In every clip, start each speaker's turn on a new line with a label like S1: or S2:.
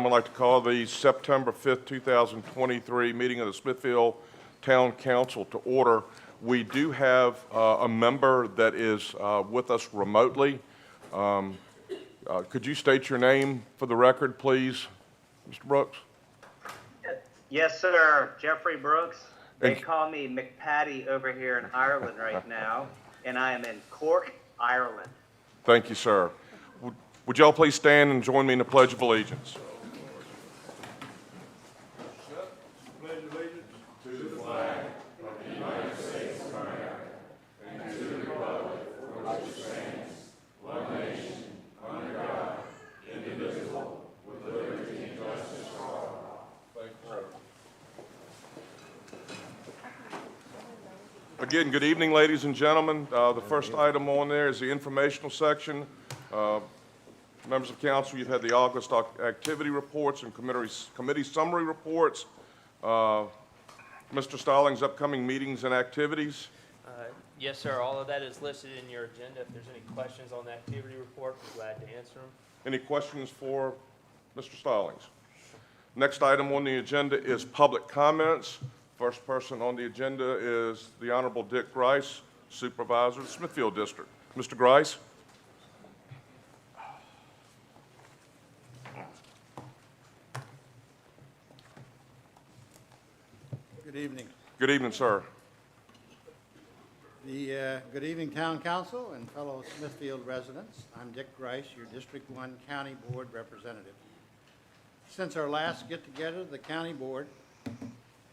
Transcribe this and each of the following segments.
S1: I'd like to call the September 5th, 2023 meeting of the Smithfield Town Council to order. We do have a member that is with us remotely. Could you state your name for the record, please, Mr. Brooks?
S2: Yes, sir. Jeffrey Brooks. They
S1: And-
S2: call me McPatty over here in Ireland right now, and I am in Cork, Ireland.
S1: Thank you, sir. Would y'all please stand and join me in the Pledge of Allegiance?
S3: Pledge allegiance to the flag of the United States of America and to the republic for which it stands, one nation, under God, indivisible, with liberty and justice for all.
S1: Thank you, sir. Again, good evening, ladies and gentlemen. The first item on there is the informational section. Members of council, you've had the August activity reports and committee summary reports. Mr. Stallings, upcoming meetings and activities.
S4: Yes, sir. All of that is listed in your agenda. If there's any questions on the activity report, we're glad to answer them.
S1: Any questions for Mr. Stallings? Next item on the agenda is public comments. First person on the agenda is the Honorable Dick Grice, Supervisor of the Smithfield District. Mr. Grice?
S5: Good evening.
S1: Good evening, sir.
S5: Good evening, Town Council and fellow Smithfield residents. I'm Dick Grice, your District 1 County Board Representative. Since our last get-together, the County Board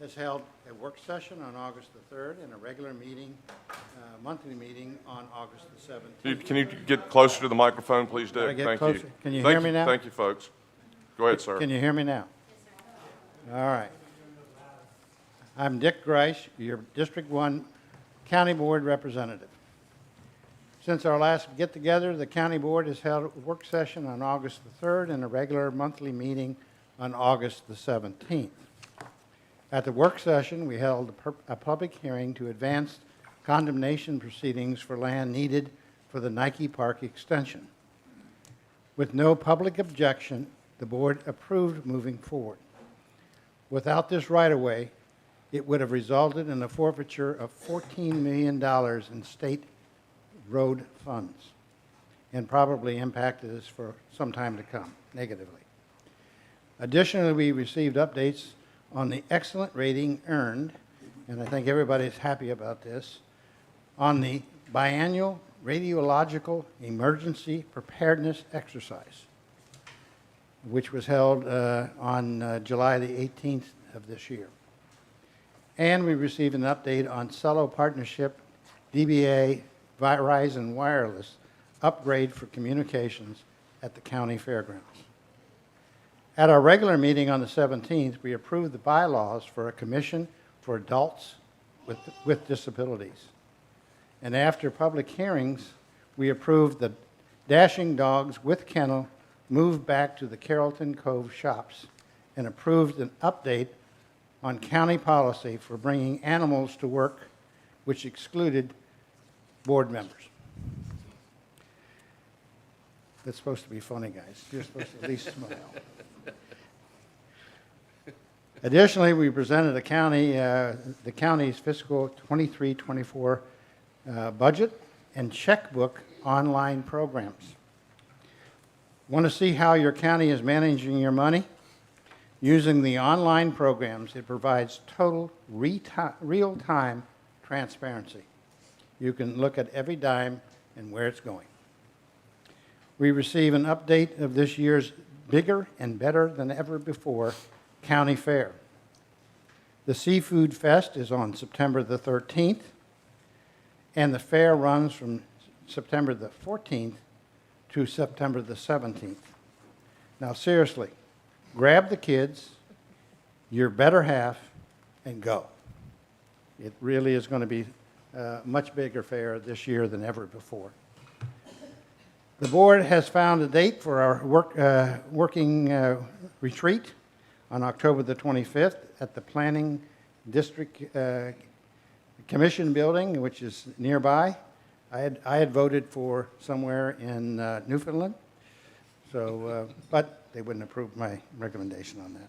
S5: has held a work session on August the 3rd and a regular meeting, monthly meeting on August the 17th.
S1: Can you get closer to the microphone, please, Dick?
S5: Gotta get
S1: Thank
S5: closer.
S1: you.
S5: Can you
S1: Thank
S5: hear me now?
S1: Thank you, folks. Go ahead, sir.
S5: Can you hear me now? All right. I'm Dick Grice, your District 1 County Board Representative. Since our last get-together, the County Board has held a work session on August the 3rd and a regular monthly meeting on August the 17th. At the work session, we held a public hearing to advance condemnation proceedings for land needed for the Nike Park extension. With no public objection, the board approved moving forward. Without this right-of-way, it would have resulted in a forfeiture of $14 million in state road funds and probably impacted us for some time to come negatively. Additionally, we received updates on the excellent rating earned, and I think everybody's happy about this, on the biannual radiological emergency preparedness exercise, which was held on July the 18th of this year. And we received an update on Cello Partnership DBA Verizon Wireless upgrade for communications at the county fairgrounds. At our regular meeting on the 17th, we approved the bylaws for a commission for adults with disabilities. And after public hearings, we approved the Dashing Dogs with Kennel moved back to the Carrollton Cove shops and approved an update on county policy for bringing animals to work, which excluded board members. That's supposed to be funny, guys. You're supposed to at least smile. Additionally, we presented the county's fiscal 23-24 budget and checkbook online programs. Want to see how your county is managing your money? Using the online programs, it provides total real-time transparency. You can look at every dime and where it's going. We receive an update of this year's bigger and better than ever before county fair. The Seafood Fest is on September the 13th, and the fair runs from September the 14th to September the 17th. Now, seriously, grab the kids, your better half, and go. It really is going to be a much bigger fair this year than ever before. The board has found a date for our working retreat on October the 25th at the Planning District Commission building, which is nearby. I had voted for somewhere in Newfoundland. So, but they wouldn't approve my recommendation on that.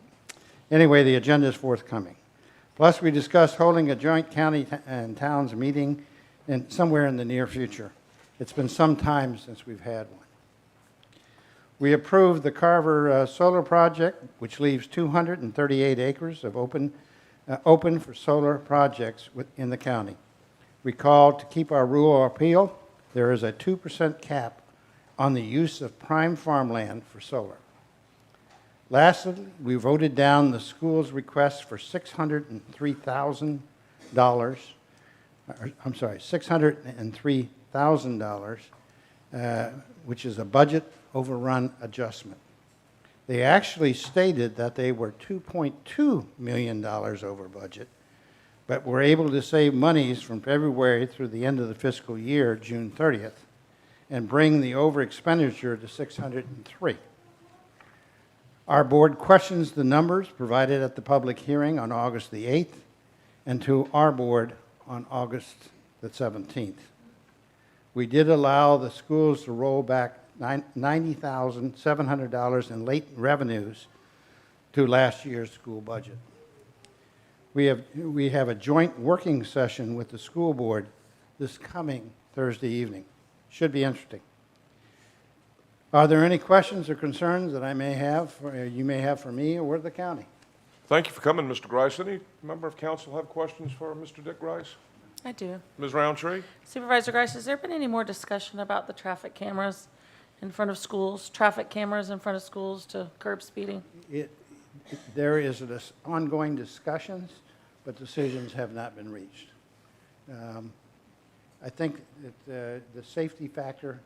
S5: Anyway, the agenda is forthcoming. Plus, we discussed holding a joint county and towns meeting somewhere in the near future. It's been some time since we've had one. We approved the Carver Solar Project, which leaves 238 acres of open for solar projects in the county. We called to keep our rural appeal. There is a 2% cap on the use of prime farmland for solar. Lastly, we voted down the school's request for $603,000. $603,000, which is a budget overrun adjustment. They actually stated that they were $2.2 million over budget, but were able to save monies from February through the end of the fiscal year, June 30th, and bring the over expenditure to $603,000. Our board questions the numbers provided at the public hearing on August the 8th and to our board on August the 17th. We did allow the schools to roll back $90,700 in late revenues to last year's school budget. We have a joint working session with the school board this coming Thursday evening. Should be interesting. Are there any questions or concerns that you may have for me or the county?
S1: Thank you for coming, Mr. Grice. Any member of council have questions for Mr. Dick Grice?
S6: I do.
S1: Ms. Roundtree?
S6: Supervisor Grice, has there been any more discussion about the traffic cameras in front of schools, traffic cameras in front of schools to curb speeding?
S5: There is ongoing discussions, but decisions have not been reached. I think that the safety factor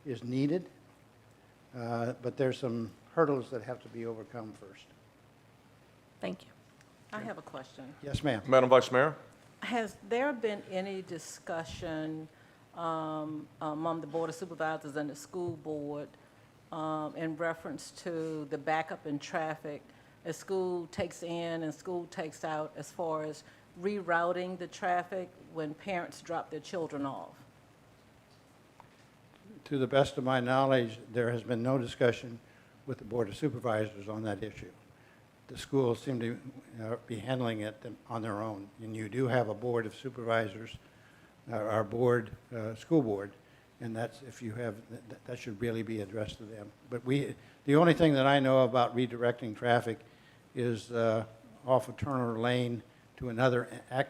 S5: is needed, but there's some hurdles that have to be overcome first.
S6: Thank you.
S7: I have a question.
S5: Yes, ma'am.
S1: Madam Vice Mayor?
S7: Has there been any discussion among the Board of Supervisors and the school board in reference to the backup in traffic as school takes in and school takes out as far as rerouting the traffic when parents drop their children off?
S5: To the best of my knowledge, there has been no discussion with the Board of Supervisors on that issue. The schools seem to be handling it on their own. And you do have a Board of Supervisors, our board, school board, and that's, if you have, that should really be addressed to them. But the only thing that I know about redirecting traffic is off of Turner Lane to another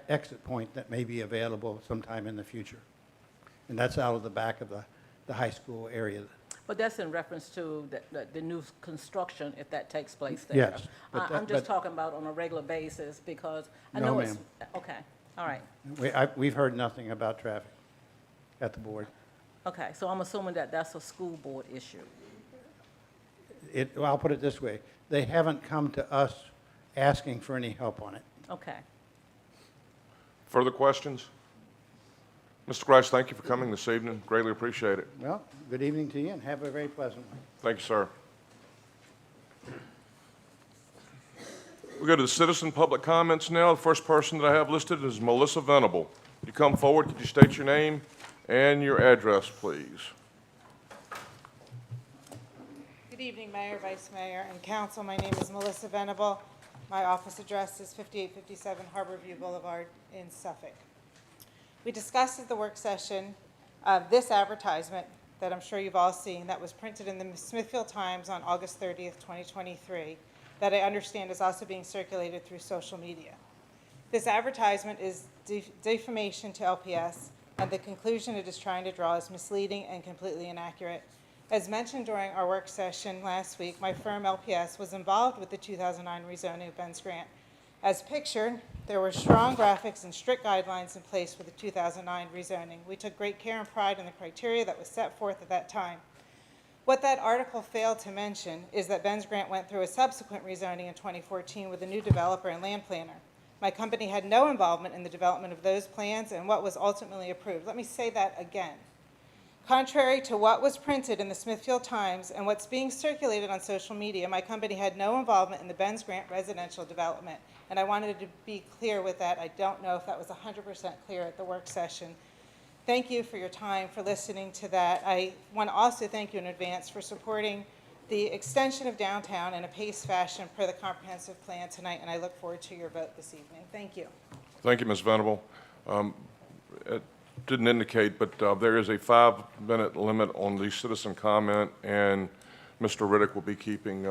S5: exit point that may be available sometime in the future. And that's out of the back of the high school area.
S7: But that's in reference to the new construction, if that takes place there.
S5: Yes, but
S7: I'm just talking about on a regular basis because I
S5: No,
S7: know it's,
S5: ma'am.
S7: okay, all right.
S5: We've heard nothing about traffic at the board.
S7: Okay, so I'm assuming that that's a school board issue.
S5: Well, I'll put it this way. They haven't come to us asking for any help on it.
S7: Okay.
S1: Further questions? Mr. Grice, thank you for coming this evening. Greatly appreciate it.
S5: Well, good evening to you, and have a very pleasant one.
S1: Thank you, sir. We go to the citizen public comments now. The first person that I have listed is Melissa Venable. You come forward, could you state your name and your address, please?
S8: Good evening, Mayor, Vice Mayor, and Council. My name is Melissa Venable. My office address is 5857 Harborview Boulevard in Suffolk. We discussed at the work session this advertisement that I'm sure you've all seen that was printed in the Smithfield Times on August 30th, 2023, that I understand is also being circulated through social media. This advertisement is defamation to LPS, and the conclusion it is trying to draw is misleading and completely inaccurate. As mentioned during our work session last week, my firm LPS was involved with the 2009 rezoning of Ben's Grant. As pictured, there were strong graphics and strict guidelines in place for the 2009 rezoning. We took great care and pride in the criteria that was set forth at that time. What that article failed to mention is that Ben's Grant went through a subsequent rezoning in 2014 with a new developer and land planner. My company had no involvement in the development of those plans and what was ultimately approved. Let me say that again. Contrary to what was printed in the Smithfield Times and what's being circulated on social media, my company had no involvement in the Ben's Grant residential development. And I wanted to be clear with that. I don't know if that was 100% clear at the work session. Thank you for your time, for listening to that. I want to also thank you in advance for supporting the extension of downtown in a paced fashion per the comprehensive plan tonight, and I look forward to your vote this evening. Thank you.
S1: Thank you, Ms. Venable. It didn't indicate, but there is a 5-minute limit on the citizen comment, and Mr. Riddick will be keeping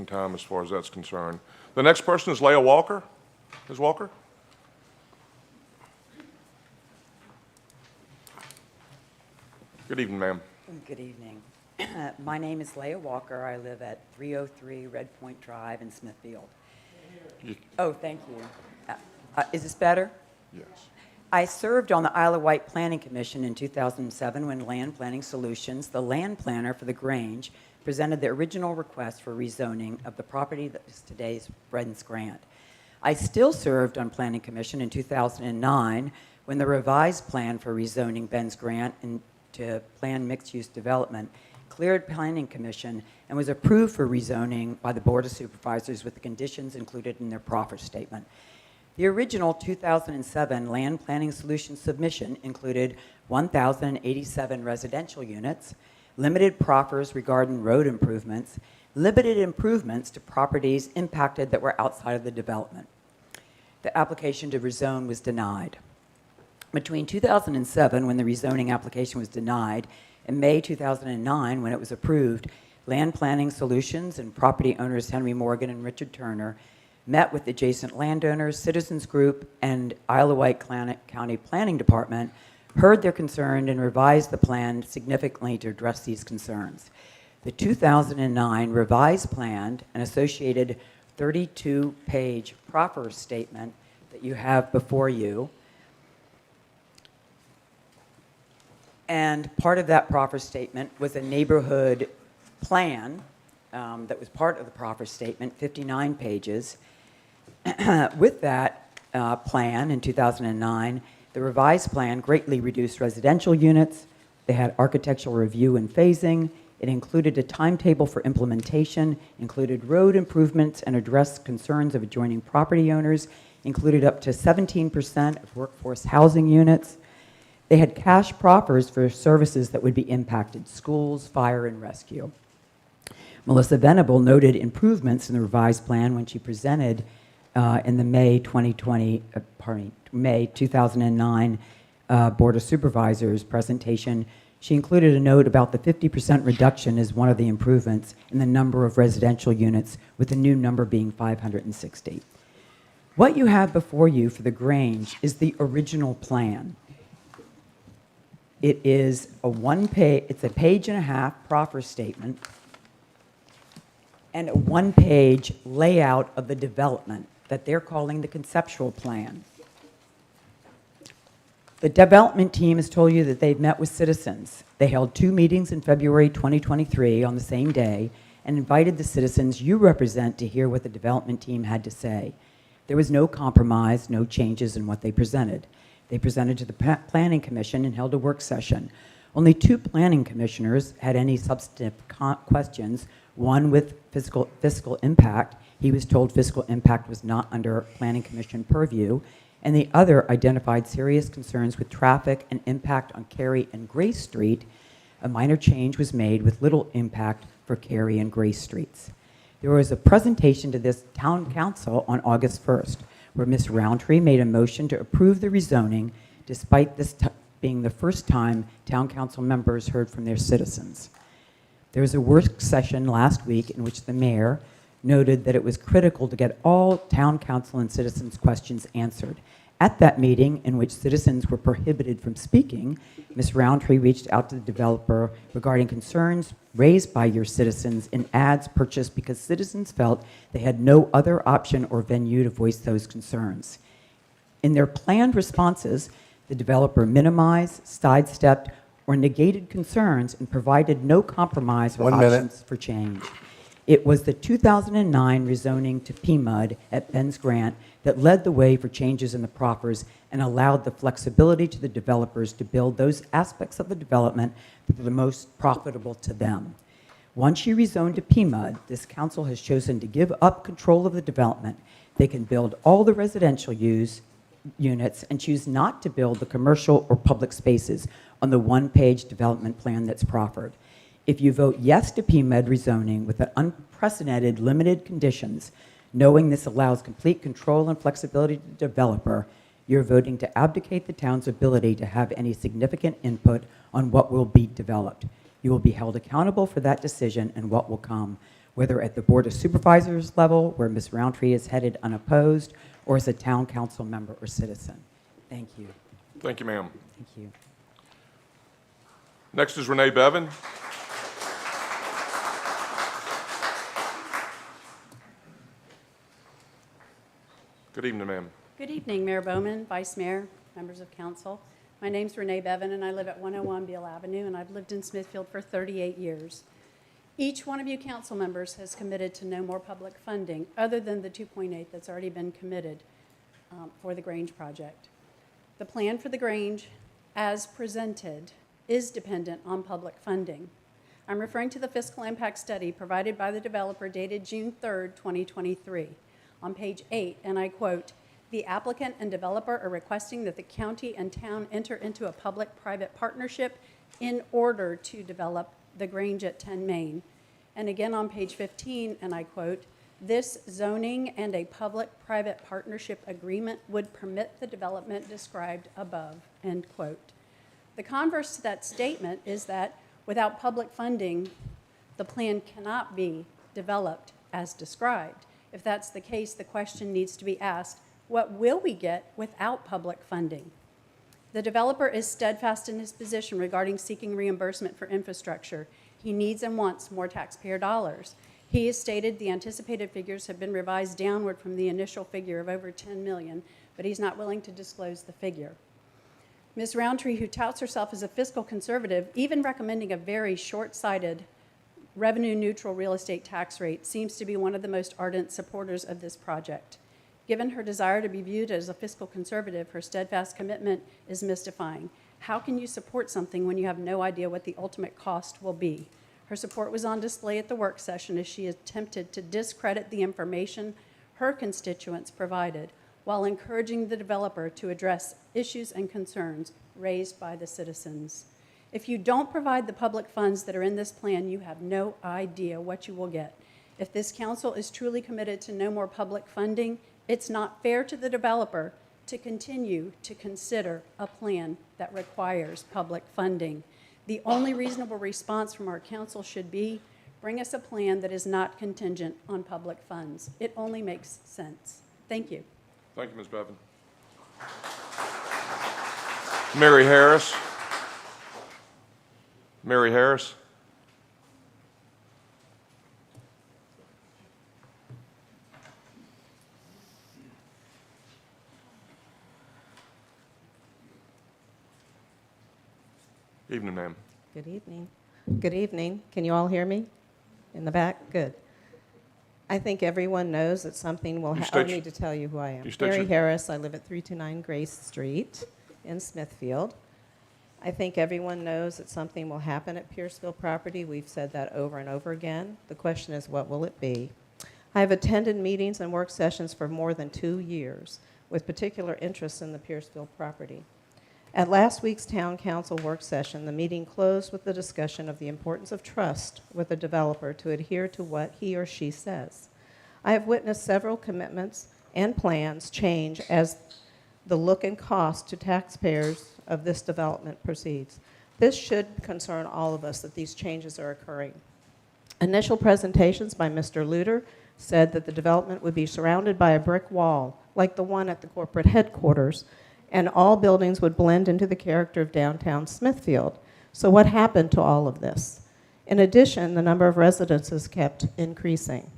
S1: time as far as that's concerned. The next person is Leah Walker. Ms. Walker? Good evening, ma'am.
S9: Good evening. My name is Leah Walker. I live at 303 Red Point Drive in Smithfield. Oh, thank you. Is this better?
S1: Yes.
S9: I served on the Isle of Wight Planning Commission in 2007 when Land Planning Solutions, the land planner for the Grange, presented the original request for rezoning of the property that is today's Bren's Grant. I still served on Planning Commission in 2009 when the revised plan for rezoning Ben's Grant into planned mixed-use development cleared Planning Commission and was approved for rezoning by the Board of Supervisors with the conditions included in their proffer statement. The original 2007 Land Planning Solutions submission included 1,087 residential units, limited proffers regarding road improvements, limited improvements to properties impacted that were outside of the development. The application to rezone was denied. Between 2007, when the rezoning application was denied, and May 2009, when it was approved, Land Planning Solutions and property owners Henry Morgan and Richard Turner met with adjacent landowners, citizens group, and Isle of Wight County Planning Department, heard their concern, and revised the plan significantly to address these concerns. The 2009 revised plan and associated 32-page proffer statement that you have before you, and part of that proffer statement was a neighborhood plan that was part of the proffer statement, 59 pages. With that plan in 2009, the revised plan greatly reduced residential units. They had architectural review and phasing. It included a timetable for implementation, included road improvements, and addressed concerns of adjoining property owners, included up to 17% of workforce housing units. They had cash proffers for services that would be impacted, schools, fire, and rescue. Melissa Venable noted improvements in the revised plan when she presented in the May 2009 Board of Supervisors presentation. She included a note about the 50% reduction as one of the improvements in the number of residential units, with the new number being 560. What you have before you for the Grange is the original plan. It is it's a page and a half proffer statement and a one-page layout of the development that they're calling the conceptual plan. The development team has told you that they've met with citizens. They held 2 meetings in February 2023 on the same day and invited the citizens you represent to hear what the development team had to say. There was no compromise, no changes in what they presented. They presented to the Planning Commission and held a work session. Only 2 planning commissioners had any substantive questions, one with fiscal impact. He was told fiscal impact was not under Planning Commission purview, and the other identified serious concerns with traffic and impact on Cary and Grace Street. A minor change was made with little impact for Cary and Grace Streets. There was a presentation to this town council on August 1st, where Ms. Roundtree made a motion to approve the rezoning, despite this being the first time town council members heard from their citizens. There was a work session last week in which the mayor noted that it was critical to get all town council and citizens' questions answered. At that meeting, in which citizens were prohibited from speaking, Ms. Roundtree reached out to the developer regarding concerns raised by your citizens in ads purchased because citizens felt they had no other option or venue to voice those concerns. In their planned responses, the developer minimized, sidestepped, or negated concerns and provided no compromise or options for change. It was the 2009 rezoning to PMUD at Ben's Grant that led the way for changes in the proffers and allowed the flexibility to the developers to build those aspects of the development that were the most profitable to them. Once you rezoned to PMUD, this council has chosen to give up control of the development. They can build all the residential units and choose not to build the commercial or public spaces on the one-page development plan that's proffered. If you vote yes to PMED rezoning with the unprecedented limited conditions, knowing this allows complete control and flexibility to the developer, you're voting to abdicate the town's ability to have any significant input on what will be developed. You will be held accountable for that decision and what will come, whether at the Board of Supervisors level, where Ms. Roundtree is headed unopposed, or as a town council member or citizen. Thank you.
S1: Thank you, ma'am.
S9: Thank you.
S1: Next is Renee Bevan. Good evening, ma'am.
S10: Good evening, Mayor Bowman, Vice Mayor, members of council. My name's Renee Bevan, and I live at 101 Beale Avenue, and I've lived in Smithfield for 38 years. Each one of you council members has committed to no more public funding other than the 2.8 that's already been committed for the Grange project. The plan for the Grange, as presented, is dependent on public funding. I'm referring to the fiscal impact study provided by the developer dated June 3rd, 2023. On page 8, and I quote, "The applicant and developer are requesting that the county and town enter into a public-private partnership in order to develop the Grange at 10 Main." And again on page 15, and I quote, "This zoning and a public-private partnership agreement would permit the development described above," end quote. The converse to that statement is that without public funding, the plan cannot be developed as described. If that's the case, the question needs to be asked, what will we get without public funding? The developer is steadfast in his position regarding seeking reimbursement for infrastructure. He needs and wants more taxpayer dollars. He has stated the anticipated figures have been revised downward from the initial figure of over 10 million, but he's not willing to disclose the figure. Ms. Roundtree, who touts herself as a fiscal conservative, even recommending a very short-sighted revenue-neutral real estate tax rate, seems to be one of the most ardent supporters of this project. Given her desire to be viewed as a fiscal conservative, her steadfast commitment is mystifying. How can you support something when you have no idea what the ultimate cost will be? Her support was on display at the work session as she attempted to discredit the information her constituents provided while encouraging the developer to address issues and concerns raised by the citizens. If you don't provide the public funds that are in this plan, you have no idea what you will get. If this council is truly committed to no more public funding, it's not fair to the developer to continue to consider a plan that requires public funding. The only reasonable response from our council should be, bring us a plan that is not contingent on public funds. It only makes sense. Thank you.
S1: Thank you, Ms. Bevan. Mary Harris. Mary Harris. Evening, ma'am.
S11: Good evening. Good evening. Can you all hear me? In the back? Good. I think everyone knows that something will happen. I don't need to tell you who I am. Mary Harris. I live at 329 Grace Street in Smithfield. I think everyone knows that something will happen at Pierceville property. We've said that over and over again. The question is, what will it be? I have attended meetings and work sessions for more than 2 years with particular interest in the Pierceville property. At last week's town council work session, the meeting closed with the discussion of the importance of trust with the developer to adhere to what he or she says. I have witnessed several commitments and plans change as the look and cost to taxpayers of this development proceeds. This should concern all of us that these changes are occurring. Initial presentations by Mr. Luter said that the development would be surrounded by a brick wall, like the one at the corporate headquarters, and all buildings would blend into the character of downtown Smithfield. So what happened to all of this? In addition, the number of residences kept increasing.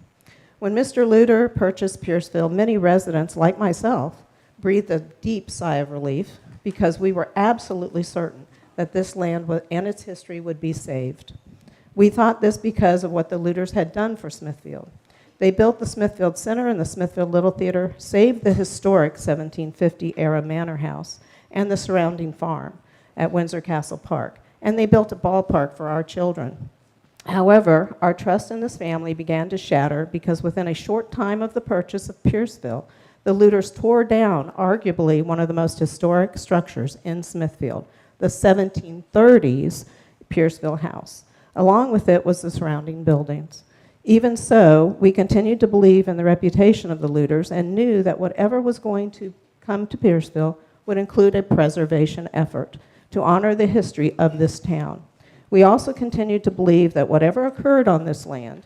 S11: When Mr. Luter purchased Pierceville, many residents, like myself, breathed a deep sigh of relief because we were absolutely certain that this land and its history would be saved. We thought this because of what the Luters had done for Smithfield. They built the Smithfield Center and the Smithfield Little Theater, saved the historic 1750-era manor house and the surrounding farm at Windsor Castle Park, and they built a ballpark for our children. However, our trust in this family began to shatter because within a short time of the purchase of Pierceville, the Luters tore down arguably one of the most historic structures in Smithfield, the 1730s Pierceville House. Along with it was the surrounding buildings. Even so, we continued to believe in the reputation of the looters and knew that whatever was going to come to Pierceville would include a preservation effort to honor the history of this town. We also continued to believe that whatever occurred on this land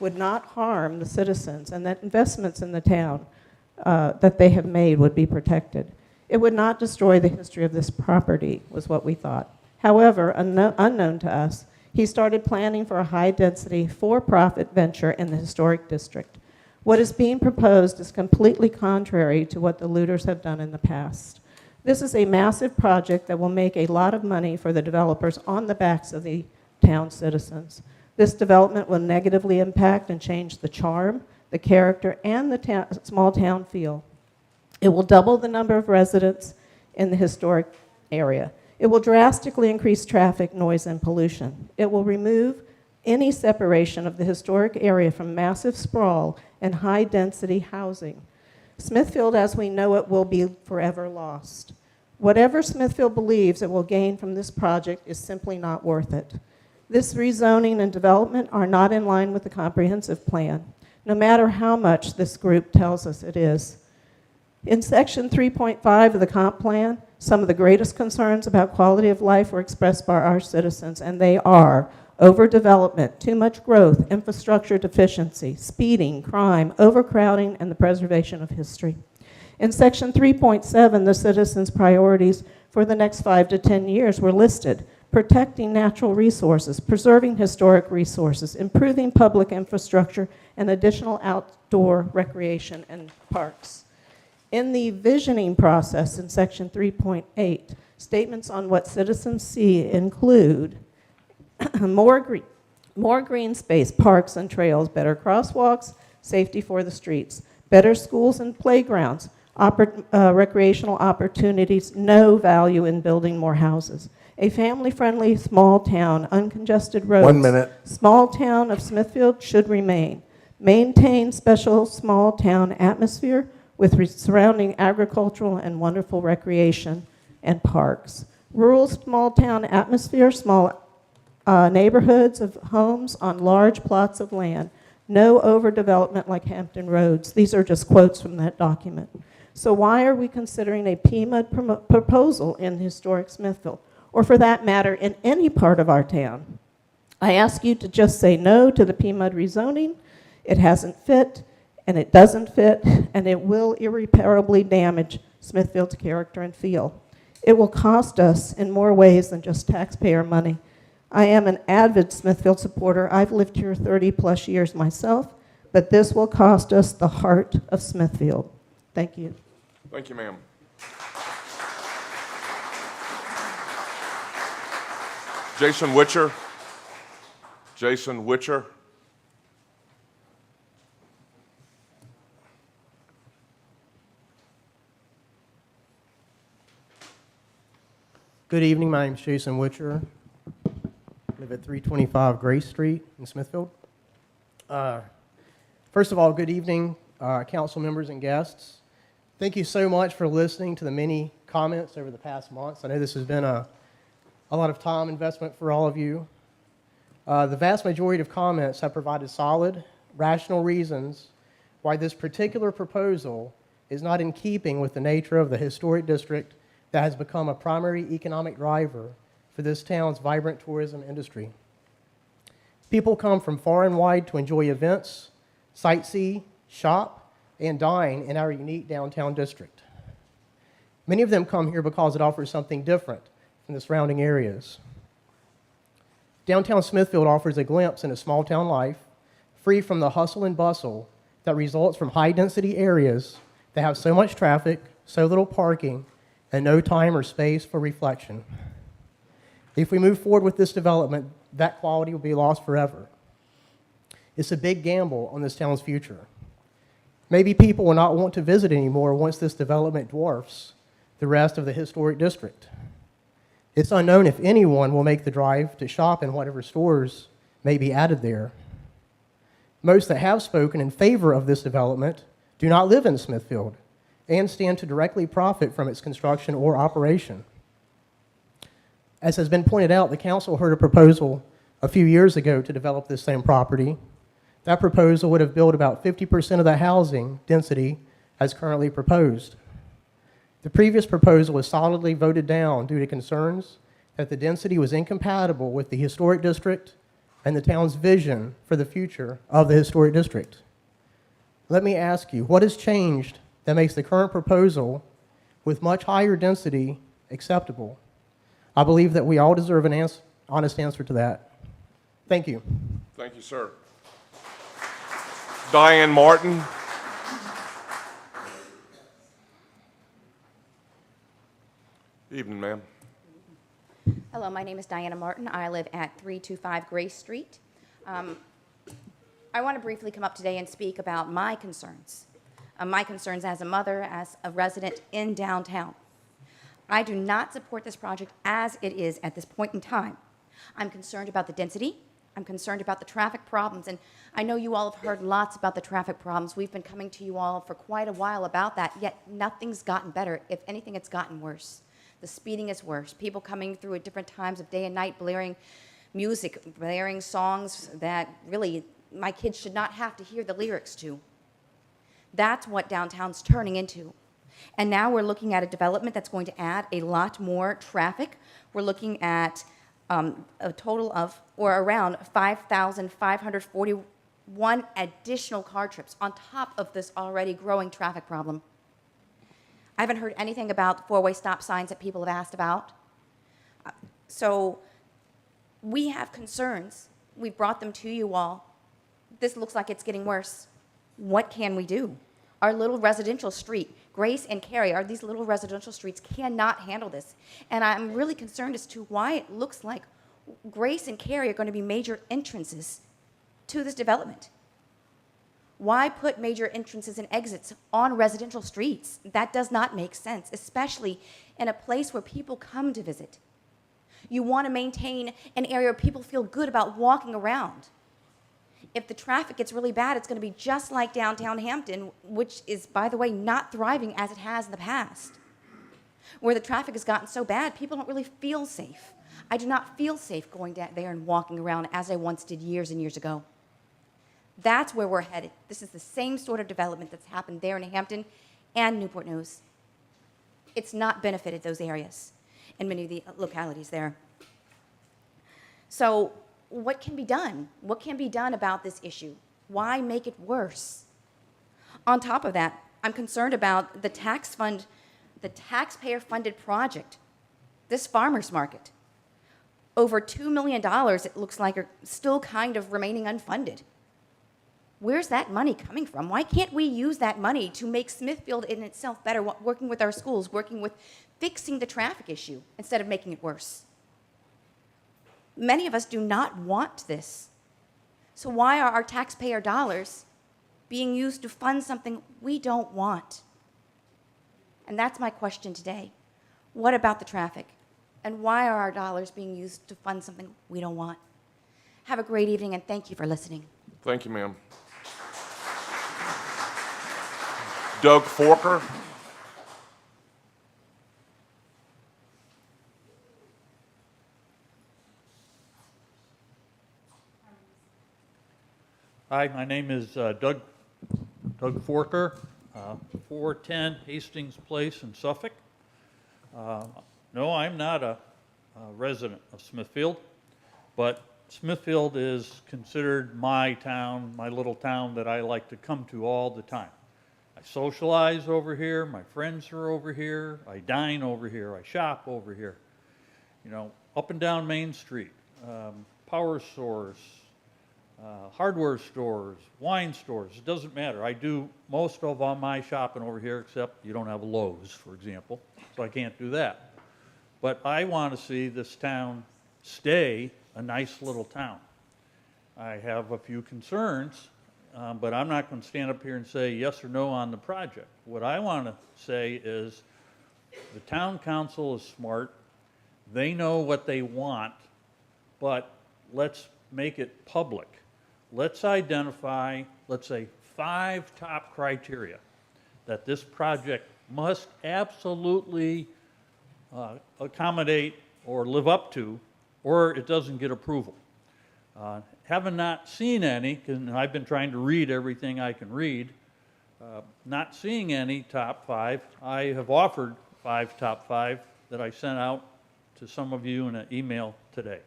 S11: would not harm the citizens and that investments in the town that they have made would be protected. It would not destroy the history of this property, was what we thought. However, unknown to us, he started planning for a high-density, for-profit venture in the historic district. What is being proposed is completely contrary to what the looters have done in the past. This is a massive project that will make a lot of money for the developers on the backs of the town citizens. This development will negatively impact and change the charm, the character, and the small town feel. It will double the number of residents in the historic area. It will drastically increase traffic, noise, and pollution. It will remove any separation of the historic area from massive sprawl and high-density housing. Smithfield, as we know it, will be forever lost. Whatever Smithfield believes it will gain from this project is simply not worth it. This rezoning and development are not in line with the comprehensive plan, no matter how much this group tells us it is. In Section 3.5 of the comp plan, some of the greatest concerns about quality of life were expressed by our citizens, and they are overdevelopment, too much growth, infrastructure deficiency, speeding, crime, overcrowding, and the preservation of history. In Section 3.7, the citizens' priorities for the next 5 to 10 years were listed: protecting natural resources, preserving historic resources, improving public infrastructure, and additional outdoor recreation and parks. In the visioning process in Section 3.8, statements on what citizens see include more green space, parks and trails, better crosswalks, safety for the streets, better schools and playgrounds, recreational opportunities, no value in building more houses. A family-friendly small town, uncongested roads.
S3: 1 minute.
S11: Small town of Smithfield should remain. Maintain special small town atmosphere with surrounding agricultural and wonderful recreation and parks. Rural small town atmosphere, small neighborhoods of homes on large plots of land. No overdevelopment like Hampton Roads. These are just quotes from that document. So why are we considering a PMUD proposal in historic Smithfield, or for that matter, in any part of our town? I ask you to just say no to the PMUD rezoning. It hasn't fit, and it doesn't fit, and it will irreparably damage Smithfield's character and feel. It will cost us in more ways than just taxpayer money. I am an avid Smithfield supporter. I've lived here 30-plus years myself, but this will cost us the heart of Smithfield. Thank you.
S1: Thank you, ma'am. Jason Witcher. Jason Witcher.
S12: Good evening. My name is Jason Witcher. I live at 325 Grace Street in Smithfield. First of all, good evening, council members and guests. Thank you so much for listening to the many comments over the past months. I know this has been a lot of time investment for all of you. The vast majority of comments have provided solid, rational reasons why this particular proposal is not in keeping with the nature of the historic district that has become a primary economic driver for this town's vibrant tourism industry. People come from far and wide to enjoy events, sightsee, shop, and dine in our unique downtown district. Many of them come here because it offers something different from the surrounding areas. Downtown Smithfield offers a glimpse into small town life, free from the hustle and bustle that results from high-density areas that have so much traffic, so little parking, and no time or space for reflection. If we move forward with this development, that quality will be lost forever. It's a big gamble on this town's future. Maybe people will not want to visit anymore once this development dwarfs the rest of the historic district. It's unknown if anyone will make the drive to shop in whatever stores may be added there. Most that have spoken in favor of this development do not live in Smithfield and stand to directly profit from its construction or operation. As has been pointed out, the council heard a proposal a few years ago to develop this same property. That proposal would have built about 50% of the housing density as currently proposed. The previous proposal was solidly voted down due to concerns that the density was incompatible with the historic district and the town's vision for the future of the historic district. Let me ask you, what has changed that makes the current proposal with much higher density acceptable? I believe that we all deserve an honest answer to that. Thank you.
S1: Thank you, sir. Diane Martin. Evening, ma'am.
S13: Hello, my name is Diana Martin. I live at 325 Grace Street. I want to briefly come up today and speak about my concerns as a mother, as a resident in downtown. I do not support this project as it is at this point in time. I'm concerned about the density. I'm concerned about the traffic problems, and I know you all have heard lots about the traffic problems. We've been coming to you all for quite a while about that, yet nothing's gotten better. If anything, it's gotten worse. The speeding is worse. People coming through at different times of day and night, blaring music, blaring songs that really my kids should not have to hear the lyrics to. That's what downtown's turning into. And now we're looking at a development that's going to add a lot more traffic. We're looking at a total of, or around 5,541 additional car trips on top of this already growing traffic problem. I haven't heard anything about four-way stop signs that people have asked about. So we have concerns. We've brought them to you all. This looks like it's getting worse. What can we do? Our little residential street, Grace and Cary, these little residential streets cannot handle this. And I'm really concerned as to why it looks like Grace and Cary are going to be major entrances to this development. Why put major entrances and exits on residential streets? That does not make sense, especially in a place where people come to visit. You want to maintain an area where people feel good about walking around. If the traffic gets really bad, it's going to be just like downtown Hampton, which is, by the way, not thriving as it has in the past, where the traffic has gotten so bad, people don't really feel safe. I do not feel safe going down there and walking around as I once did years and years ago. That's where we're headed. This is the same sort of development that's happened there in Hampton and Newport News. It's not benefited those areas and many of the localities there. So what can be done? What can be done about this issue? Why make it worse? On top of that, I'm concerned about the taxpayer-funded project, this farmer's market. Over $2 million, it looks like, are still kind of remaining unfunded. Where's that money coming from? Why can't we use that money to make Smithfield in itself better, working with our schools, working with fixing the traffic issue instead of making it worse? Many of us do not want this. So why are our taxpayer dollars being used to fund something we don't want? And that's my question today. What about the traffic? And why are our dollars being used to fund something we don't want? Have a great evening, and thank you for listening.
S1: Thank you, ma'am. Doug Forker.
S3: Hi, my name is Doug Forker, 410 Hastings Place in Suffolk. No, I'm not a resident of Smithfield, but Smithfield is considered my town, my little town that I like to come to all the time. I socialize over here, my friends are over here, I dine over here, I shop over here. You know, up and down Main Street, power stores, hardware stores, wine stores, it doesn't matter. I do most of all my shopping over here, except you don't have a Lowe's, for example, so I can't do that. But I want to see this town stay a nice little town. I have a few concerns, but I'm not going to stand up here and say yes or no on the project. What I want to say is the town council is smart. They know what they want, but let's make it public. Let's identify, let's say, 5 top criteria that this project must absolutely accommodate or live up to, or it doesn't get approval. Having not seen any, and I've been trying to read everything I can read, not seeing any top 5, I have offered 5 top 5 that I sent out to some of you in an email today.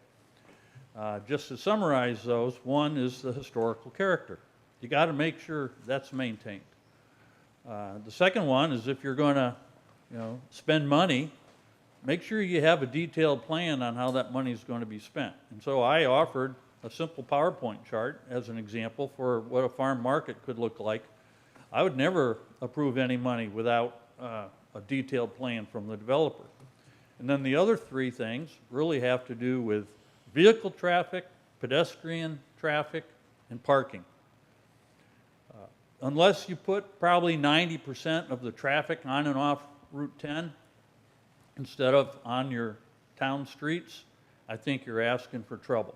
S3: Just to summarize those, one is the historical character. You got to make sure that's maintained. The second one is if you're going to, spend money, make sure you have a detailed plan on how that money is going to be spent. And so I offered a simple PowerPoint chart as an example for what a farm market could look like. I would never approve any money without a detailed plan from the developer. And then the other 3 things really have to do with vehicle traffic, pedestrian traffic, and parking. Unless you put probably 90% of the traffic on and off Route 10 instead of on your town streets, I think you're asking for trouble.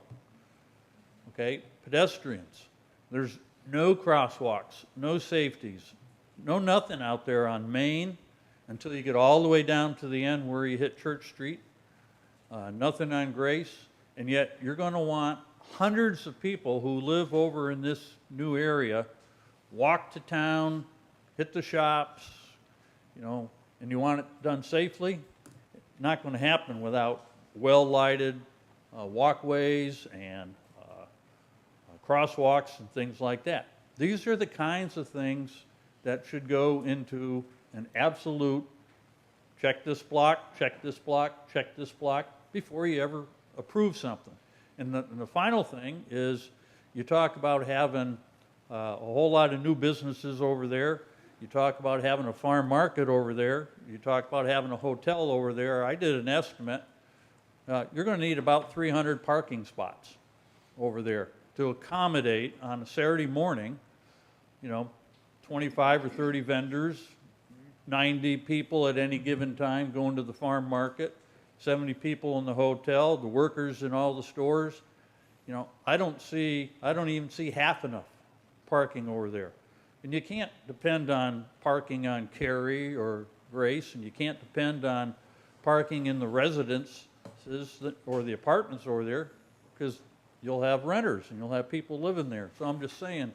S3: Okay, pedestrians. There's no crosswalks, no safeties, no nothing out there on Main until you get all the way down to the end where you hit Church Street. Nothing on Grace, and yet you're going to want hundreds of people who live over in this new area walk to town, hit the shops, and you want it done safely. Not going to happen without well-lighted walkways and crosswalks and things like that. These are the kinds of things that should go into an absolute check this block, check this block, check this block before you ever approve something. And the final thing is you talk about having a whole lot of new businesses over there. You talk about having a farm market over there. You talk about having a hotel over there. I did an estimate. You're going to need about 300 parking spots over there to accommodate on a Saturday morning, 25 or 30 vendors, 90 people at any given time going to the farm market, 70 people in the hotel, the workers in all the stores. I don't even see half enough parking over there. And you can't depend on parking on Cary or Grace, and you can't depend on parking in the residences or the apartments over there, because you'll have renters and you'll have people living there. So I'm just saying,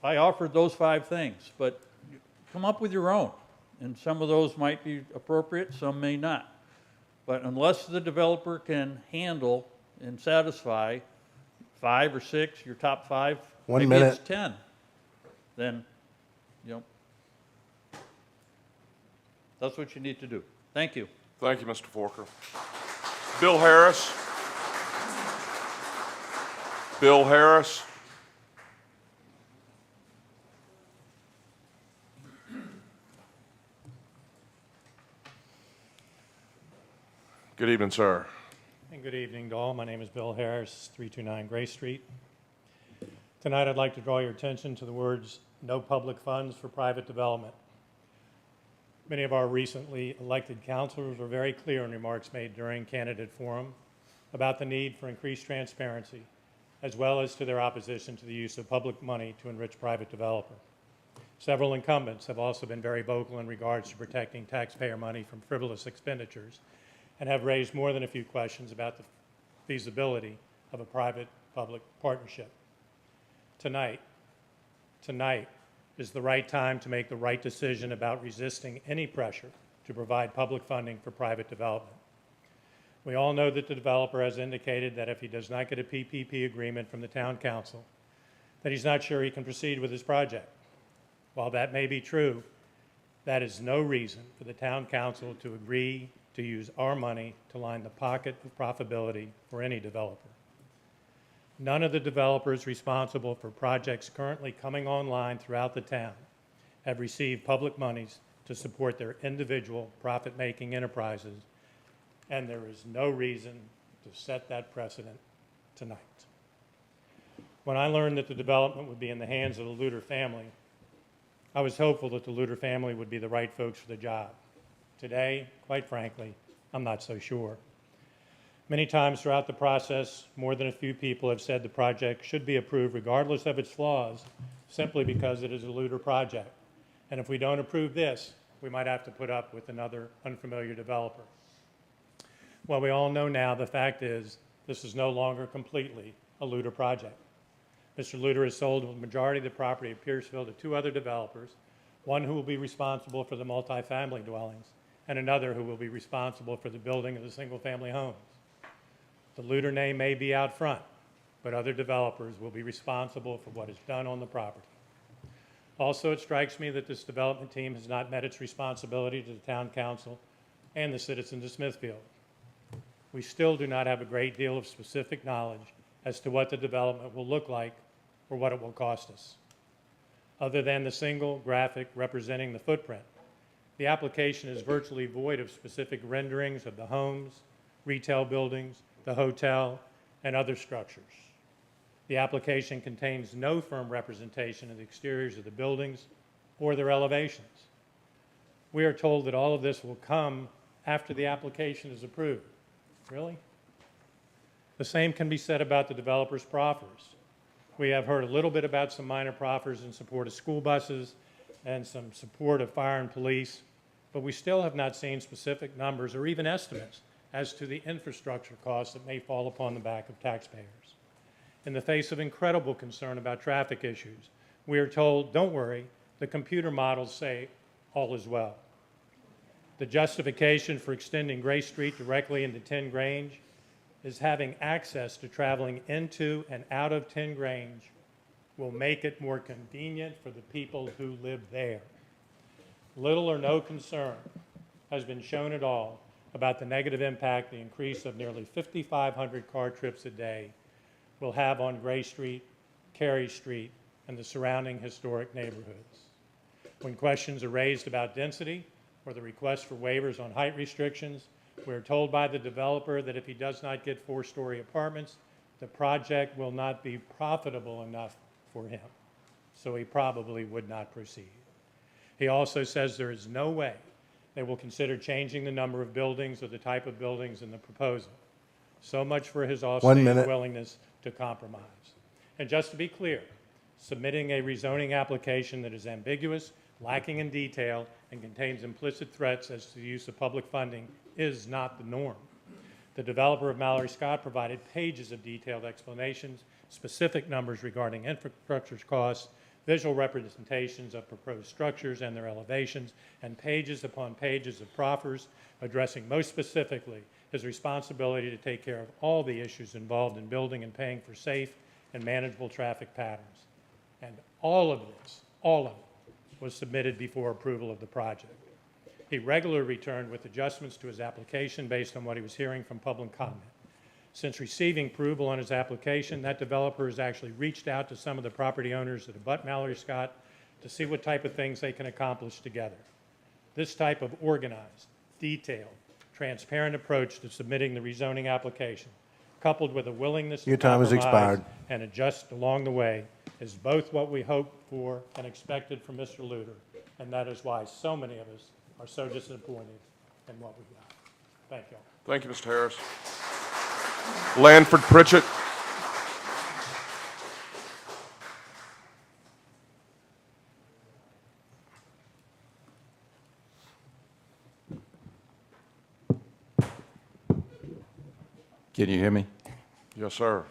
S3: I offered those 5 things, but come up with your own. And some of those might be appropriate, some may not. But unless the developer can handle and satisfy 5 or 6, your top 5, maybe it's 10, then, that's what you need to do. Thank you.
S1: Thank you, Mr. Forker. Bill Harris. Bill Harris. Good evening, sir.
S14: And good evening to all. My name is Bill Harris, 329 Grace Street. Tonight I'd like to draw your attention to the words, "no public funds for private development." Many of our recently elected councilors were very clear in remarks made during candidate forum about the need for increased transparency, as well as to their opposition to the use of public money to enrich private developer. Several incumbents have also been very vocal in regards to protecting taxpayer money from frivolous expenditures, and have raised more than a few questions about the feasibility of a private-public partnership. Tonight is the right time to make the right decision about resisting any pressure to provide public funding for private development. We all know that the developer has indicated that if he does not get a PPP agreement from the town council, that he's not sure he can proceed with his project. While that may be true, that is no reason for the town council to agree to use our money to line the pocket of profitability for any developer. None of the developers responsible for projects currently coming online throughout the town have received public monies to support their individual profit-making enterprises, and there is no reason to set that precedent tonight. When I learned that the development would be in the hands of the Luter family, I was hopeful that the Luter family would be the right folks for the job. Today, quite frankly, I'm not so sure. Many times throughout the process, more than a few people have said the project should be approved regardless of its flaws, simply because it is a Luter project. And if we don't approve this, we might have to put up with another unfamiliar developer. Well, we all know now the fact is This is no longer completely a Luter project. Mr. Luter has sold the majority of the property of Pierceville to 2 other developers, one who will be responsible for the multifamily dwellings, and another who will be responsible for the building of the single-family homes. The Luter name may be out front, but other developers will be responsible for what is done on the property. Also, it strikes me that this development team has not met its responsibility to the town council and the citizens of Smithfield. We still do not have a great deal of specific knowledge as to what the development will look like or what it will cost us. Other than the single graphic representing the footprint, the application is virtually void of specific renderings of the homes, retail buildings, the hotel, and other structures. The application contains no firm representation of the exteriors of the buildings or their elevations. We are told that all of this will come after the application is approved. Really? The same can be said about the developer's proffers. We have heard a little bit about some minor proffers in support of school buses and some support of fire and police, but we still have not seen specific numbers or even estimates as to the infrastructure costs that may fall upon the back of taxpayers. In the face of incredible concern about traffic issues, we are told, don't worry, the computer models say all is well. The justification for extending Grace Street directly into 10 Grange is having access to traveling into and out of 10 Grange will make it more convenient for the people who live there. Little or no concern has been shown at all about the negative impact the increase of nearly 5,500 car trips a day will have on Gray Street, Carey Street, and the surrounding historic neighborhoods. When questions are raised about density or the request for waivers on height restrictions, we are told by the developer that if he does not get 4-story apartments, the project will not be profitable enough for him, so he probably would not proceed. He also says there is no way they will consider changing the number of buildings or the type of buildings in the proposal. So much for his off-stage willingness to compromise. And just to be clear, submitting a rezoning application that is ambiguous, lacking in detail, and contains implicit threats as to the use of public funding is not the norm. The developer of Mallory Scott provided pages of detailed explanations, specific numbers regarding infrastructure costs, visual representations of proposed structures and their elevations, and pages upon pages of proffers addressing most specifically his responsibility to take care of all the issues involved in building and paying for safe and manageable traffic patterns. And all of it, was submitted before approval of the project. He regularly returned with adjustments to his application based on what he was hearing from public comment. Since receiving approval on his application, that developer has actually reached out to some of the property owners that abut Mallory Scott to see what type of things they can accomplish together. This type of organized, detailed, transparent approach to submitting the rezoning application, coupled with a willingness to compromise and adjust along the way, is both what we hoped for and expected from Mr. Luter, and that is why so many of us are so disappointed in what we got. Thank you all.
S1: Thank you, Mr. Harris. Lanford Pritchett.
S15: Can you hear me?
S1: Yes, sir.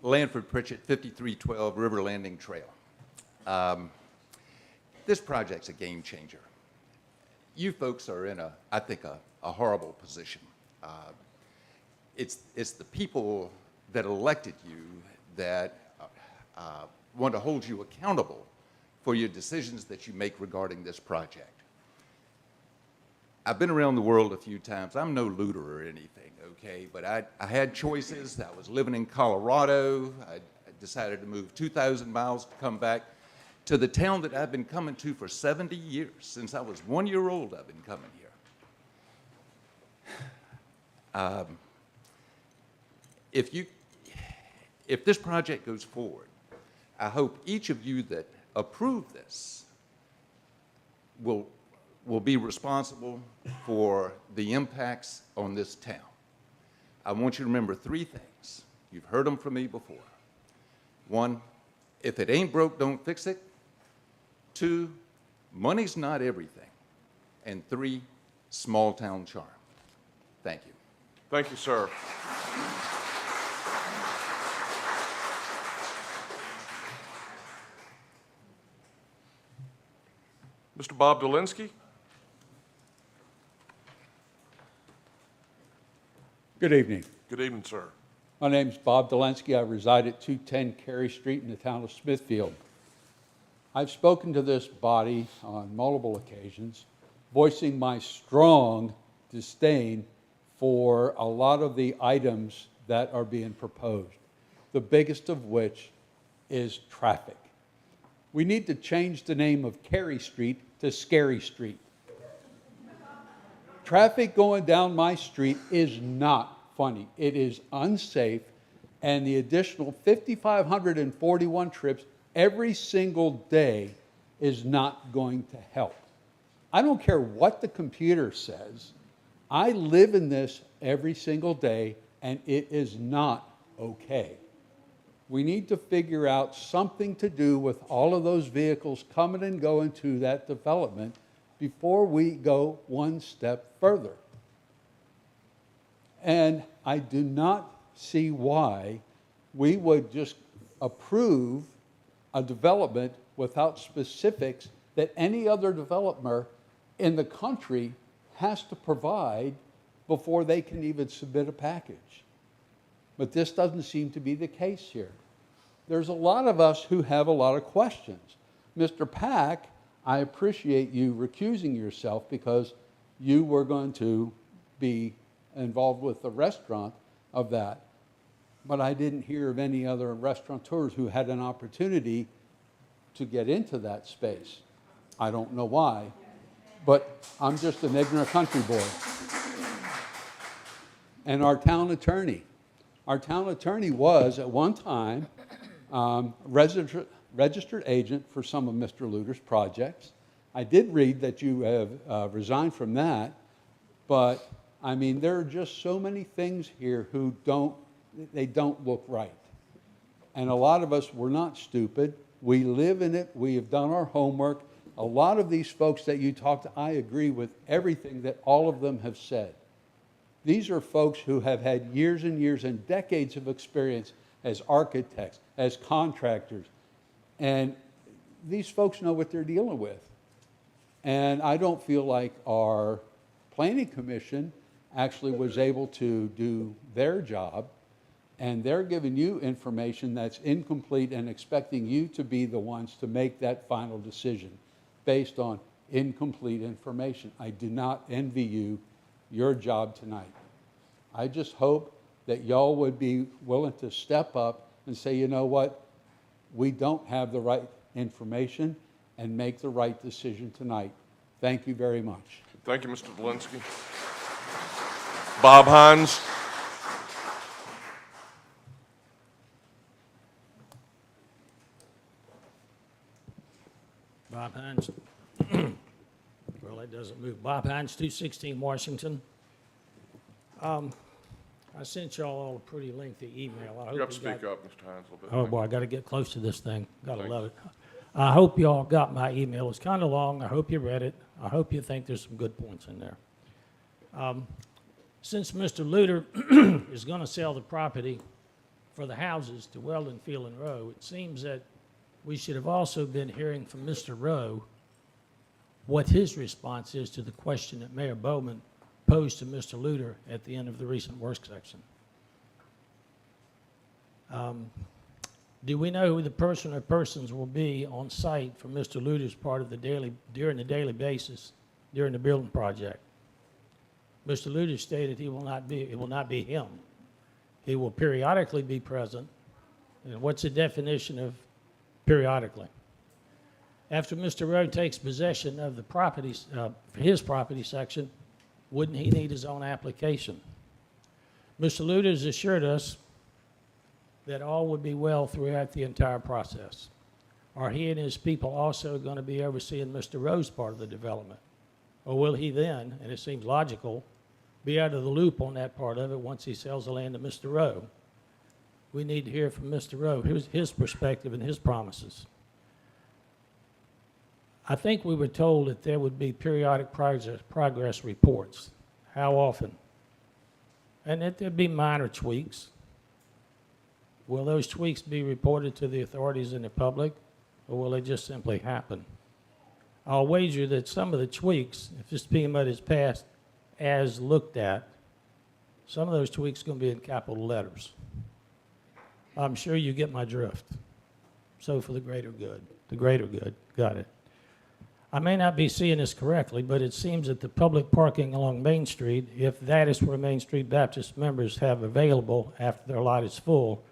S15: Lanford Pritchett, 5312 River Landing Trail. This project's a game changer. You folks are in I think, a horrible position. It's the people that elected you that want to hold you accountable for your decisions that you make regarding this project. I've been around the world a few times. I'm no looter or anything, okay? But I had choices. I was living in Colorado. I decided to move 2,000 miles to come back to the town that I've been coming to for 70 years. Since I was 1 year old, I've been coming here. If this project goes forward, I hope each of you that approve this will be responsible for the impacts on this town. I want you to remember 3 things. You've heard them from me before. 1, if it ain't broke, don't fix it. 2, money's not everything. And 3, small town charm. Thank you.
S1: Thank you, sir. Mr. Bob Dolinsky?
S16: Good evening.
S1: Good evening, sir.
S16: My name's Bob Dolinsky. I reside at 210 Cary Street in the town of Smithfield. I've spoken to this body on multiple occasions, voicing my strong disdain for a lot of the items that are being proposed, the biggest of which is traffic. We need to change the name of Cary Street to Scary Street. Traffic going down my street is not funny. It is unsafe, and the additional 5,541 trips every single day is not going to help. I don't care what the computer says. I live in this every single day, and it is not okay. We need to figure out something to do with all of those vehicles coming and going to that development before we go one step further. And I do not see why we would just approve a development without specifics that any other developer in the country has to provide before they can even submit a package. But this doesn't seem to be the case here. There's a lot of us who have a lot of questions. Mr. Pack, I appreciate you recusing yourself because you were going to be involved with the restaurant of that. But I didn't hear of any other restaurateurs who had an opportunity to get into that space. I don't know why, but I'm just an ignorant country boy. And our town attorney was at one time registered agent for some of Mr. Luter's projects. I did read that you have resigned from that, but I mean, there are just so many things here who don't look right. And a lot of us, we're not stupid. We live in it. We have done our homework. A lot of these folks that you talk to, I agree with everything that all of them have said. These are folks who have had years and years and decades of experience as architects, as contractors. And these folks know what they're dealing with. And I don't feel like our planning commission actually was able to do their job, and they're giving you information that's incomplete and expecting you to be the ones to make that final decision based on incomplete information. I do not envy you your job tonight. I just hope that y'all would be willing to step up and say, you know what, we don't have the right information, and make the right decision tonight. Thank you very much.
S1: Thank you, Mr. Dolinsky. Bob Hines.
S17: Bob Hines. Well, that doesn't move. Bob Hines, 216 Washington. I sent y'all all a pretty lengthy email.
S1: You have to speak up, Mr. Hines, a little bit.
S17: Oh, boy, I got to get close to this thing. Got to
S1: Thanks.
S17: love it. I hope y'all got my email. It's kind of long. I hope you read it. I hope you think there's some good points in there. Since Mr. Luter is going to sell the property for the houses to Weldon, Field, and Rowe, it seems that we should have also been hearing from Mr. Rowe what his response is to the question that Mayor Bowman posed to Mr. Luter at the end of the recent work section. Do we know who the person or persons will be on site for Mr. Luter's part of the during the daily basis during the building project? Mr. Luter stated it will not be him. He will periodically be present. And what's the definition of periodically? After Mr. Rowe takes possession of the properties, his property section, wouldn't he need his own application? Mr. Luter has assured us that all would be well throughout the entire process. Are he and his people also going to be overseeing Mr. Rowe's part of the development? Or will he then, and it seems logical, be out of the loop on that part of it once he sells the land to Mr. Rowe? We need to hear from Mr. Rowe, his perspective and his promises. I think we were told that there would be periodic progress reports. How often? And that there'd be minor tweaks. Will those tweaks be reported to the authorities and the public, or will they just simply happen? I'll wager that some of the tweaks, if this PMUD is passed as looked at, some of those tweaks are going to be in capital letters. I'm sure you get my drift. So for the greater good. The greater good. Got it. I may not be seeing this correctly, but it seems that the public parking along Main Street, if that is where Main Street Baptist members have available after their lot is full,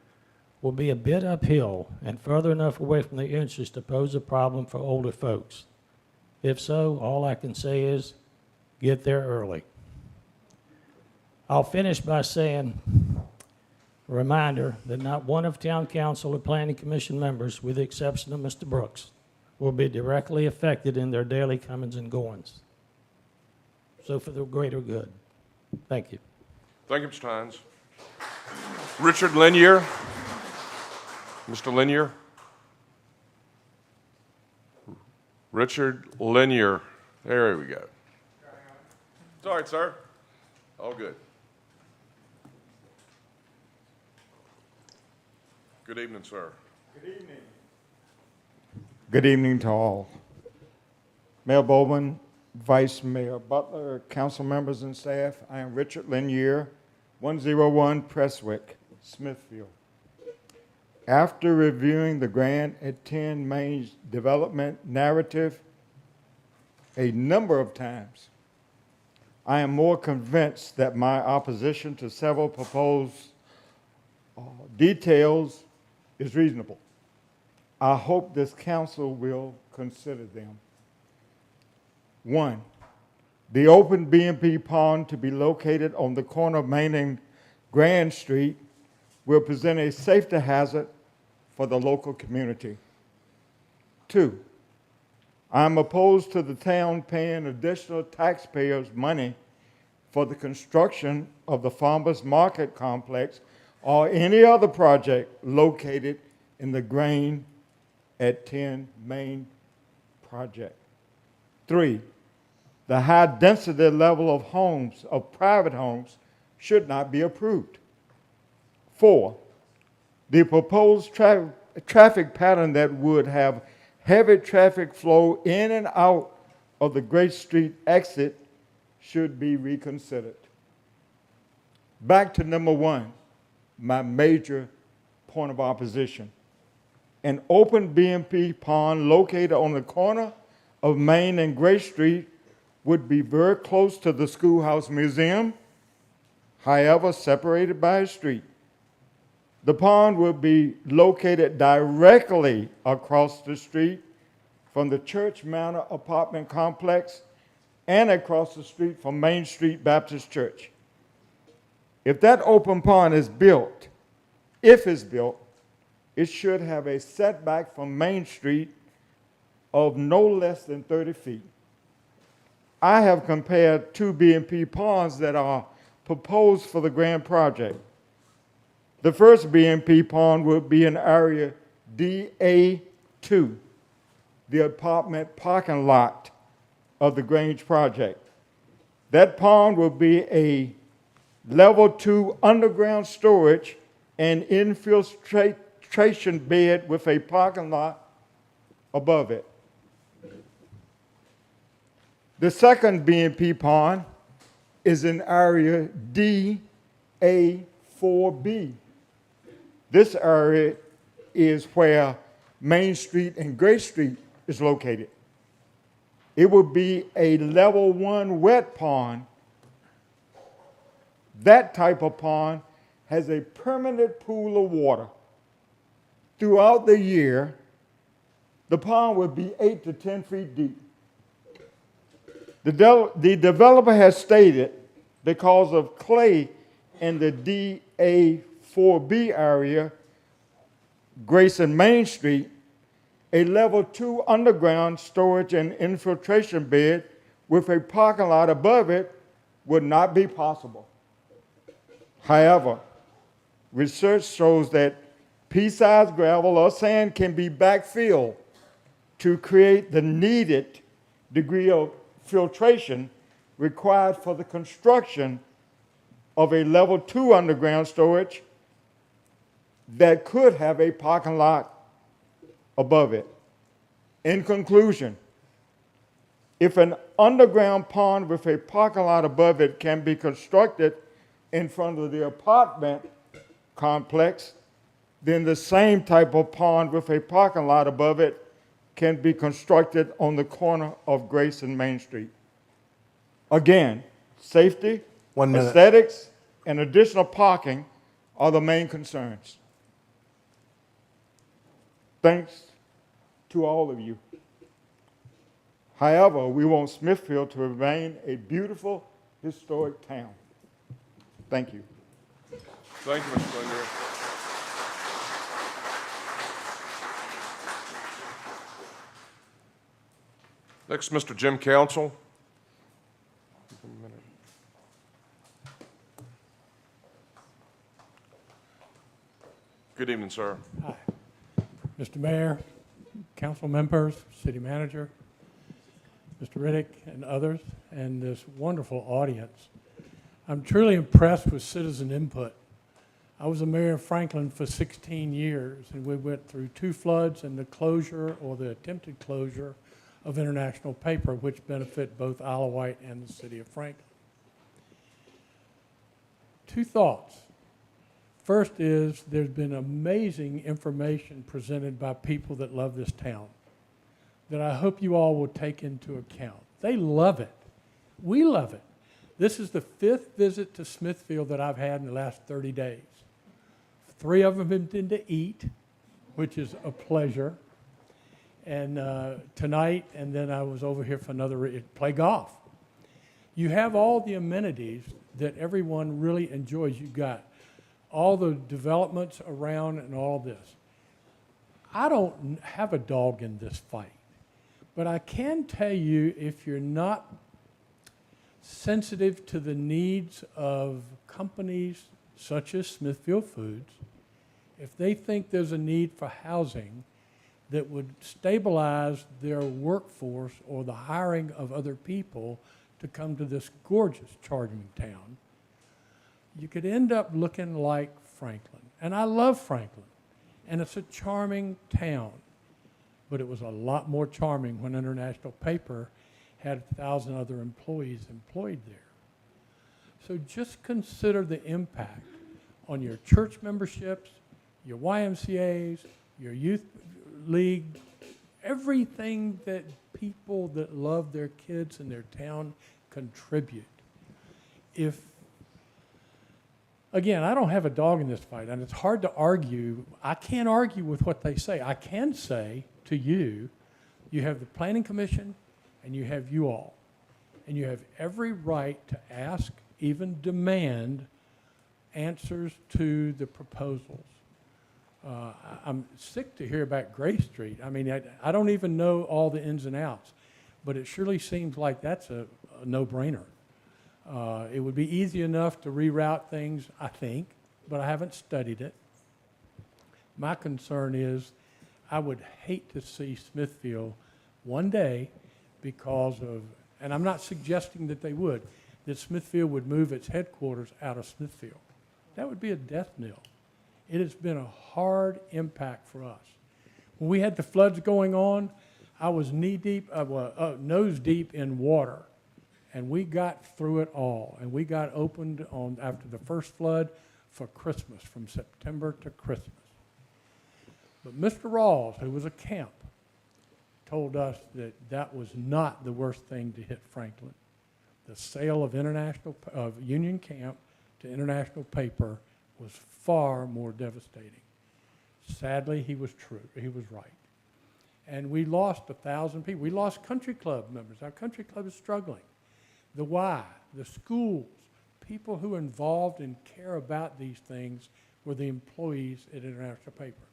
S17: will be a bit uphill and further enough away from the entrance to pose a problem for older folks. If so, all I can say is get there early. I'll finish by saying a reminder that not one of Town Council or Planning Commission members, with the exception of Mr. Brooks, will be directly affected in their daily comings and goings. So for the greater good. Thank you.
S1: Thank you, Mr. Hines. Richard Linier. Mr. Linier. Richard Linier. There we go. It's all right, sir. All good. Good evening, sir.
S18: Good evening. Good evening to all. Mayor Bowman, Vice Mayor Butler, council members and staff, I am Richard Linier, 101 Prestwick, Smithfield. After reviewing the Grand at 10 Main development narrative a number of times, I am more convinced that my opposition to several proposed details is reasonable. I hope this council will consider them. 1, the open BMP pond to be located on the corner of Main and Grand Street will present a safety hazard for the local community. 2, I'm opposed to the town paying additional taxpayers' money for the construction of the Farmers Market Complex or any other project located in the Grain at 10 Main project. 3, the high density level of homes, of private homes, should not be approved. 4, the proposed traffic pattern that would have heavy traffic flow in and out of the Great Street exit should be reconsidered. Back to number 1, my major point of opposition. An open BMP pond located on the corner of Main and Gray Street would be very close to the Schoolhouse Museum, however separated by a street. The pond would be located directly across the street from the Church Manor apartment complex and across the street from Main Street Baptist Church. If that open pond is built, if it's built, it should have a setback from Main Street of no less than 30 feet. I have compared 2 BMP ponds that are proposed for the grand project. The first BMP pond would be in area DA2, the apartment parking lot of the Grange project. That pond will be a level 2 underground storage and infiltration bed with a parking lot above it. The second BMP pond is in area DA4B. This area is where Main Street and Gray Street is located. It would be a level 1 wet pond. That type of pond has a permanent pool of water. Throughout the year, the pond would be 8 to 10 feet deep. The developer has stated because of clay in the DA4B area, Grace and Main Street, a level 2 underground storage and infiltration bed with a parking lot above it would not be possible. However, research shows that pea-sized gravel or sand can be backfilled to create the needed degree of filtration required for the construction of a level 2 underground storage that could have a parking lot above it. In conclusion, If an underground pond with a parking lot above it can be constructed in front of the apartment complex, then the same type of pond with a parking lot above it can be constructed on the corner of Grace and Main Street. Again, safety, aesthetics, and additional parking are the main concerns. Thanks to all of you. However, we want Smithfield to remain a beautiful, historic town. Thank you.
S1: Thank you, Mr. Linder. Next, Mr. Jim Council. Good evening, sir.
S14: Hi. Mr. Mayor, council members, city manager, Mr. Riddick, and others, and this wonderful audience. I'm truly impressed with citizen input. I was a mayor of Franklin for 16 years, and we went through 2 floods and the closure or the attempted closure of International Paper, which benefit both Isle of Wight and the city of Franklin. 2 thoughts. First is there's been amazing information presented by people that love this town that I hope you all will take into account. They love it. We love it. This is the 5th visit to Smithfield that I've had in the last 30 days. 3 of them have been to eat, which is a pleasure. And tonight, and then I was over here for another, play golf. You have all the amenities that everyone really enjoys. You've got all the developments around and all this. I don't have a dog in this fight, but I can tell you if you're not sensitive to the needs of companies such as Smithfield Foods, if they think there's a need for housing that would stabilize their workforce or the hiring of other people to come to this gorgeous charming town, you could end up looking like Franklin. And I love Franklin, and it's a charming town, but it was a lot more charming when International Paper had 1,000 other employees employed there. So just consider the impact on your church memberships, your YMCAs, your youth league, everything that people that love their kids and their town contribute. Again, I don't have a dog in this fight, and it's hard to argue. I can't argue with what they say. I can say to you, you have the Planning Commission, and you have you all. And you have every right to ask, even demand, answers to the proposals. I'm sick to hear about Gray Street. I mean, I don't even know all the ins and outs, but it surely seems like that's a no-brainer. It would be easy enough to reroute things, I think, but I haven't studied it. My concern is I would hate to see Smithfield one day because of, and I'm not suggesting that they would, that Smithfield would move its headquarters out of Smithfield. That would be a death knell. It has been a hard impact for us. When we had the floods going on, I was nose deep in water. And we got through it all. And we got opened after the first flood for Christmas, from September to Christmas. But Mr. Rawls, who was a camp, told us that that was not the worst thing to hit Franklin. The sale of Union Camp to International Paper was far more devastating. Sadly, he was true. He was right. And we lost 1,000 people. We lost country club members. Our country club is struggling. The Y, the schools, people who are involved and care about these things were the employees at International Paper.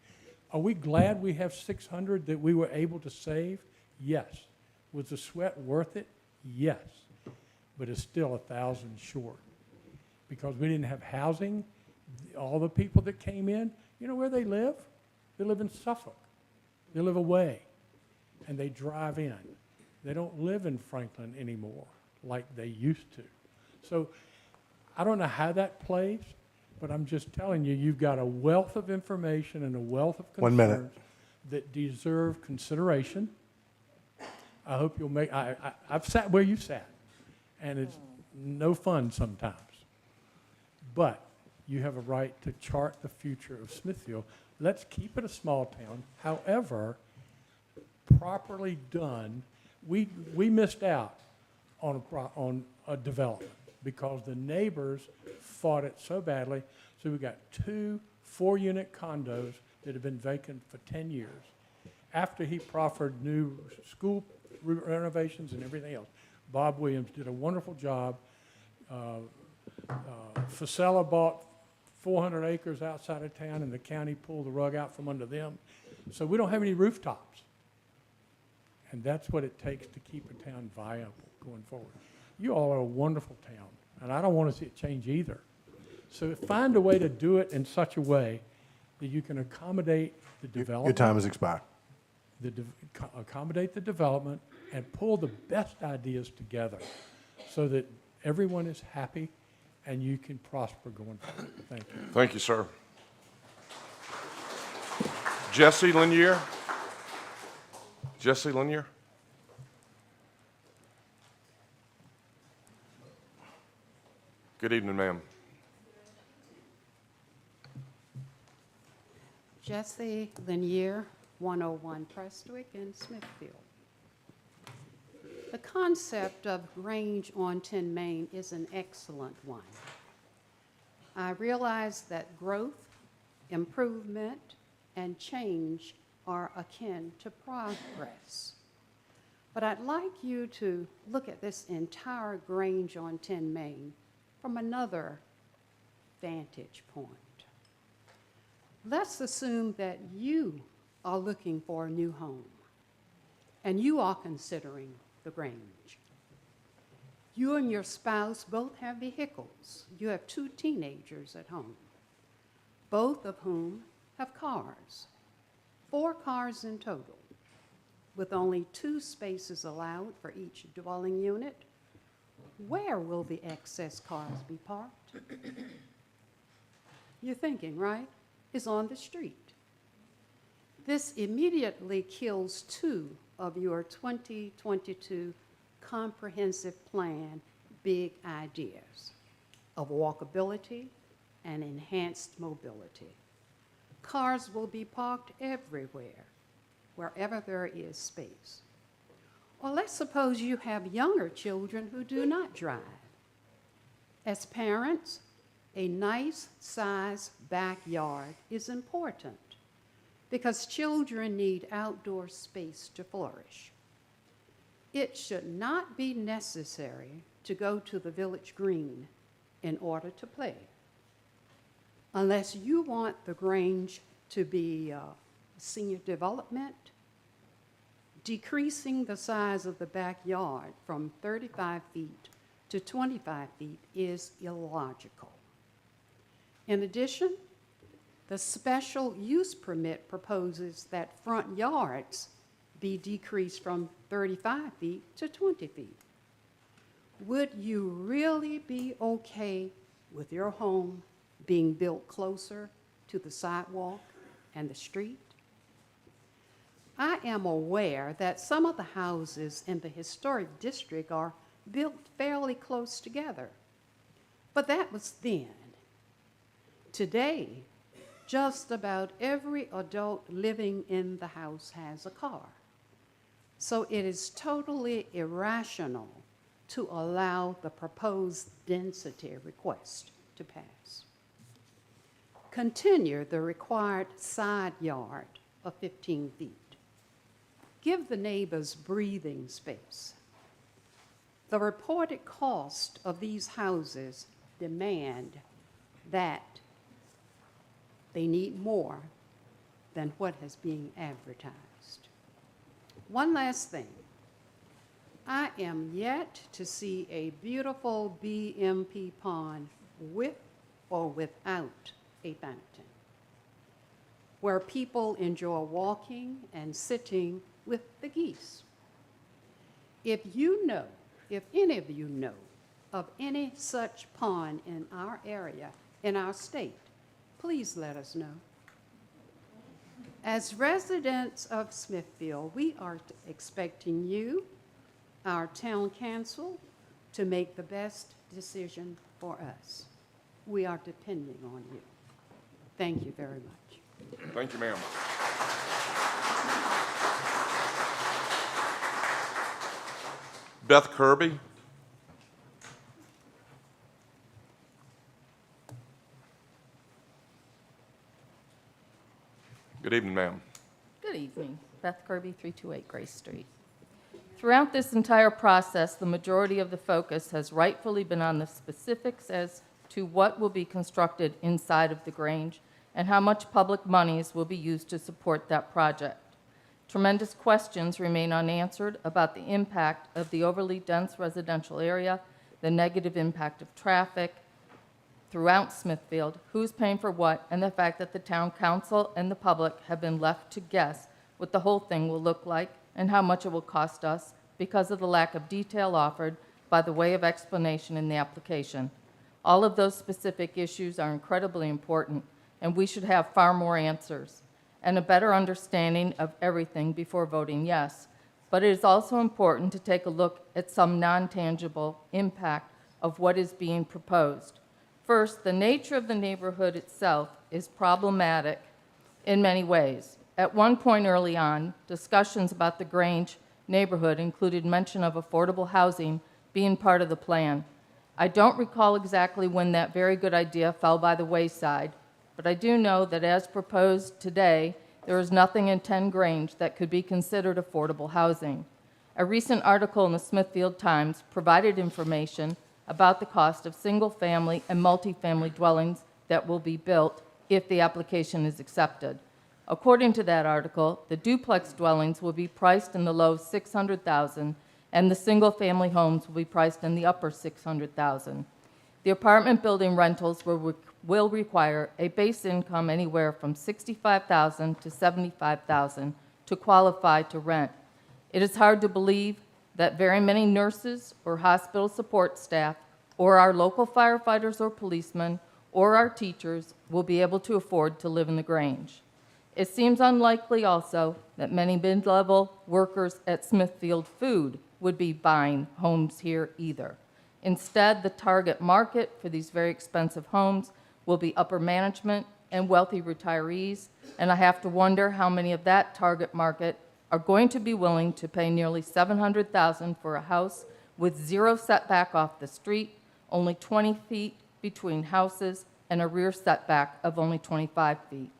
S14: Are we glad we have 600 that we were able to save? Yes. Was the sweat worth it? Yes. But it's still 1,000 short because we didn't have housing. All the people that came in, you know where they live? They live in Suffolk. They live away, and they drive in. They don't live in Franklin anymore like they used to. So I don't know how that plays, but I'm just telling you, you've got a wealth of information and a wealth of concerns that deserve consideration.
S3: I hope you'll make, I've sat where you sat, and it's no fun sometimes. But you have a right to chart the future of Smithfield. Let's keep it a small town. However, properly done, we missed out on a development because the neighbors fought it so badly. So we got 2 4-unit condos that have been vacant for 10 years. After he proffered new school renovations and everything else, Bob Williams did a wonderful job. Facella bought 400 acres outside of town, and the county pulled the rug out from under them. So we don't have any rooftops. And that's what it takes to keep a town viable going forward. You all are a wonderful town, and I don't want to see it change either. So find a way to do it in such a way that you can accommodate the development.
S19: Your time has expired.
S3: Accommodate the development and pull the best ideas together so that everyone is happy and you can prosper going forward. Thank you.
S1: Thank you, sir. Jesse Lanier. Jesse Lanier. Good evening, ma'am.
S20: Jesse Lanier, 101 Prestwick in Smithfield. The concept of Grange on 10 Main is an excellent one. I realize that growth, improvement, and change are akin to progress. But I'd like you to look at this entire Grange on 10 Main from another vantage point. Let's assume that you are looking for a new home and you are considering the Grange. You and your spouse both have vehicles. You have 2 teenagers at home, both of whom have cars, 4 cars in total, with only 2 spaces allowed for each dwelling unit. Where will the excess cars be parked? You're thinking, right? It's on the street. This immediately kills 2 of your 2022 comprehensive plan big ideas of walkability and enhanced mobility. Cars will be parked everywhere, wherever there is space. Or let's suppose you have younger children who do not drive. As parents, a nice sized backyard is important because children need outdoor space to flourish. It should not be necessary to go to the village green in order to play. Unless you want the Grange to be senior development, decreasing the size of the backyard from 35 feet to 25 feet is illogical. In addition, the special use permit proposes that front yards be decreased from 35 feet to 20 feet. Would you really be okay with your home being built closer to the sidewalk and the street? I am aware that some of the houses in the historic district are built fairly close together, but that was then. Today, just about every adult living in the house has a car. So it is totally irrational to allow the proposed density request to pass. Continue the required side yard of 15 feet. Give the neighbors breathing space. The reported cost of these houses demand that they need more than what is being advertised. One last thing. I am yet to see a beautiful BMP pond with or without a fountain, where people enjoy walking and sitting with the geese. If any of you know of any such pond in our area, in our state, please let us know. As residents of Smithfield, we are expecting you, our town council, to make the best decision for us. We are depending on you. Thank you very much.
S1: Thank you, ma'am. Beth Kirby. Good evening, ma'am.
S19: Good evening. Beth Kirby, 328 Grace Street. Throughout this entire process, the majority of the focus has rightfully been on the specifics as to what will be constructed inside of the Grange and how much public monies will be used to support that project. Tremendous questions remain unanswered about the impact of the overly dense residential area, the negative impact of traffic throughout Smithfield, who's paying for what, and the fact that the town council and the public have been left to guess what the whole thing will look like and how much it will cost us because of the lack of detail offered by the way of explanation in the application. All of those specific issues are incredibly important, and we should have far more answers and a better understanding of everything before voting yes. But it is also important to take a look at some non-tangible impact of what is being proposed. First, the nature of the neighborhood itself is problematic in many ways. At one point early on, discussions about the Grange neighborhood included mention of affordable housing being part of the plan. I don't recall exactly when that very good idea fell by the wayside, but I do know that as proposed today, there is nothing in 10 Grange that could be considered affordable housing. A recent article in the Smithfield Times provided information about the cost of single-family and multifamily dwellings that will be built if the application is accepted. According to that article, the duplex dwellings will be priced in the low $600,000, and the single-family homes will be priced in the upper $600,000. The apartment building rentals will require a base income anywhere from $65,000 to $75,000 to qualify to rent. It is hard to believe that very many nurses or hospital support staff or our local firefighters or policemen or our teachers will be able to afford to live in the Grange. It seems unlikely also that many mid-level workers at Smithfield Food would be buying homes here either. Instead, the target market for these very expensive homes will be upper management and wealthy retirees, and I have to wonder how many of that target market are going to be willing to pay nearly $700,000 for a house with zero setback off the street, only 20 feet between houses, and a rear setback of only 25 feet.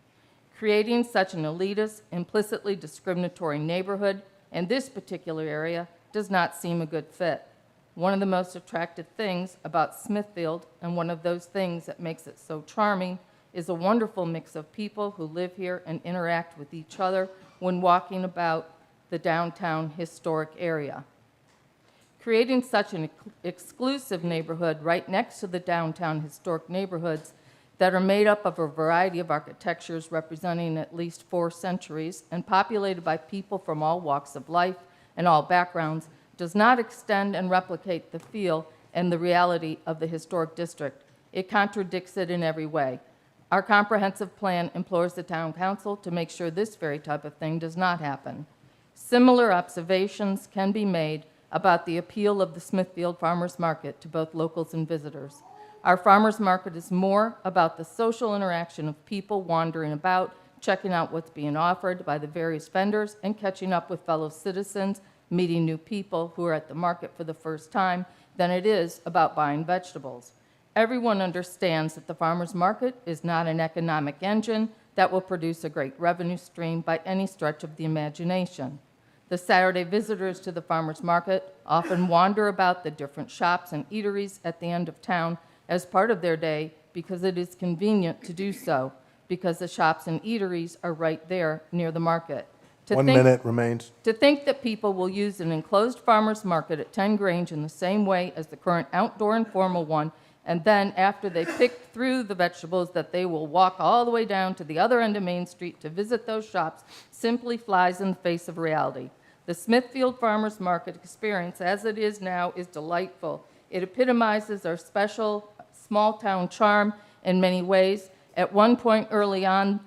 S19: Creating such an elitist, implicitly discriminatory neighborhood in this particular area does not seem a good fit. One of the most attractive things about Smithfield, and one of those things that makes it so charming, is a wonderful mix of people who live here and interact with each other when walking about the downtown historic area. Creating such an exclusive neighborhood right next to the downtown historic neighborhoods that are made up of a variety of architectures representing at least 4 centuries and populated by people from all walks of life and all backgrounds does not extend and replicate the feel and the reality of the historic district. It contradicts it in every way. Our comprehensive plan implores the town council to make sure this very type of thing does not happen. Similar observations can be made about the appeal of the Smithfield Farmers Market to both locals and visitors. Our farmers market is more about the social interaction of people wandering about, checking out what's being offered by the various vendors, and catching up with fellow citizens, meeting new people who are at the market for the first time, than it is about buying vegetables. Everyone understands that the farmers market is not an economic engine that will produce a great revenue stream by any stretch of the imagination. The Saturday visitors to the farmers market often wander about the different shops and eateries at the end of town as part of their day because it is convenient to do so, because the shops and eateries are right there near the market.
S3: 1 minute remains.
S19: To think that people will use an enclosed farmers market at 10 Grange in the same way as the current outdoor informal one, and then after they pick through the vegetables that they will walk all the way down to the other end of Main Street to visit those shops, simply flies in the face of reality. The Smithfield Farmers Market experience, as it is now, is delightful. It epitomizes our special small-town charm in many ways. At one point early on,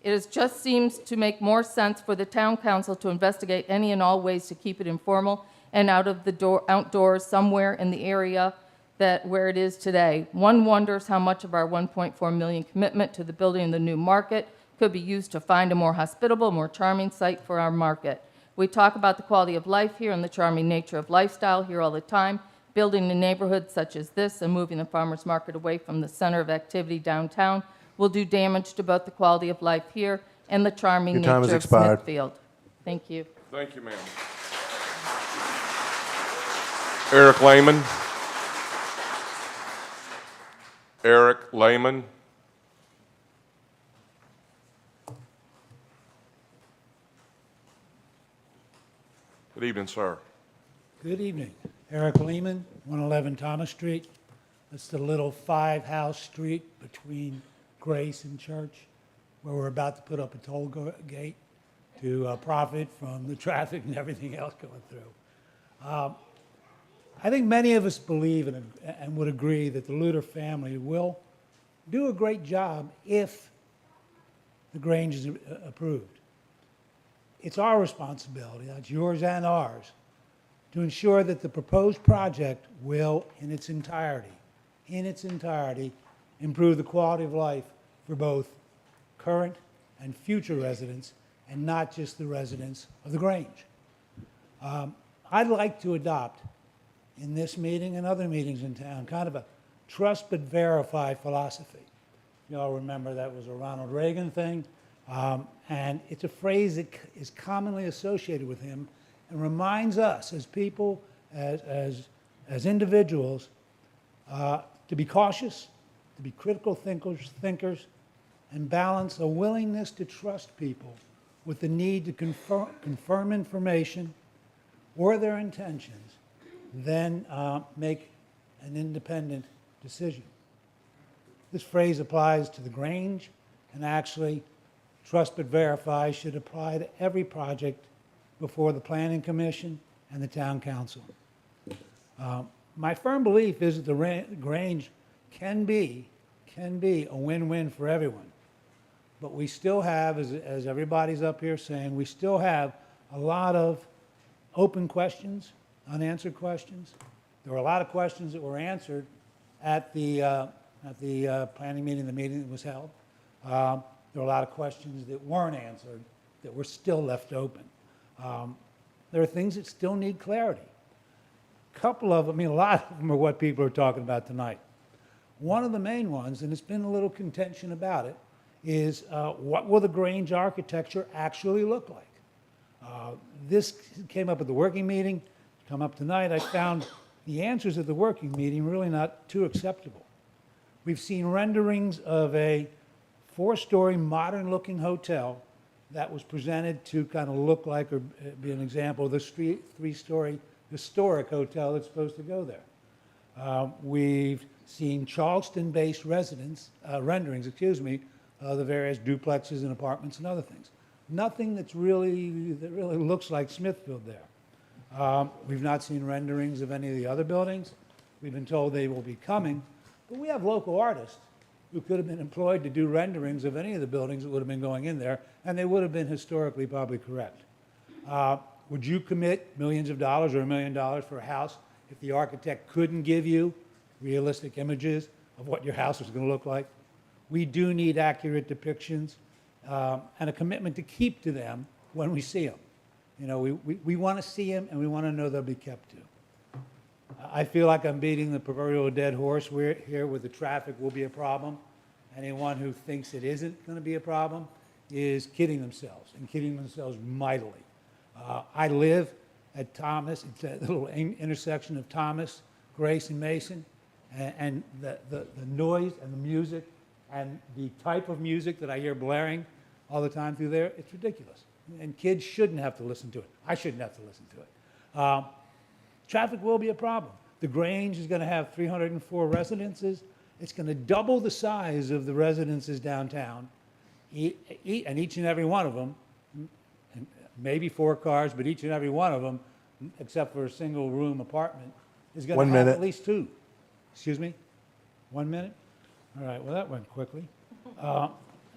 S19: It just seems to make more sense for the town council to investigate any and all ways to keep it informal and outdoors somewhere in the area where it is today. One wonders how much of our $1.4 million commitment to the building of the new market could be used to find a more hospitable, more charming site for our market. We talk about the quality of life here and the charming nature of lifestyle here all the time. Building a neighborhood such as this and moving the farmers market away from the center of activity downtown will do damage to both the quality of life here and the charming
S3: Your time
S19: nature
S3: has
S19: of
S3: expired.
S19: Smithfield. Thank you.
S1: Thank you, ma'am. Eric Lehman. Eric Lehman. Good evening, sir.
S21: Good evening. Eric Lehman, 111 Thomas Street. That's the little 5-house street between Grace and Church, where we're about to put up a toll gate to profit from the traffic and everything else going through. I think many of us believe and would agree that the Luter family will do a great job if the Grange is approved. It's our responsibility, that's yours and ours, to ensure that the proposed project will, in its entirety, improve the quality of life for both current and future residents, and not just the residents of the Grange. I'd like to adopt, in this meeting and other meetings in town, kind of a trust but verify philosophy. You all remember that was a Ronald Reagan thing, and it's a phrase that is commonly associated with him and reminds us as people, as individuals, to be cautious, to be critical thinkers, and balance a willingness to trust people with the need to confirm information or their intentions, then make an independent decision. This phrase applies to the Grange, and actually, trust but verify should apply to every project before the Planning Commission and the Town Council. My firm belief is that the Grange can be a win-win for everyone. But we still have, as everybody's up here saying, we still have a lot of open questions, unanswered questions. There were a lot of questions that were answered at the planning meeting, the meeting that was held. There were a lot of questions that weren't answered that were still left open. There are things that still need clarity. A couple of them, a lot of them are what people are talking about tonight. One of the main ones, and it's been a little contention about it, is what will the Grange architecture actually look like? This came up at the working meeting, come up tonight. I found the answers at the working meeting really not too acceptable. We've seen renderings of a 4-story modern-looking hotel that was presented to kind of look like or be an example of the 3-story historic hotel that's supposed to go there. We've seen Charleston-based renderings, of the various duplexes and apartments and other things. Nothing that really looks like Smithfield there. We've not seen renderings of any of the other buildings. We've been told they will be coming, but we have local artists who could have been employed to do renderings of any of the buildings that would have been going in there, and they would have been historically probably correct. Would you commit millions of dollars or $1 million for a house if the architect couldn't give you realistic images of what your house was going to look like? We do need accurate depictions and a commitment to keep to them when we see them. You know, we want to see them and we want to know they'll be kept to. I feel like I'm beating the proverbial dead horse here with the traffic will be a problem. Anyone who thinks it isn't going to be a problem is kidding themselves, and kidding themselves mightily. I live at Thomas, it's that little intersection of Thomas, Grace, and Mason, and the noise and the music and the type of music that I hear blaring all the time through there, it's ridiculous. And kids shouldn't have to listen to it. I shouldn't have to listen to it. Traffic will be a problem. The Grange is going to have 304 residences. It's going to double the size of the residences downtown, and each and every one of them, maybe 4 cars, but each and every one of them, except for a single-room apartment, is going to have at least 2. Excuse me? 1 minute? All right, well, that went quickly.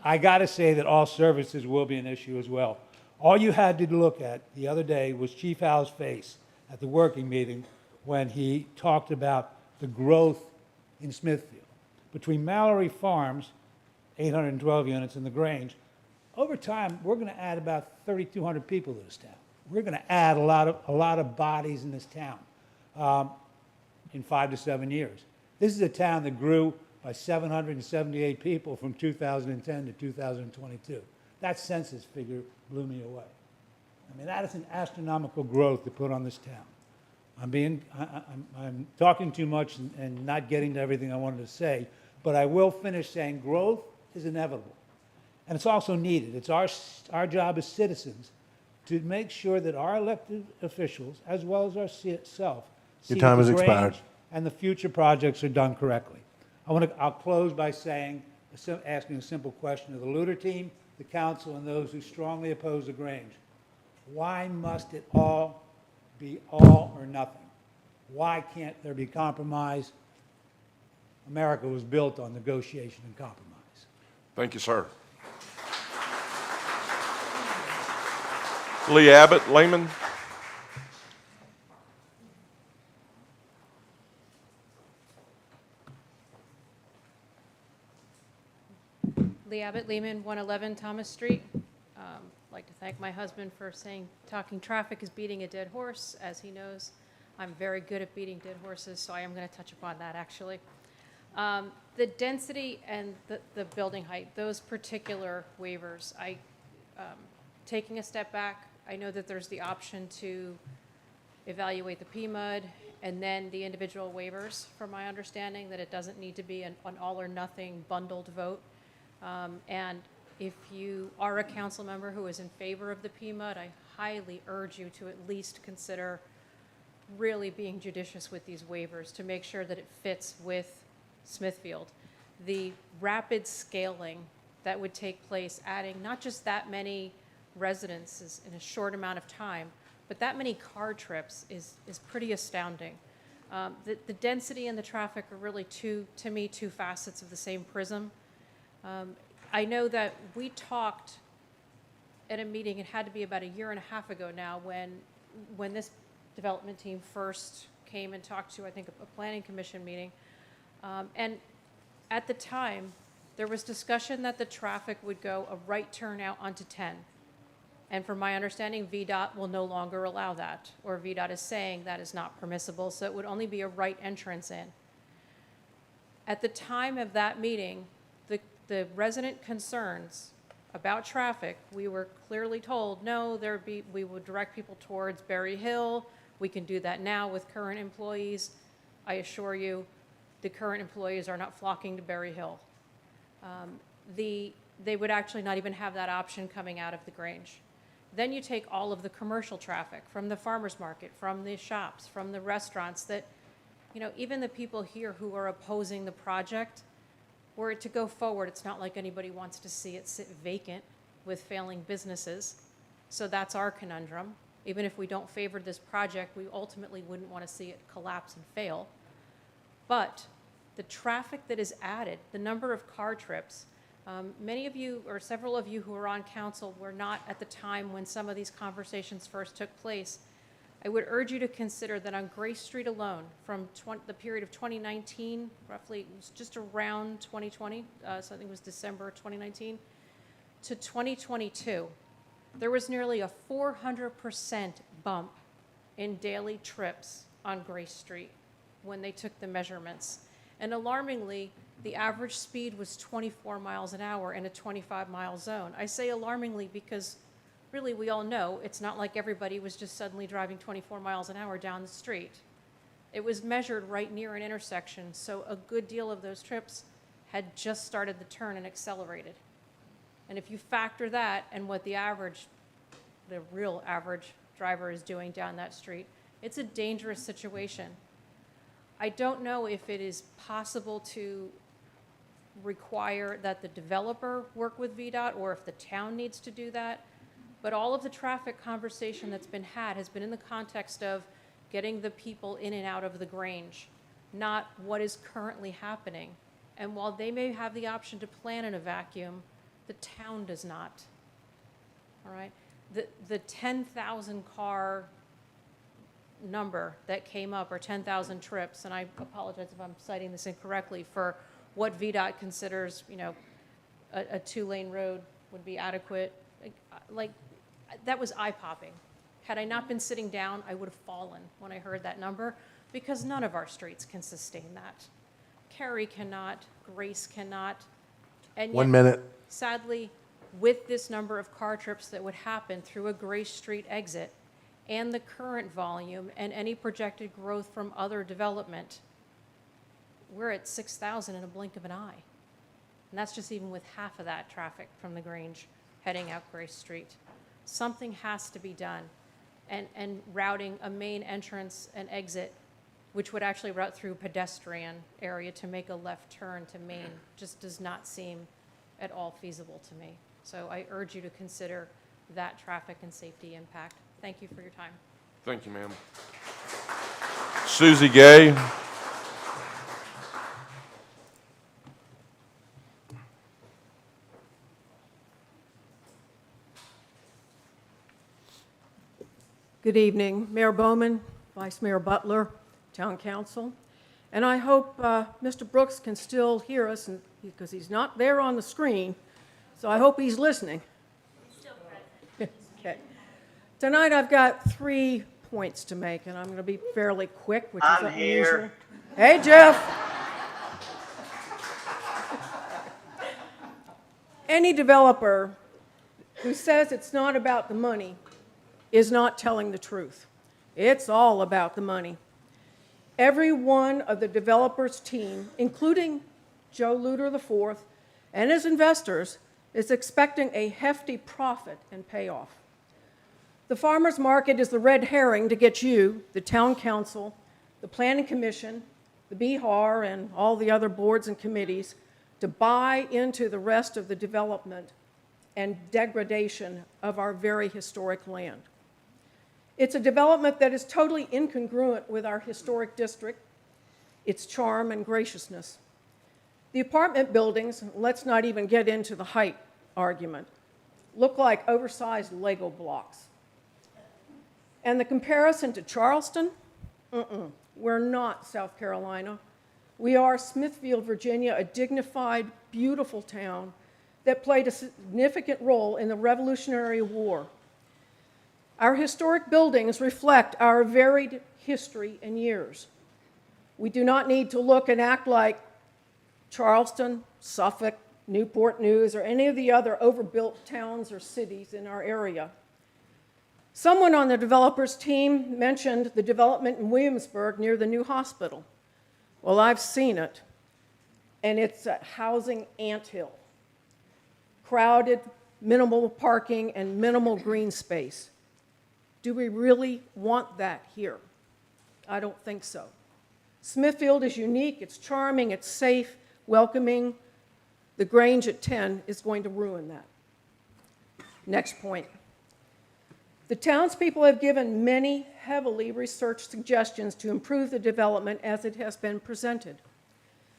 S21: I got to say that all services will be an issue as well. All you had to look at the other day was Chief Howe's face at the working meeting when he talked about the growth in Smithfield. Between Mallory Farms, 812 units, and the Grange, over time, we're going to add about 3,200 people to this town. We're going to add a lot of bodies in this town in 5 to 7 years. This is a town that grew by 778 people from 2010 to 2022. That census figure blew me away. I mean, that is an astronomical growth to put on this town. I'm talking too much and not getting to everything I wanted to say, but I will finish saying growth is inevitable. And it's also needed. It's our job as citizens to make sure that our elected officials, as well as ourselves, see
S3: time
S21: that
S3: has
S21: the
S3: expired.
S21: Grange and the future projects are done correctly. I'll close by asking a simple question to the Luter team, the council, and those who strongly oppose the Grange. Why must it all be all or nothing? Why can't there be compromise? America was built on negotiation and compromise.
S1: Thank you, sir. Lee Abbott, layman.
S2: Lee Abbott, Lehman, 111 Thomas Street. I'd like to thank my husband for saying talking traffic is beating a dead horse. As he knows, I'm very good at beating dead horses, so I am going to touch upon that actually. The density and the building height, those particular waivers, taking a step back, I know that there's the option to evaluate the PMUD and then the individual waivers, from my understanding, that it doesn't need to be an all or nothing bundled vote. And if you are a council member who is in favor of the PMUD, I highly urge you to at least consider really being judicious with these waivers to make sure that it fits with Smithfield. The rapid scaling that would take place, adding not just that many residences in a short amount of time, but that many car trips is pretty astounding. The density and the traffic are really to me, two facets of the same prism. I know that we talked at a meeting, it had to be about 1.5 years ago now, when this development team first came and talked to, I think, a planning commission meeting. And at the time, there was discussion that the traffic would go a right turn out onto 10. And from my understanding, VDOT will no longer allow that, or VDOT is saying that is not permissible, so it would only be a right entrance in. At the time of that meeting, the resident concerns about traffic, we were clearly told, no, we would direct people towards Berry Hill. We can do that now with current employees. I assure you, the current employees are not flocking to Berry Hill. They would actually not even have that option coming out of the Grange. Then you take all of the commercial traffic from the farmer's market, from the shops, from the restaurants that, even the people here who are opposing the project, were it to go forward, it's not like anybody wants to see it sit vacant with failing businesses. So that's our conundrum. Even if we don't favor this project, we ultimately wouldn't want to see it collapse and fail. But the traffic that is added, the number of car trips, many of you, or several of you who are on council, were not at the time when some of these conversations first took place. I would urge you to consider that on Grace Street alone, from the period of 2019, roughly, it was just around 2020, so I think it was December 2019, to 2022, there was nearly a 400% bump in daily trips on Grace Street when they took the measurements. And alarmingly, the average speed was 24 miles an hour in a 25-mile zone. I say alarmingly because really we all know it's not like everybody was just suddenly driving 24 miles an hour down the street. It was measured right near an intersection, so a good deal of those trips had just started the turn and accelerated. And if you factor that and what the real average driver is doing down that street, it's a dangerous situation. I don't know if it is possible to require that the developer work with VDOT or if the town needs to do that. But all of the traffic conversation that's been had has been in the context of getting the people in and out of the Grange, not what is currently happening. And while they may have the option to plan in a vacuum, The town does not. All right? The 10,000 car number that came up, or 10,000 trips, and I apologize if I'm citing this incorrectly, for what VDOT considers, a two-lane road would be adequate. Like, that was eye-popping. Had I not been sitting down, I would have fallen when I heard that number, because none of our streets can sustain that. Cary cannot, Grace cannot, and yet,
S3: 1 minute.
S2: sadly, with this number of car trips that would happen through a Grace Street exit, and the current volume, and any projected growth from other development, we're at 6,000 in a blink of an eye. And that's just even with half of that traffic from the Grange heading out Grace Street. Something has to be done. And routing a main entrance and exit, which would actually route through pedestrian area to make a left turn to Main, just does not seem at all feasible to me. So I urge you to consider that traffic and safety impact. Thank you for your time.
S1: Thank you, ma'am. Susie Gay.
S4: Good evening, Mayor Bowman, Vice Mayor Butler, Town Council. And I hope Mr. Brooks can still hear us, because he's not there on the screen, so I hope he's listening. Still present. Okay. Tonight I've got 3 points to make, and I'm going to be fairly quick, which is unusual.
S22: Here.
S4: Hey, Jeff. Any developer who says it's not about the money is not telling the truth. It's all about the money. Every one of the developers' team, including Joe Luter IV and his investors, is expecting a hefty profit and payoff. The farmers market is the red herring to get you, the town council, the planning commission, the BHAR, and all the other boards and committees to buy into the rest of the development and degradation of our very historic land. It's a development that is totally incongruent with our historic district, its charm and graciousness. The apartment buildings, let's not even get into the height argument, look like oversized Lego blocks. And the comparison to Charleston? We're not South Carolina. We are Smithfield, Virginia, a dignified, beautiful town that played a significant role in the Revolutionary War. Our historic buildings reflect our varied history and years. We do not need to look and act like Charleston, Suffolk, Newport News, or any of the other overbuilt towns or cities in our area. Someone on the developers team mentioned the development in Williamsburg near the new hospital. Well, I've seen it, and it's a housing anthill. Crowded, minimal parking, and minimal green space. Do we really want that here? I don't think so. Smithfield is unique, it's charming, it's safe, welcoming. The Grange at 10 is going to ruin that. Next point. The townspeople have given many heavily researched suggestions to improve the development as it has been presented.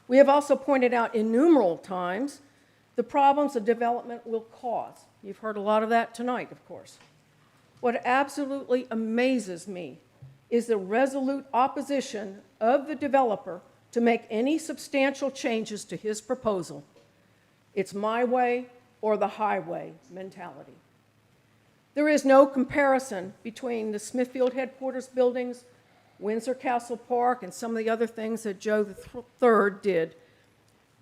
S4: We have also pointed out innumerable times the problems the development will cause. You've heard a lot of that tonight, of course. What absolutely amazes me is the resolute opposition of the developer to make any substantial changes to his proposal. It's my way or the highway mentality. There is no comparison between the Smithfield headquarters buildings, Windsor Castle Park, and some of the other things that Joe III did.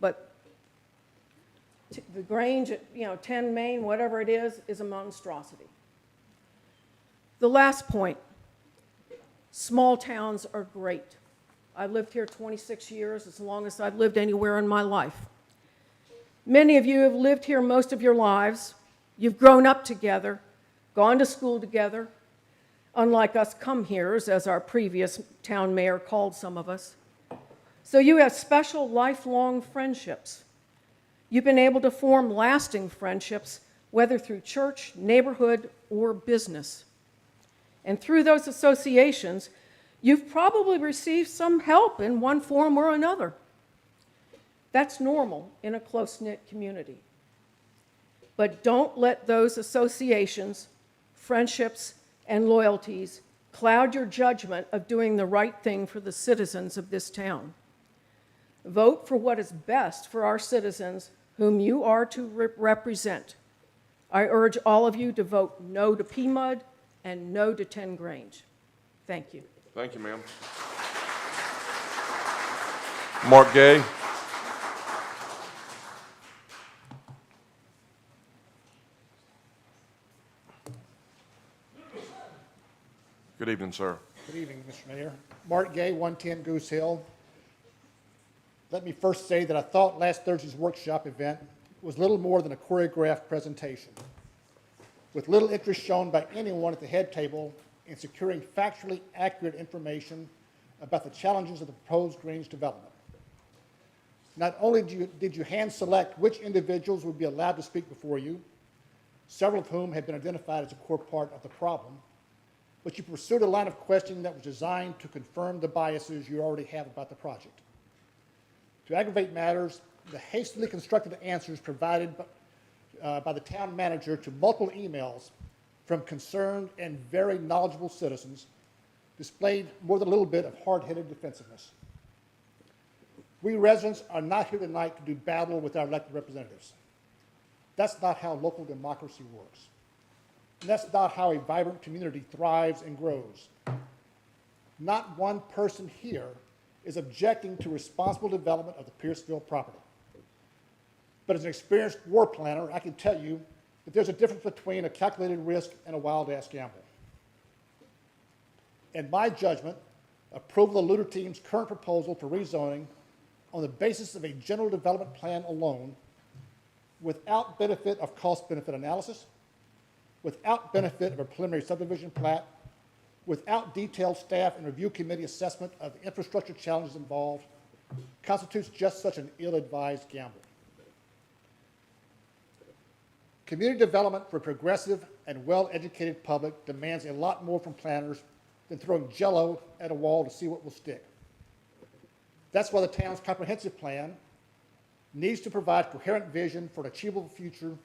S4: But the Grange at 10 Main, whatever it is a monstrosity. The last point, small towns are great. I've lived here 26 years, as long as I've lived anywhere in my life. Many of you have lived here most of your lives. You've grown up together, gone to school together, unlike us come-heres, as our previous town mayor called some of us. So you have special lifelong friendships. You've been able to form lasting friendships, whether through church, neighborhood, or business. And through those associations, you've probably received some help in one form or another. That's normal in a close-knit community. But don't let those associations, friendships, and loyalties cloud your judgment of doing the right thing for the citizens of this town. Vote for what is best for our citizens whom you are to represent. I urge all of you to vote no to PMUD and no to 10 Grange. Thank you.
S1: Thank you, ma'am. Mark Gay. Good evening, sir.
S6: Good evening, Mr. Mayor. Mark Gay, 110 Goose Hill. Let me first say that I thought last Thursday's workshop event was little more than a choreographed presentation, with little interest shown by anyone at the head table in securing factually accurate information about the challenges of the proposed Grange development. Not only did you hand select which individuals would be allowed to speak before you, several of whom had been identified as a core part of the problem, but you pursued a line of questioning that was designed to confirm the biases you already have about the project. To aggravate matters, the hastily constructed answers provided by the town manager to multiple emails from concerned and very knowledgeable citizens displayed more than a little bit of hard-headed defensiveness. We residents are not here tonight to do battle with our elected representatives. That's not how local democracy works. And that's not how a vibrant community thrives and grows. Not one person here is objecting to responsible development of the Pierceville property. But as an experienced war planner, I can tell you that there's a difference between a calculated risk and a wild-ass gamble. In my judgment, approval of the Luter team's current proposal for rezoning on the basis of a general development plan alone, without benefit of cost-benefit analysis, without benefit of a preliminary subdivision plat, without detailed staff and review committee assessment of the infrastructure challenges involved, constitutes just such an ill-advised gamble. Community development for a progressive and well-educated public demands a lot more from planners than throwing Jell-O at a wall to see what will stick. That's why the town's comprehensive plan needs to provide coherent vision for an achievable future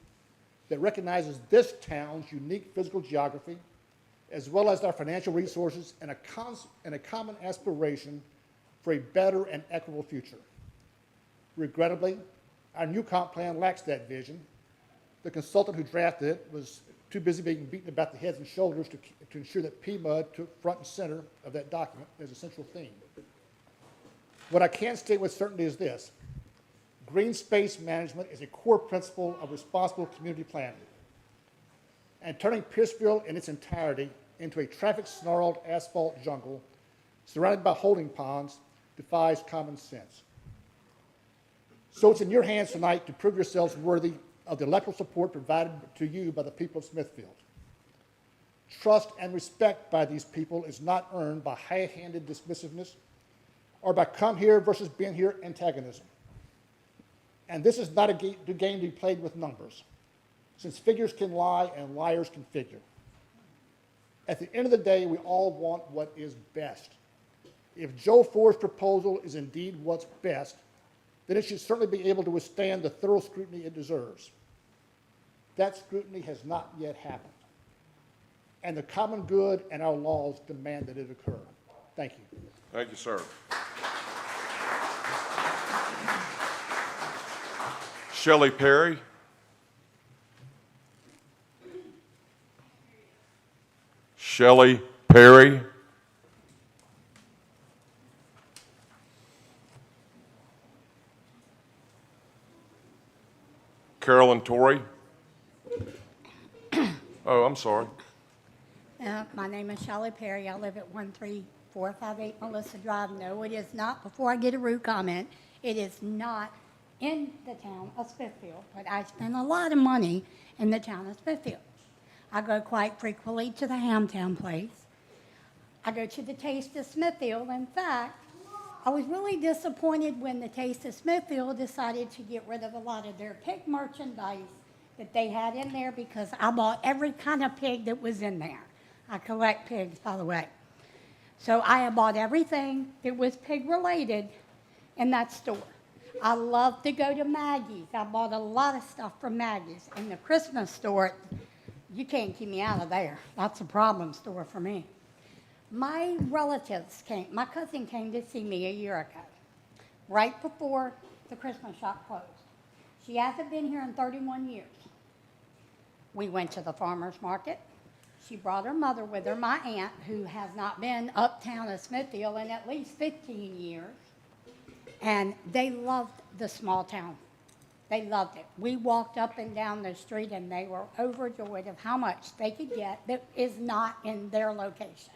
S6: that recognizes this town's unique physical geography, as well as our financial resources and a common aspiration for a better and equitable future. Regrettably, our new comp plan lacks that vision. The consultant who drafted it was too busy being beaten about the heads and shoulders to ensure that PMUD took front and center of that document as a central theme. What I can state with certainty is this: green space management is a core principle of responsible community planning. And turning Pierceville in its entirety into a traffic-snarled asphalt jungle surrounded by holding ponds defies common sense. So it's in your hands tonight to prove yourselves worthy of the electoral support provided to you by the people of Smithfield. Trust and respect by these people is not earned by high-handed dismissiveness or by come here versus been here antagonism. And this is not a game to be played with numbers, since figures can lie and liars can figure. At the end of the day, we all want what is best. If Joe Ford's proposal is indeed what's best, then it should certainly be able to withstand the thorough scrutiny it deserves. That scrutiny has not yet happened. And the common good and our laws demand that it occur. Thank you.
S1: Thank you, sir. Shelley Perry. Shelley Perry. Carolyn Torrey. Oh, I'm sorry.
S22: My name is Shelley Perry. I live at 13458 Melissa Drive. No, it is not, before I get a rude comment, it is not in the town of Smithfield, but I spend a lot of money in the town of Smithfield. I go quite frequently to the Hamtown place. I go to the Taste of Smithfield. In fact, I was really disappointed when the Taste of Smithfield decided to get rid of a lot of their pig merchandise that they had in there, because I bought every kind of pig that was in there. I collect pigs, by the way. So I have bought everything that was pig related in that store. I love to go to Maggie's. I bought a lot of stuff from Maggie's. And the Christmas store, you can't keep me out of there. That's a problem store for me. My relatives came, my cousin came to see me a year ago, right before the Christmas shop closed. She hasn't been here in 31 years. We went to the farmer's market. She brought her mother with her, my aunt, who has not been uptown of Smithfield in at least 15 years. And they loved the small town. They loved it. We walked up and down the street and they were overjoyed of how much they could get that is not in their location.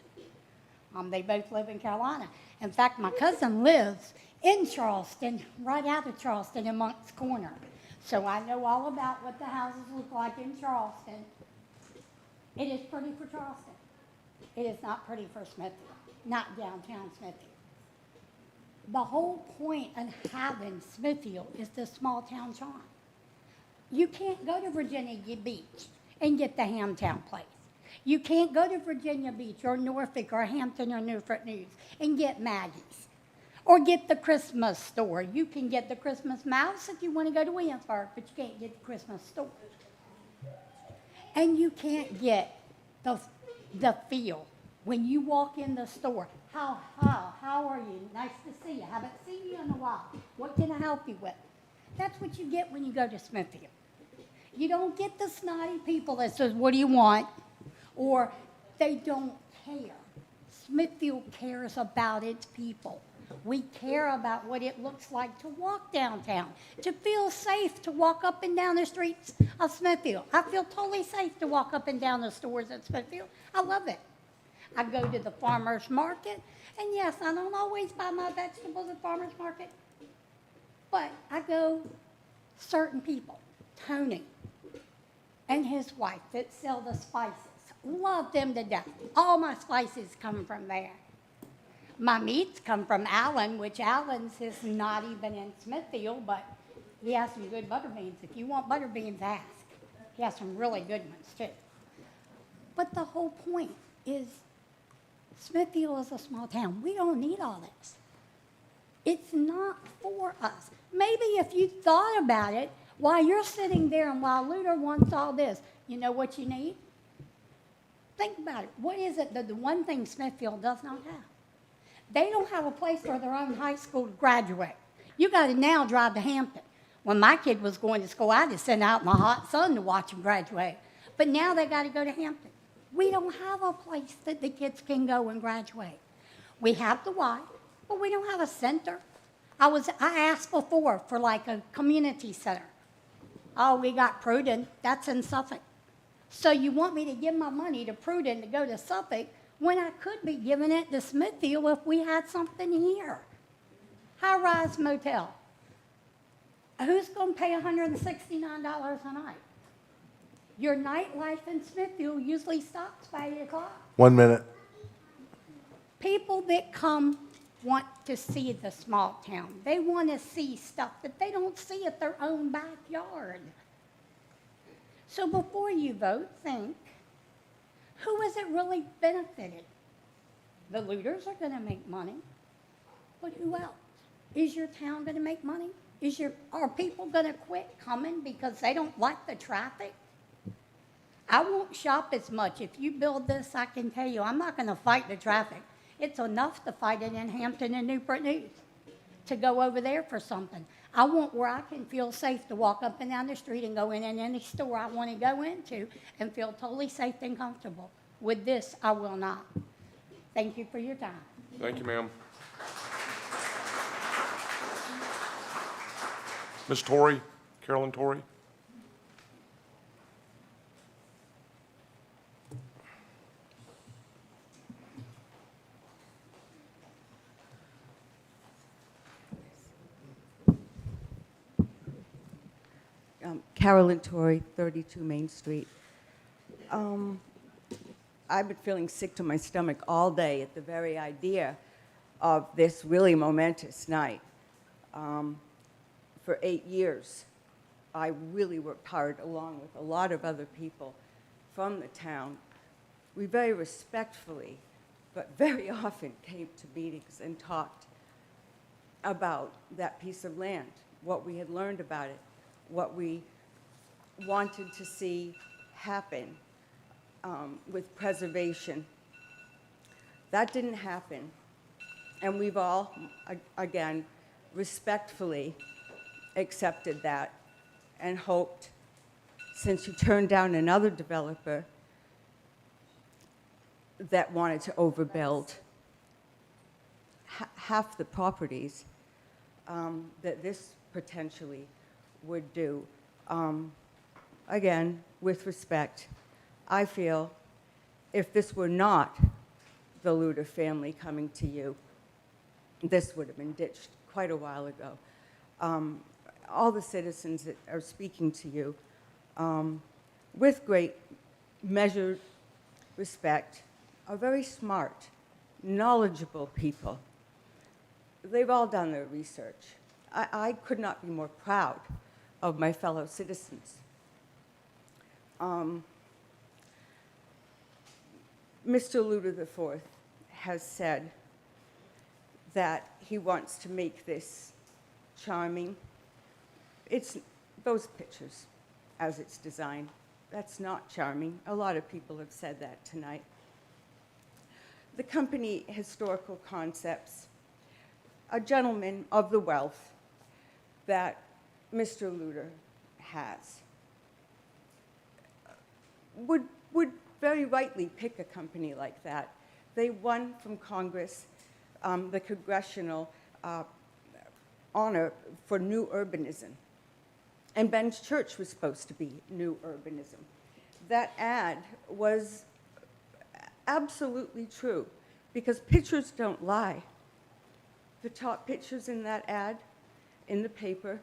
S22: They both live in Carolina. In fact, my cousin lives in Charleston, right out of Charleston in Moncks Corner. So I know all about what the houses look like in Charleston. It is pretty for Charleston. It is not pretty for Smithfield, not downtown Smithfield. The whole point of having Smithfield is the small town charm. You can't go to Virginia Beach and get the Hamtown place. You can't go to Virginia Beach or Norfolk or Hampton or Newport News and get Maggie's or get the Christmas store. You can get the Christmas mouse if you want to go to Williamsburg, but you can't get the Christmas store. And you can't get the feel when you walk in the store. How are you? Nice to see you. Haven't seen you in a while. What can I help you with? That's what you get when you go to Smithfield. You don't get the snotty people that says, what do you want? Or they don't care. Smithfield cares about its people. We care about what it looks like to walk downtown, to feel safe to walk up and down the streets of Smithfield. I feel totally safe to walk up and down the stores at Smithfield. I love it. I go to the farmer's market, and yes, I don't always buy my vegetables at farmer's market, but I go certain people, Tony and his wife that sell the spices. Love them to death. All my spices come from there. My meats come from Allen, which Allen's is not even in Smithfield, but he has some good butter beans. If you want butter beans, ask. He has some really good ones, too. But the whole point is Smithfield is a small town. We don't need all this. It's not for us. Maybe if you thought about it, while you're sitting there and while Luder wants all this, you know what you need? Think about it. What is it that the one thing Smithfield does not have? They don't have a place for their own high school to graduate. You got to now drive to Hampton. When my kid was going to school, I just sent out in the hot sun to watch him graduate. But now they got to go to Hampton. We don't have a place that the kids can go and graduate. We have the Y, but we don't have a center. I asked before for like a community center. Oh, we got Pruden. That's in Suffolk. So you want me to give my money to Pruden to go to Suffolk when I could be giving it to Smithfield if we had something here? High-rise motel. Who's going to pay $169 a night? Your nightlife in Smithfield usually stops by 8 o'clock.
S3: 1 minute.
S22: People that come want to see the small town. They want to see stuff that they don't see at their own backyard. So before you vote, think, who has it really benefited? The looters are going to make money, but who else? Is your town going to make money? Are people going to quit coming because they don't like the traffic? I won't shop as much. If you build this, I can tell you, I'm not going to fight the traffic. It's enough to fight it in Hampton and Newport News, to go over there for something. I want where I can feel safe to walk up and down the street and go in any store I want to go into and feel totally safe and comfortable. With this, I will not. Thank you for your time.
S1: Thank you, ma'am. Ms. Torrey, Carolyn Torrey.
S5: Carolyn Torrey, 32 Main Street. I've been feeling sick to my stomach all day at the very idea of this really momentous night. For 8 years, I really worked hard along with a lot of other people from the town. We very respectfully, but very often came to meetings and talked about that piece of land what we had learned about it, what we wanted to see happen with preservation. That didn't happen. And we've all, again, respectfully accepted that and hoped, since you turned down another developer that wanted to overbuild half the properties, that this potentially would do. Again, with respect, I feel if this were not the Luder family coming to you, this would have been ditched quite a while ago. All the citizens that are speaking to you, with great measured respect, are very smart, knowledgeable people. They've all done their research. I could not be more proud of my fellow citizens. Mr. Luder IV has said that he wants to make this charming. It's those pictures as it's designed. That's not charming. A lot of people have said that tonight. The company Historical Concepts, a gentleman of the wealth that Mr. Luder has, would very rightly pick a company like that. They won from Congress the congressional honor for new urbanism. And Ben's Church was supposed to be new urbanism. That ad was absolutely true, because pictures don't lie. The top pictures in that ad, in the paper,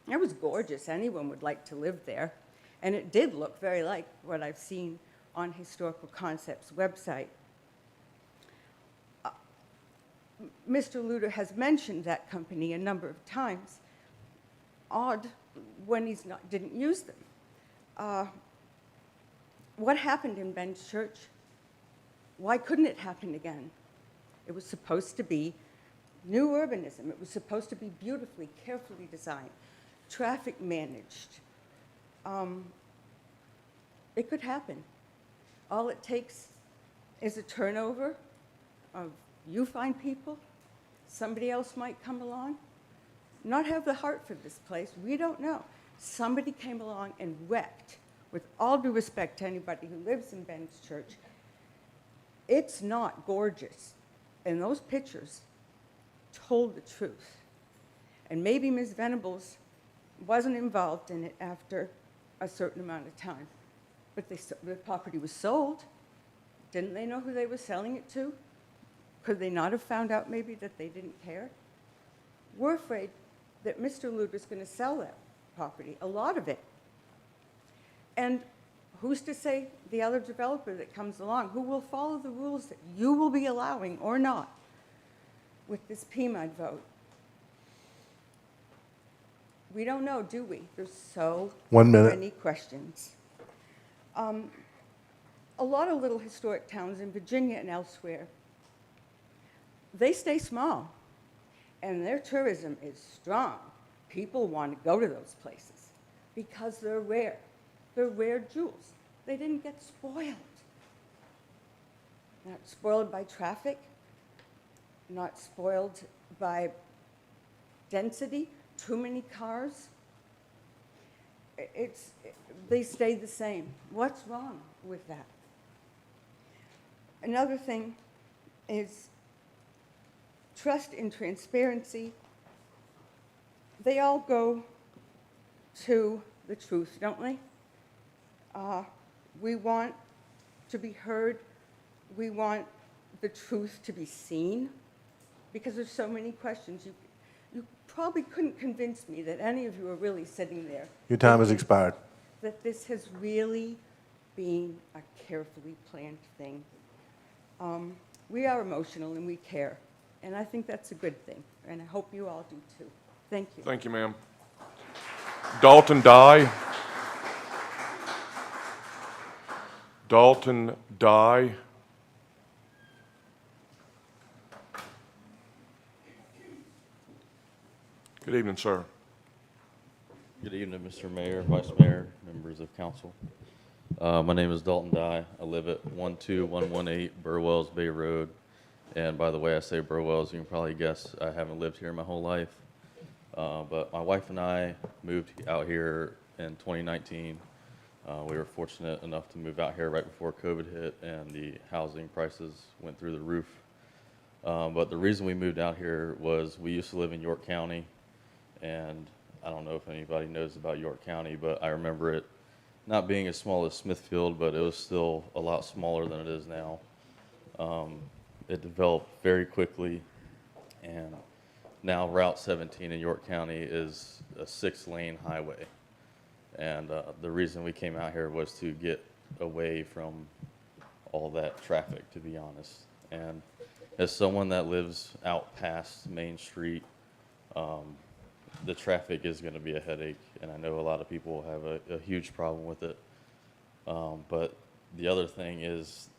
S5: it was gorgeous. Anyone would like to live there. And it did look very like what I've seen on Historical Concepts' website. Mr. Luder has mentioned that company a number of times. Odd when he's didn't use them. What happened in Ben's Church? Why couldn't it happen again? It was supposed to be new urbanism. It was supposed to be beautifully, carefully designed, traffic managed. It could happen. All it takes is a turnover of you find people, somebody else might come along, not have the heart for this place, we don't know. Somebody came along and wrecked, with all due respect to anybody who lives in Ben's Church. It's not gorgeous, and those pictures told the truth. And maybe Ms. Venables wasn't involved in it after a certain amount of time, but the property was sold. Didn't they know who they were selling it to? Could they not have found out maybe that they didn't care? We're afraid that Mr. Luder's going to sell that property, a lot of it. And who's to say the other developer that comes along, who will follow the rules that you will be allowing or not with this PMUD vote? We don't know, do we? There's so many questions. A lot of little historic towns in Virginia and elsewhere, they stay small, and their tourism is strong. People want to go to those places because they're rare. They're rare jewels. They didn't get spoiled. Not spoiled by traffic, not spoiled by density, too many cars. They stay the same. What's wrong with that? Another thing is trust and transparency. They all go to the truth, don't they? We want to be heard. We want the truth to be seen, because there's so many questions. You probably couldn't convince me that any of you are really sitting there.
S3: Your time has expired.
S5: That this has really been a carefully planned thing. We are emotional and we care, and I think that's a good thing, and I hope you all do too. Thank you.
S1: Thank you, ma'am. Dalton Dye. Dalton Dye. Good evening, sir.
S7: Good evening, Mr. Mayor, Vice Mayor, members of council. My name is Dalton Dye. I live at 12118 Burwells Bay Road. And by the way, I say Burwells, you can probably guess I haven't lived here my whole life. But my wife and I moved out here in 2019. We were fortunate enough to move out here right before COVID hit and the housing prices went through the roof. But the reason we moved out here was we used to live in York County, and I don't know if anybody knows about York County, but I remember it not being as small as Smithfield, but it was still a lot smaller than it is now. It developed very quickly, and now Route 17 in York County is a 6-lane highway. And the reason we came out here was to get away from all that traffic, to be honest. And as someone that lives out past Main Street, the traffic is going to be a headache, and I know a lot of people have a huge problem with it. But the other thing is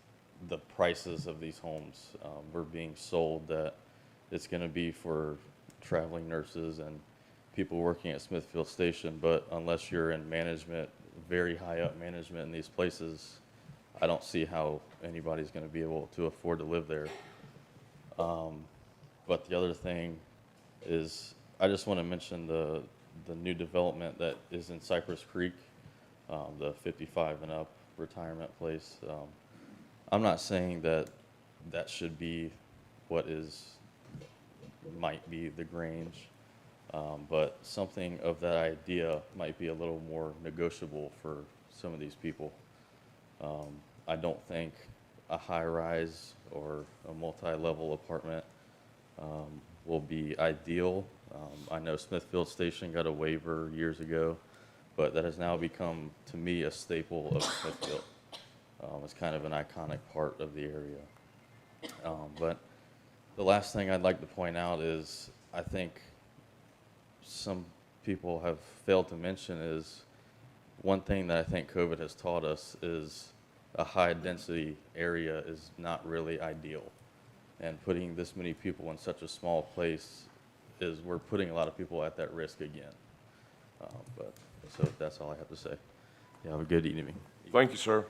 S7: the prices of these homes were being sold that it's going to be for traveling nurses and people working at Smithfield Station, but unless you're in management, very high up management in these places, I don't see how anybody's going to be able to afford to live there. But the other thing is, I just want to mention the new development that is in Cypress Creek, the 55 and up retirement place. I'm not saying that that should be what might be the Grange, but something of that idea might be a little more negotiable for some of these people. I don't think a high-rise or a multi-level apartment will be ideal. I know Smithfield Station got a waiver years ago, but that has now become, to me, a staple of Smithfield. It's kind of an iconic part of the area. But the last thing I'd like to point out is, I think some people have failed to mention is, one thing that I think COVID has taught us is a high-density area is not really ideal. And putting this many people in such a small place we're putting a lot of people at that risk again. So that's all I have to say. You have a good evening.
S1: Thank you, sir.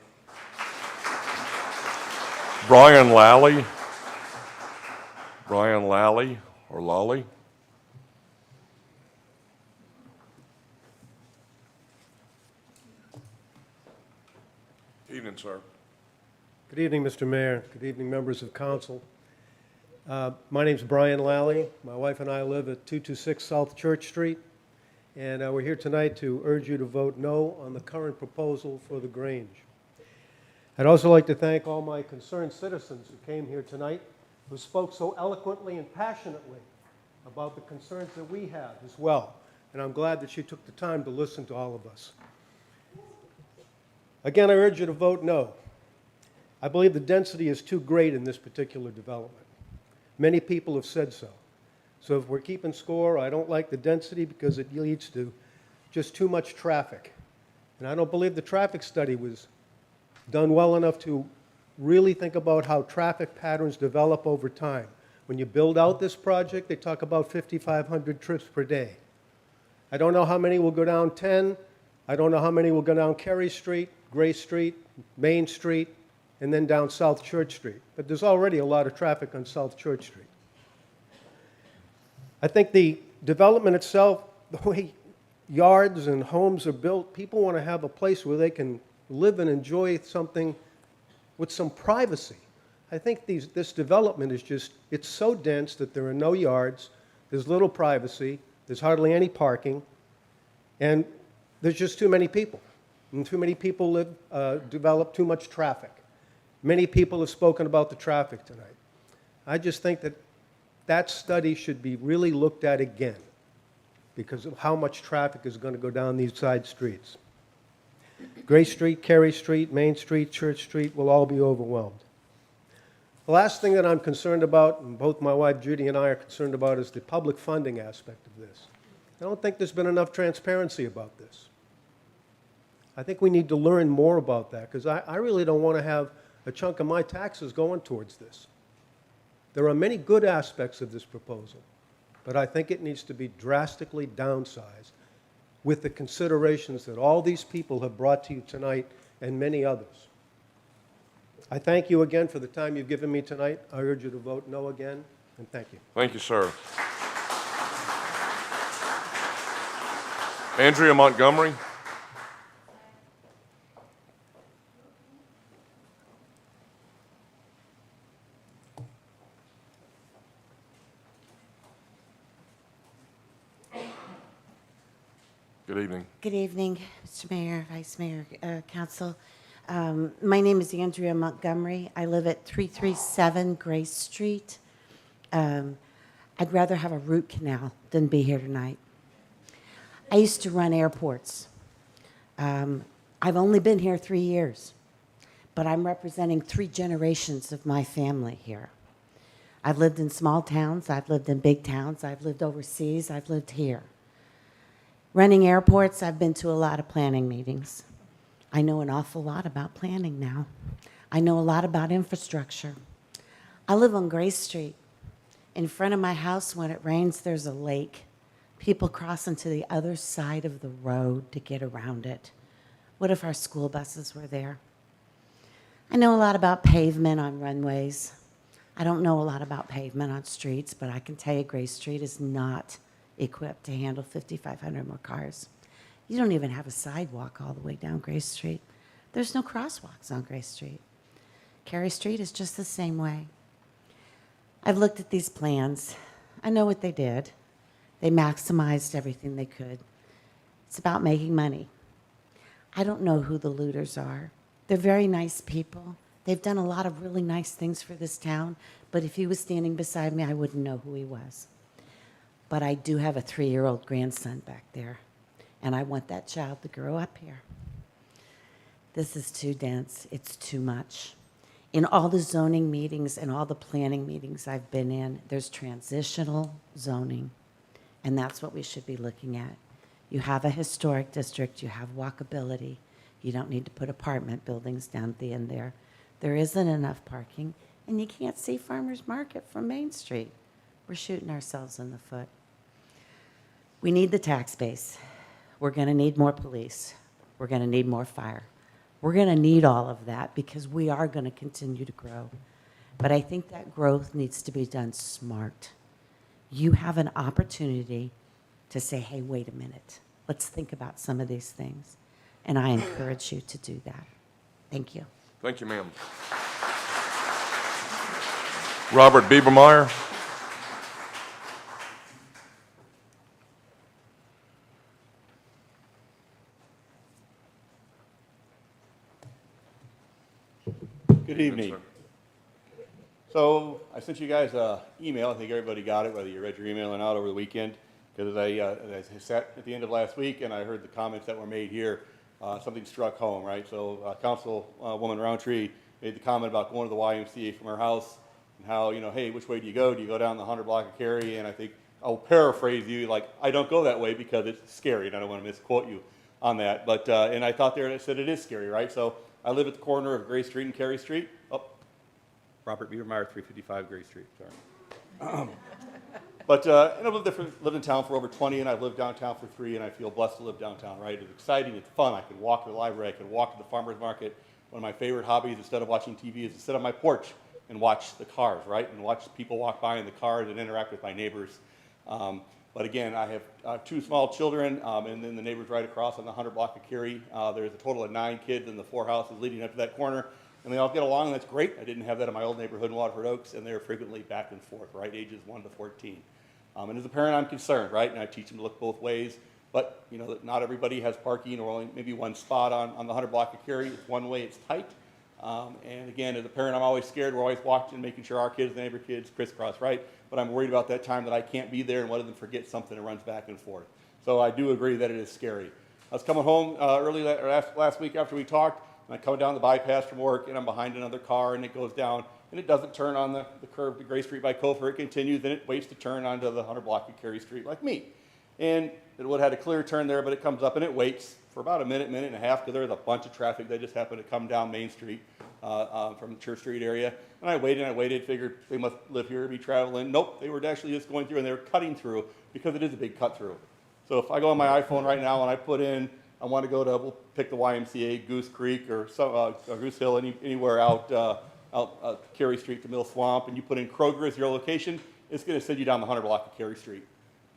S1: Brian Lally. Brian Lally, or Lally. Evening, sir.
S8: Good evening, Mr. Mayor. Good evening, members of council. My name's Brian Lally. My wife and I live at 226 South Church Street, and we're here tonight to urge you to vote no on the current proposal for the Grange. I'd also like to thank all my concerned citizens who came here tonight, who spoke so eloquently and passionately about the concerns that we have as well, and I'm glad that you took the time to listen to all of us. Again, I urge you to vote no. I believe the density is too great in this particular development. Many people have said so. So if we're keeping score, I don't like the density because it leads to just too much traffic. And I don't believe the traffic study was done well enough to really think about how traffic patterns develop over time. When you build out this project, they talk about 5,500 trips per day. I don't know how many will go down 10. I don't know how many will go down Carey Street, Gray Street, Main Street, and then down South Church Street. But there's already a lot of traffic on South Church Street. I think the development itself, the way yards and homes are built, people want to have a place where they can live and enjoy something with some privacy. I think this development is just, it's so dense that there are no yards, there's little privacy, there's hardly any parking, and there's just too many people. And too many people develop too much traffic. Many people have spoken about the traffic tonight. I just think that that study should be really looked at again because of how much traffic is going to go down these side streets. Gray Street, Carey Street, Main Street, Church Street will all be overwhelmed. The last thing that I'm concerned about, and both my wife Judy and I are concerned about, is the public funding aspect of this. I don't think there's been enough transparency about this. I think we need to learn more about that because I really don't want to have a chunk of my taxes going towards this. There are many good aspects of this proposal, but I think it needs to be drastically downsized with the considerations that all these people have brought to you tonight and many others. I thank you again for the time you've given me tonight. I urge you to vote no again, and thank you.
S1: Thank you, sir. Andrea Montgomery. Good evening.
S9: Good evening, Mr. Mayor, Vice Mayor, Council. My name is Andrea Montgomery. I live at 337 Grace Street. I'd rather have a root canal than be here tonight. I used to run airports. I've only been here 3 years, but I'm representing 3 generations of my family here. I've lived in small towns, I've lived in big towns, I've lived overseas, I've lived here. Running airports, I've been to a lot of planning meetings. I know an awful lot about planning now. I know a lot about infrastructure. I live on Grace Street. In front of my house, when it rains, there's a lake. People crossing to the other side of the road to get around it. What if our school buses were there? I know a lot about pavement on runways. I don't know a lot about pavement on streets, but I can tell you Grace Street is not equipped to handle 5,500 more cars. You don't even have a sidewalk all the way down Grace Street. There's no crosswalks on Grace Street. Carey Street is just the same way. I've looked at these plans. I know what they did. They maximized everything they could. It's about making money. I don't know who the looters are. They're very nice people. They've done a lot of really nice things for this town, but if he was standing beside me, I wouldn't know who he was. But I do have a 3-year-old grandson back there, and I want that child to grow up here. This is too dense. It's too much. In all the zoning meetings and all the planning meetings I've been in, there's transitional zoning, and that's what we should be looking at. You have a historic district. You have walkability. You don't need to put apartment buildings down at the end there. There isn't enough parking, and you can't see Farmers Market from Main Street. We're shooting ourselves in the foot. We need the tax base. We're going to need more police. We're going to need more fire. We're going to need all of that because we are going to continue to grow. But I think that growth needs to be done smart. You have an opportunity to say, hey, wait a minute. Let's think about some of these things. And I encourage you to do that. Thank you.
S1: Thank you, ma'am. Robert Biebermeyer.
S10: Good evening. So I sent you guys an email. I think everybody got it, whether you read your email or not over the weekend, because as I sat at the end of last week and I heard the comments that were made here, something struck home, right? So Councilwoman Roundtree made the comment about going to the YMCA from her house and how, hey, which way do you go? Do you go down the 100 block of Cary? And I think I'll paraphrase you, like, I don't go that way because it's scary, and I don't want to misquote you on that. But, and I thought there, and I said it is scary, right? So I live at the corner of Gray Street and Cary Street. Oh, Robert Biebermeyer, 355 Gray Street, sorry. But and I've lived in town for over 20, and I've lived downtown for 3, and I feel blessed to live downtown, right? It's exciting, it's fun. I can walk to the library, I can walk to the farmer's market. One of my favorite hobbies, instead of watching TV, is to sit on my porch and watch the cars, right? And watch people walk by in the cars and interact with my neighbors. But again, I have 2 small children, and then the neighbors right across on the 100 block of Cary. There's a total of 9 kids in the 4 houses leading up to that corner, and they all get along, and that's great. I didn't have that in my old neighborhood in Waterford Oaks, and they're frequently back and forth, right, ages 1 to 14. And as a parent, I'm concerned, right, and I teach them to look both ways. But, not everybody has parking or only maybe one spot on the 100 block of Cary. It's one way, it's tight. And again, as a parent, I'm always scared. We're always watching, making sure our kids, the neighbor kids, crisscross, right? But I'm worried about that time that I can't be there and one of them forgets something and runs back and forth. So I do agree that it is scary. I was coming home last week after we talked, and I come down the bypass from work, and I'm behind another car, and it goes down, and it doesn't turn on the curve to Gray Street by Cofer. It continues, then it waits to turn onto the 100 block of Cary Street like me. And it would have had a clear turn there, but it comes up and it waits for about a minute, minute and a half, because there's a bunch of traffic that just happened to come down Main Street from the Church Street area. And I waited, figured they must live here, be traveling. Nope, they were actually just going through, and they were cutting through because it is a big cut through. So if I go on my iPhone right now and I put in, I want to go to, we'll pick the YMCA, Goose Creek, or Goose Hill, anywhere out Cary Street to Mill Swamp, and you put in Kroger as your location, it's going to send you down the 100 block of Cary Street.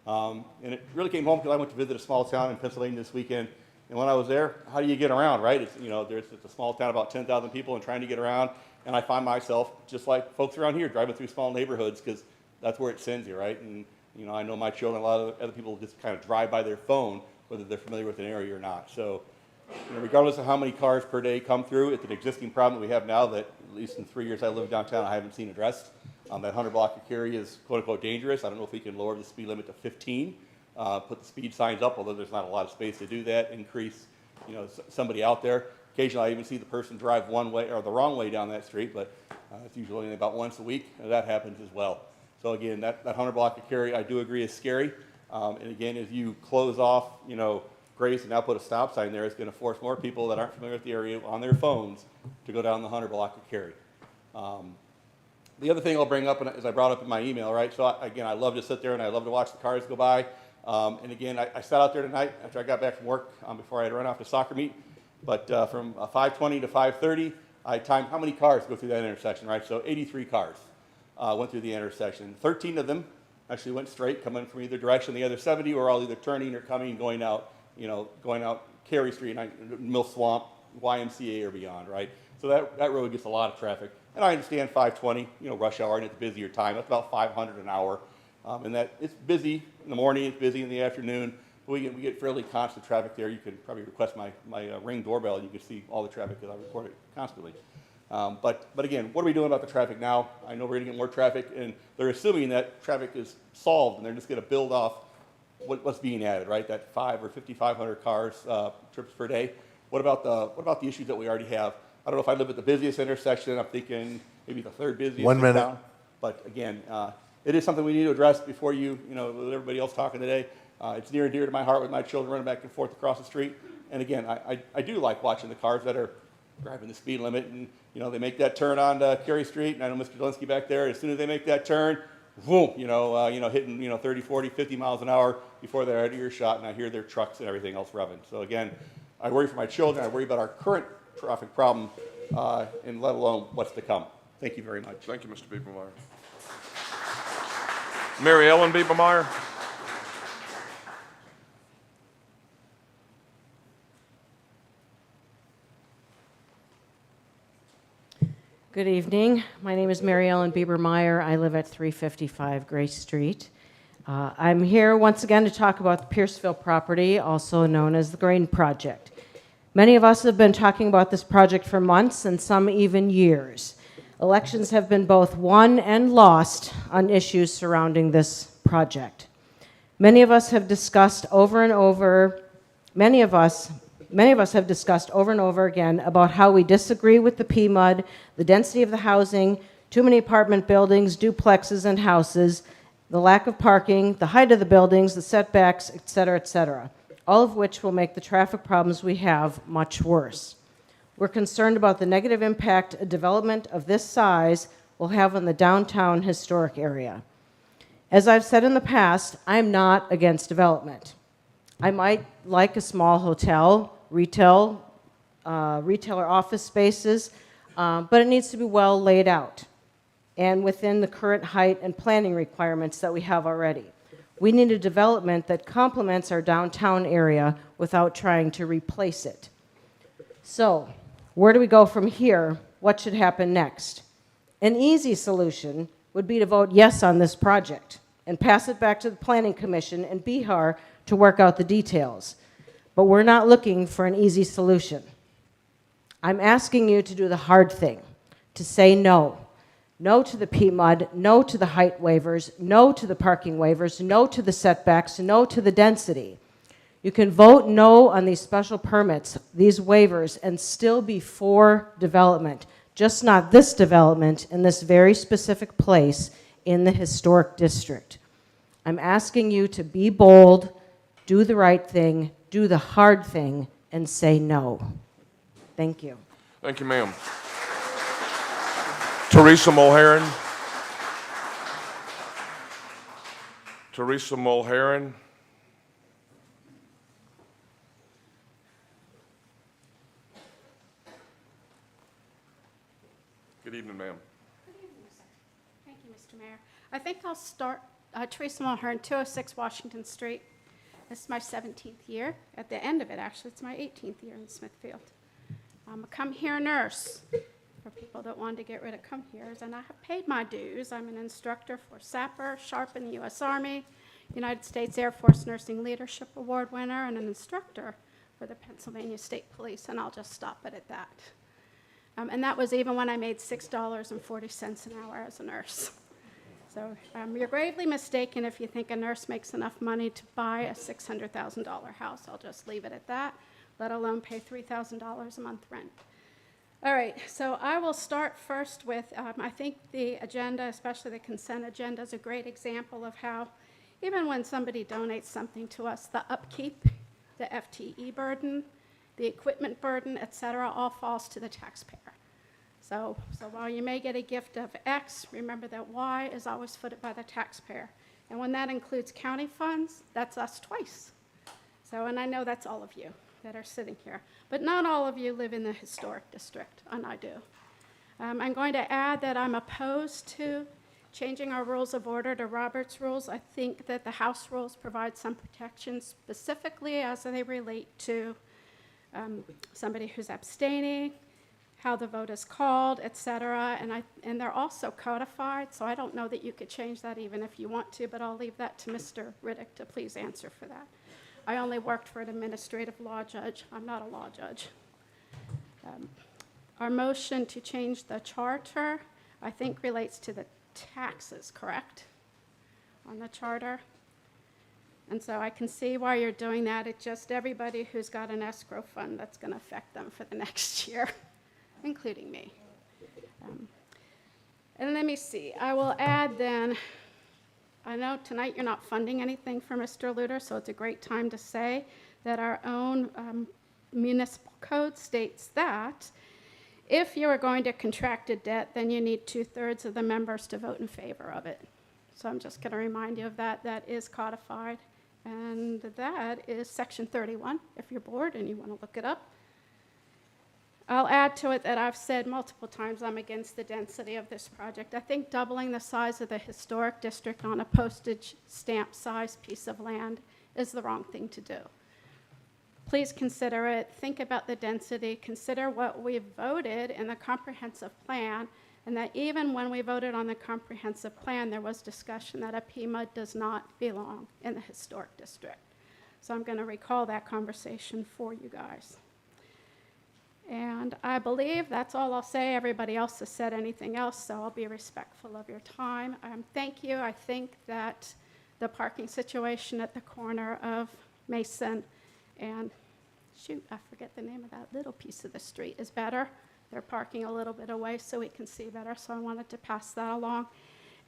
S10: And it really came home because I went to visit a small town in Pennsylvania this weekend. And when I was there, how do you get around, right? It's, it's a small town, about 10,000 people, and trying to get around. And I find myself, just like folks around here, driving through small neighborhoods because that's where it sends you, right? And, I know my children, a lot of other people just kind of drive by their phone, whether they're familiar with an area or not. So, regardless of how many cars per day come through, it's an existing problem that we have now that, at least in 3 years I live downtown, I haven't seen addressed. That 100 block of Cary is quote-unquote dangerous. I don't know if we can lower the speed limit to 15, put the speed signs up, although there's not a lot of space to do that, increase, somebody out there. Occasionally I even see the person drive one way or the wrong way down that street, but it's usually only about once a week, and that happens as well. So again, that 100 block of Cary, I do agree, is scary. And again, as you close off, Grace and now put a stop sign there, it's going to force more people that aren't familiar with the area on their phones to go down the 100 block of Cary. The other thing I'll bring up, as I brought up in my email, right? So again, I love to sit there and I love to watch the cars go by. And again, I sat out there tonight after I got back from work before I had to run off to soccer meet. But from 5:20 to 5:30, I timed how many cars go through that intersection, right? So 83 cars went through the intersection. 13 of them actually went straight, coming from either direction. The other 70 were all either turning or coming, going out Cary Street, Mill Swamp, YMCA or beyond, right? So that road gets a lot of traffic. And I understand 5:20, rush hour, and it's a busier time. That's about 500 an hour. And that it's busy in the morning, it's busy in the afternoon. We get fairly constant traffic there. You could probably request my Ring doorbell, and you can see all the traffic because I record it constantly. But again, what are we doing about the traffic now? I know we're going to get more traffic, and they're assuming that traffic is solved, and they're just going to build off what's being added, right? That 500 or 5,500 cars trips per day. What about the issues that we already have? I don't know if I live at the busiest intersection. I'm thinking maybe the third busiest.
S3: 1 minute.
S10: In town. But again, it is something we need to address before with everybody else talking today. It's near and dear to my heart with my children running back and forth across the street. And again, I do like watching the cars that are driving the speed limit, and they make that turn on Cary Street, and I know Mr. Delinsky back there. As soon as they make that turn, boom, hitting 30, 40, 50 miles an hour before they're out of earshot, and I hear their trucks and everything else revving. So again, I worry for my children. I worry about our current traffic problem, and let alone what's to come. Thank you very much.
S1: Thank you, Mr. Biebermeyer. Mary Ellen Biebermeyer.
S11: Good evening. My name is Mary Ellen Biebermeyer. I live at 355 Grace Street. I'm here once again to talk about the Pierceville property, also known as the Grain Project. Many of us have been talking about this project for months and some even years. Elections have been both won and lost on issues surrounding this project. Many of us have discussed over and over again about how we disagree with the PMUD, the density of the housing, too many apartment buildings, duplexes, and houses, the lack of parking, the height of the buildings, the setbacks, et cetera, all of which will make the traffic problems we have much worse. We're concerned about the negative impact a development of this size will have on the downtown historic area. As I've said in the past, I'm not against development. I might like a small hotel, retailer office spaces, but it needs to be well laid out and within the current height and planning requirements that we have already. We need a development that complements our downtown area without trying to replace it. So, where do we go from here? What should happen next? An easy solution would be to vote yes on this project and pass it back to the Planning Commission and BIHAR to work out the details. But we're not looking for an easy solution. I'm asking you to do the hard thing, to say no. No to the PMUD, no to the height waivers, no to the parking waivers, no to the setbacks, no to the density. You can vote no on these special permits, these waivers, and still be for development, just not this development in this very specific place in the historic district. I'm asking you to be bold, do the right thing, do the hard thing, and say no. Thank you.
S1: Thank you, ma'am. Teresa Mulheron. Teresa Mulheron. evening, ma'am.
S22: Good evening, sir. Thank you, Mr. Mayor. I think I'll start, Teresa Mulhern, 206 Washington Street. This is my 17th year. At the end of it, actually, it's my 18th year in Smithfield. I'm a come-here nurse for people that wanted to get rid of come-heres, and I have paid my dues. I'm an instructor for SAPR, SHARP in the U.S. Army, United States Air Force Nursing Leadership Award winner, and an instructor for the Pennsylvania State Police, and I'll just stop it at that. And that was even when I made $6.40 an hour as a nurse. So you're gravely mistaken if you think a nurse makes enough money to buy a $600,000 house. I'll just leave it at that, let alone pay $3,000 a month rent. All right, so I will start first with, I think the agenda, especially the consent agenda, is a great example of how, even when somebody donates something to us, the upkeep, the FTE burden, the equipment burden, et cetera, all falls to the taxpayer. So while you may get a gift of X, remember that Y is always footed by the taxpayer. And when that includes county funds, that's us twice. So, and I know that's all of you that are sitting here. But not all of you live in the historic district, and I do. I'm going to add that I'm opposed to changing our rules of order to Robert's rules. I think that the House rules provide some protections specifically as they relate to somebody who's abstaining, how the vote is called, et cetera, and they're also codified, so I don't know that you could change that even if you want to, but I'll leave that to Mr. Riddick to please answer for that. I only worked for an administrative law judge. I'm not a law judge. Our motion to change the charter, I think, relates to the taxes, correct, on the charter? And so I can see why you're doing that. It's just everybody who's got an escrow fund, that's going to affect them for the next year, including me. And let me see. I will add then, I know tonight you're not funding anything for Mr. Luter, so it's a great time to say that our own municipal code states that if you are going to contract a debt, then you need 2/3 of the members to vote in favor of it. So I'm just going to remind you of that. That is codified. And that is Section 31, if you're bored and you want to look it up. I'll add to it that I've said multiple times I'm against the density of this project. I think doubling the size of the historic district on a postage stamp size piece of land is the wrong thing to do. Please consider it. Think about the density. Consider what we voted in the comprehensive plan, and that even when we voted on the comprehensive plan, there was discussion that a PMUD does not belong in the historic district. So I'm going to recall that conversation for you guys. And I believe that's all I'll say. Everybody else has said anything else, so I'll be respectful of your time. Thank you. I think that the parking situation at the corner of Mason and, shoot, I forget the name of that little piece of the street, is better. They're parking a little bit away so we can see better, so I wanted to pass that along.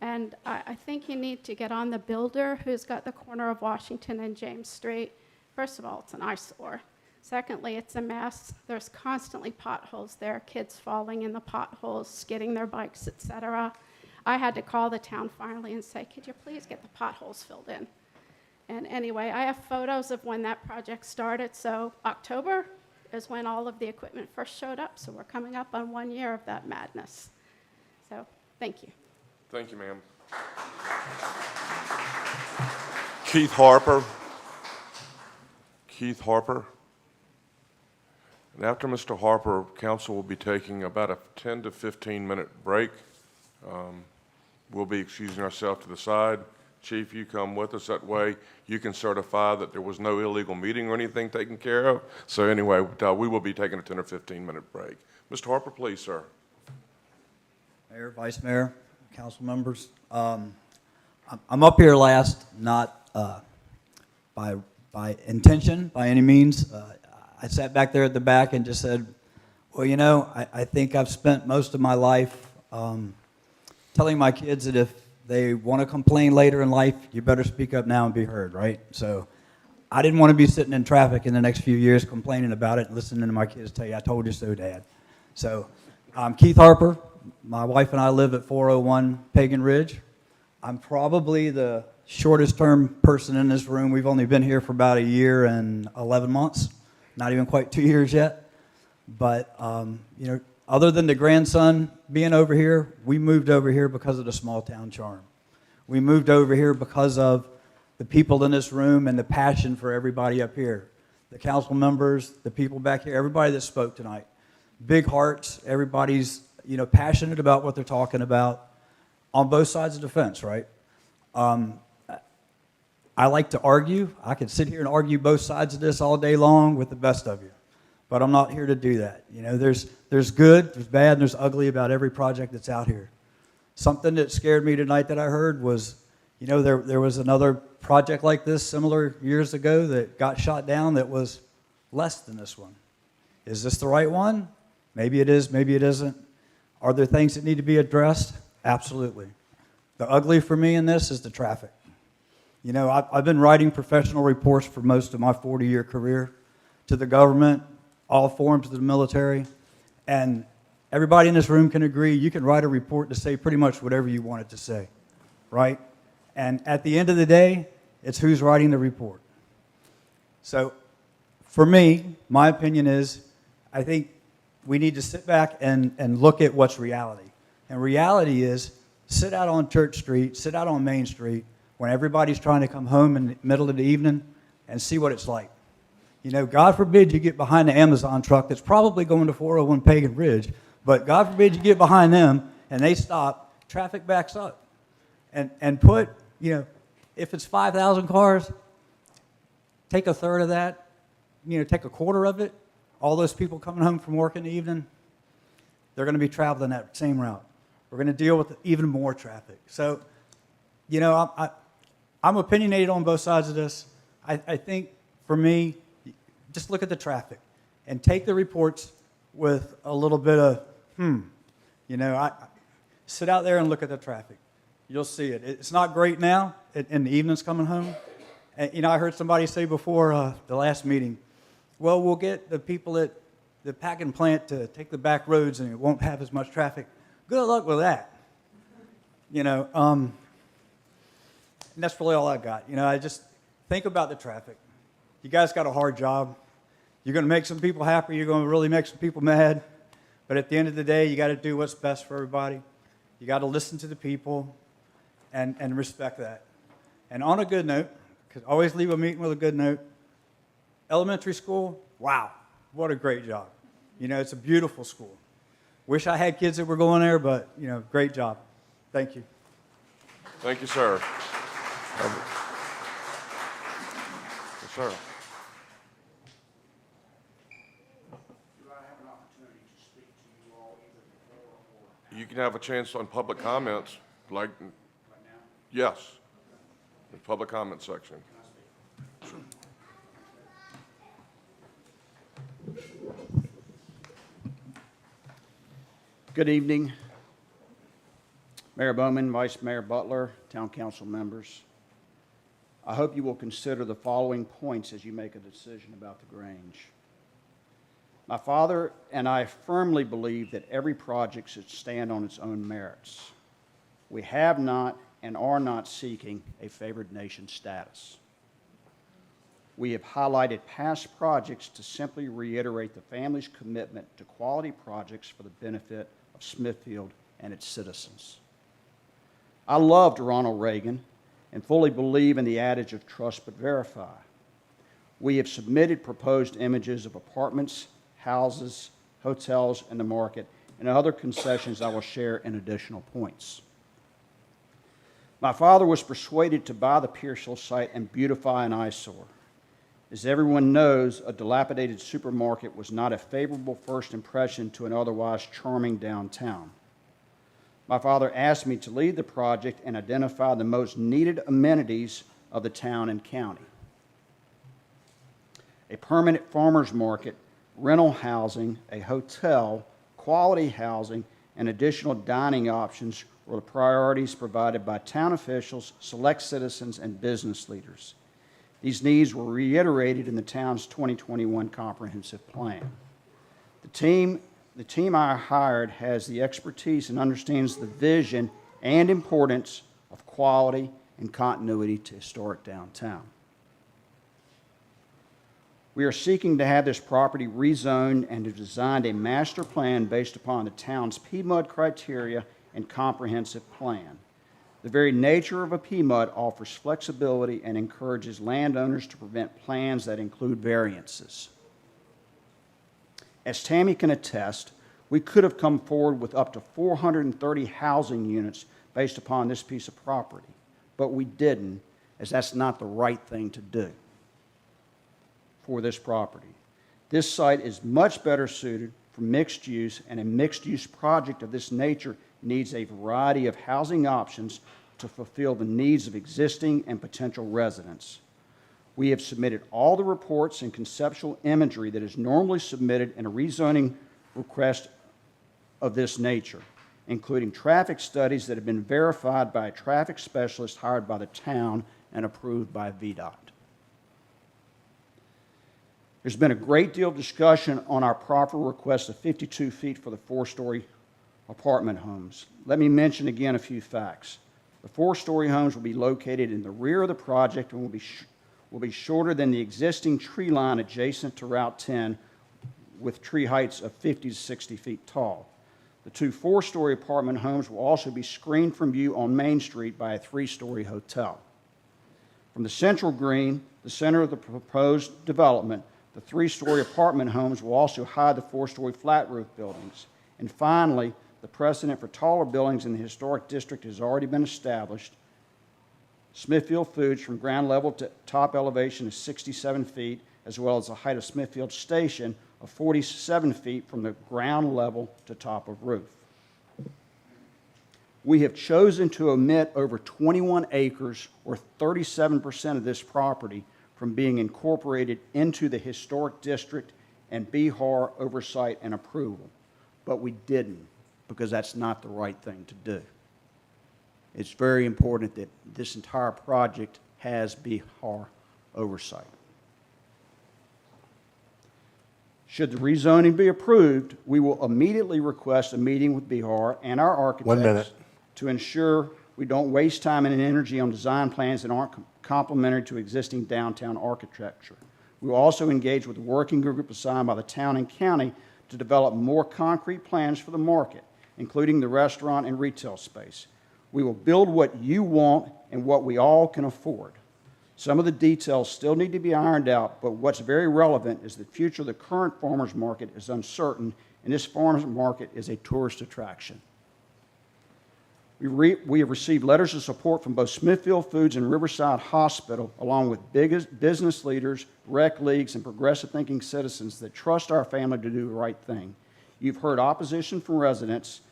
S22: And I think you need to get on the builder who's got the corner of Washington and James Street. First of all, it's an eyesore. Secondly, it's a mess. There's constantly potholes there, kids falling in the potholes, skidding their bikes, et cetera. I had to call the town finally and say, could you please get the potholes filled in? And anyway, I have photos of when that project started. So October is when all of the equipment first showed up. So we're coming up on 1 year of that madness. So thank you.
S1: Thank you, ma'am. Keith Harper. Keith Harper. And after Mr. Harper, council will be taking about a 10 to 15-minute break. We'll be excusing ourselves to the side. Chief, you come with us. That way you can certify that there was no illegal meeting or anything taken care of. So anyway, we will be taking a 10 or 15-minute break. Mr. Harper, please, sir.
S12: Mayor, Vice Mayor, council members. I'm up here last, not by intention, by any means. I sat back there at the back and just said, well, you know, I think I've spent most of my life telling my kids that if they want to complain later in life, you better speak up now and be heard, right? So I didn't want to be sitting in traffic in the next few years complaining about it and listening to my kids tell you, I told you so, Dad. So I'm Keith Harper. My wife and I live at 401 Pagan Ridge. I'm probably the shortest term person in this room. We've only been here for about 1 year and 11 months, not even quite 2 years yet. But, you know, Other than the grandson being over here, we moved over here because of the small town charm. We moved over here because of the people in this room and the passion for everybody up here. The council members, the people back here, everybody that spoke tonight. Big hearts, everybody's, passionate about what they're talking about on both sides of the fence, right? I like to argue. I could sit here and argue both sides of this all day long with the best of you. But I'm not here to do that. There's good, there's bad, and there's ugly about every project that's out here. Something that scared me tonight that I heard was, there was another project like this similar years ago that got shot down that was less than this one. Is this the right one? Maybe it is, maybe it isn't. Are there things that need to be addressed? Absolutely. The ugly for me in this is the traffic. I've been writing professional reports for most of my 40-year career to the government, all forms of the military, and everybody in this room can agree you can write a report to say pretty much whatever you want it to say, right? And at the end of the day, it's who's writing the report. So for me, my opinion is I think we need to sit back and look at what's reality. And reality is sit out on Church Street, sit out on Main Street when everybody's trying to come home in the middle of the evening and see what it's like. God forbid you get behind the Amazon truck that's probably going to 401 Pagan Ridge, but God forbid you get behind them and they stop, traffic backs up. And put, if it's 5,000 cars, take a third of that, take a quarter of it. All those people coming home from work in the evening, they're going to be traveling that same route. We're going to deal with even more traffic. So, I'm opinionated on both sides of this. I think, for me, just look at the traffic and take the reports with a little bit of, sit out there and look at the traffic. You'll see it. It's not great now in the evenings coming home. And, I heard somebody say before the last meeting, well, we'll get the people at the packing plant to take the back roads and it won't have as much traffic. Good luck with that. And that's really all I got. I just think about the traffic. You guys got a hard job. You're going to make some people happy. You're going to really make some people mad. But at the end of the day, you got to do what's best for everybody. You got to listen to the people and respect that. And on a good note, because always leave a meeting with a good note, elementary school, wow, what a great job. It's a beautiful school. Wish I had kids that were going there, but, great job. Thank you.
S1: Thank you, sir. Yes, sir. You can have a chance on public comments, like, yes, the public comment section. Sure.
S13: Good evening, Mayor Bowman, Vice Mayor Butler, Town Council members. I hope you will consider the following points as you make a decision about the Grange. My father and I firmly believe that every project should stand on its own merits. We have not and are not seeking a favored nation status. We have highlighted past projects to simply reiterate the family's commitment to quality projects for the benefit of Smithfield and its citizens. I loved Ronald Reagan and fully believe in the adage of trust but verify. We have submitted proposed images of apartments, houses, hotels, and the market, and other concessions I will share in additional points. My father was persuaded to buy the Pearsall site and beautify an eyesore. As everyone knows, a dilapidated supermarket was not a favorable first impression to an otherwise charming downtown. My father asked me to lead the project and identify the most needed amenities of the town and county. A permanent farmer's market, rental housing, a hotel, quality housing, and additional dining options were the priorities provided by town officials, select citizens, and business leaders. These needs were reiterated in the town's 2021 comprehensive plan. The team I hired has the expertise and understands the vision and importance of quality and continuity to historic downtown. We are seeking to have this property rezoned and to design a master plan based upon the town's PMUD criteria and comprehensive plan. The very nature of a PMUD offers flexibility and encourages landowners to prevent plans that include variances. As Tammy can attest, we could have come forward with up to 430 housing units based upon this piece of property, but we didn't, as that's not the right thing to do for this property. This site is much better suited for mixed use, and a mixed-use project of this nature needs a variety of housing options to fulfill the needs of existing and potential residents. We have submitted all the reports and conceptual imagery that is normally submitted in a rezoning request of this nature, including traffic studies that have been verified by a traffic specialist hired by the town and approved by VDOT. There's been a great deal of discussion on our proper request of 52 feet for the four-story apartment homes. Let me mention again a few facts. The four-story homes will be located in the rear of the project and will be shorter than the existing tree line adjacent to Route 10, with tree heights of 50 to 60 feet tall. The two four-story apartment homes will also be screened from view on Main Street by a three-story hotel. From the central green, the center of the proposed development, the three-story apartment homes will also hide the four-story flat roof buildings. And finally, the precedent for taller buildings in the historic district has already been established. Smithfield Foods from ground level to top elevation is 67 feet, as well as the height of Smithfield Station of 47 feet from the ground level to top of roof. We have chosen to omit over 21 acres, or 37% of this property, from being incorporated into the historic district and BHAR oversight and approval. But we didn't, because that's not the right thing to do. It's very important that this entire project has BHAR oversight. Should the rezoning be approved, we will immediately request a meeting with BHAR and our architects
S3: 1 minute.
S13: to ensure we don't waste time and energy on design plans that aren't complementary to existing downtown architecture. We will also engage with the working group assigned by the town and county to develop more concrete plans for the market, including the restaurant and retail space. We will build what you want and what we all can afford. Some of the details still need to be ironed out, but what's very relevant is the future of the current farmers market is uncertain, and this farmers market is a tourist attraction. We have received letters of support from both Smithfield Foods and Riverside Hospital, along with business leaders, rec leagues, and progressive thinking citizens that trust our family to do the right thing. You've heard opposition from residents,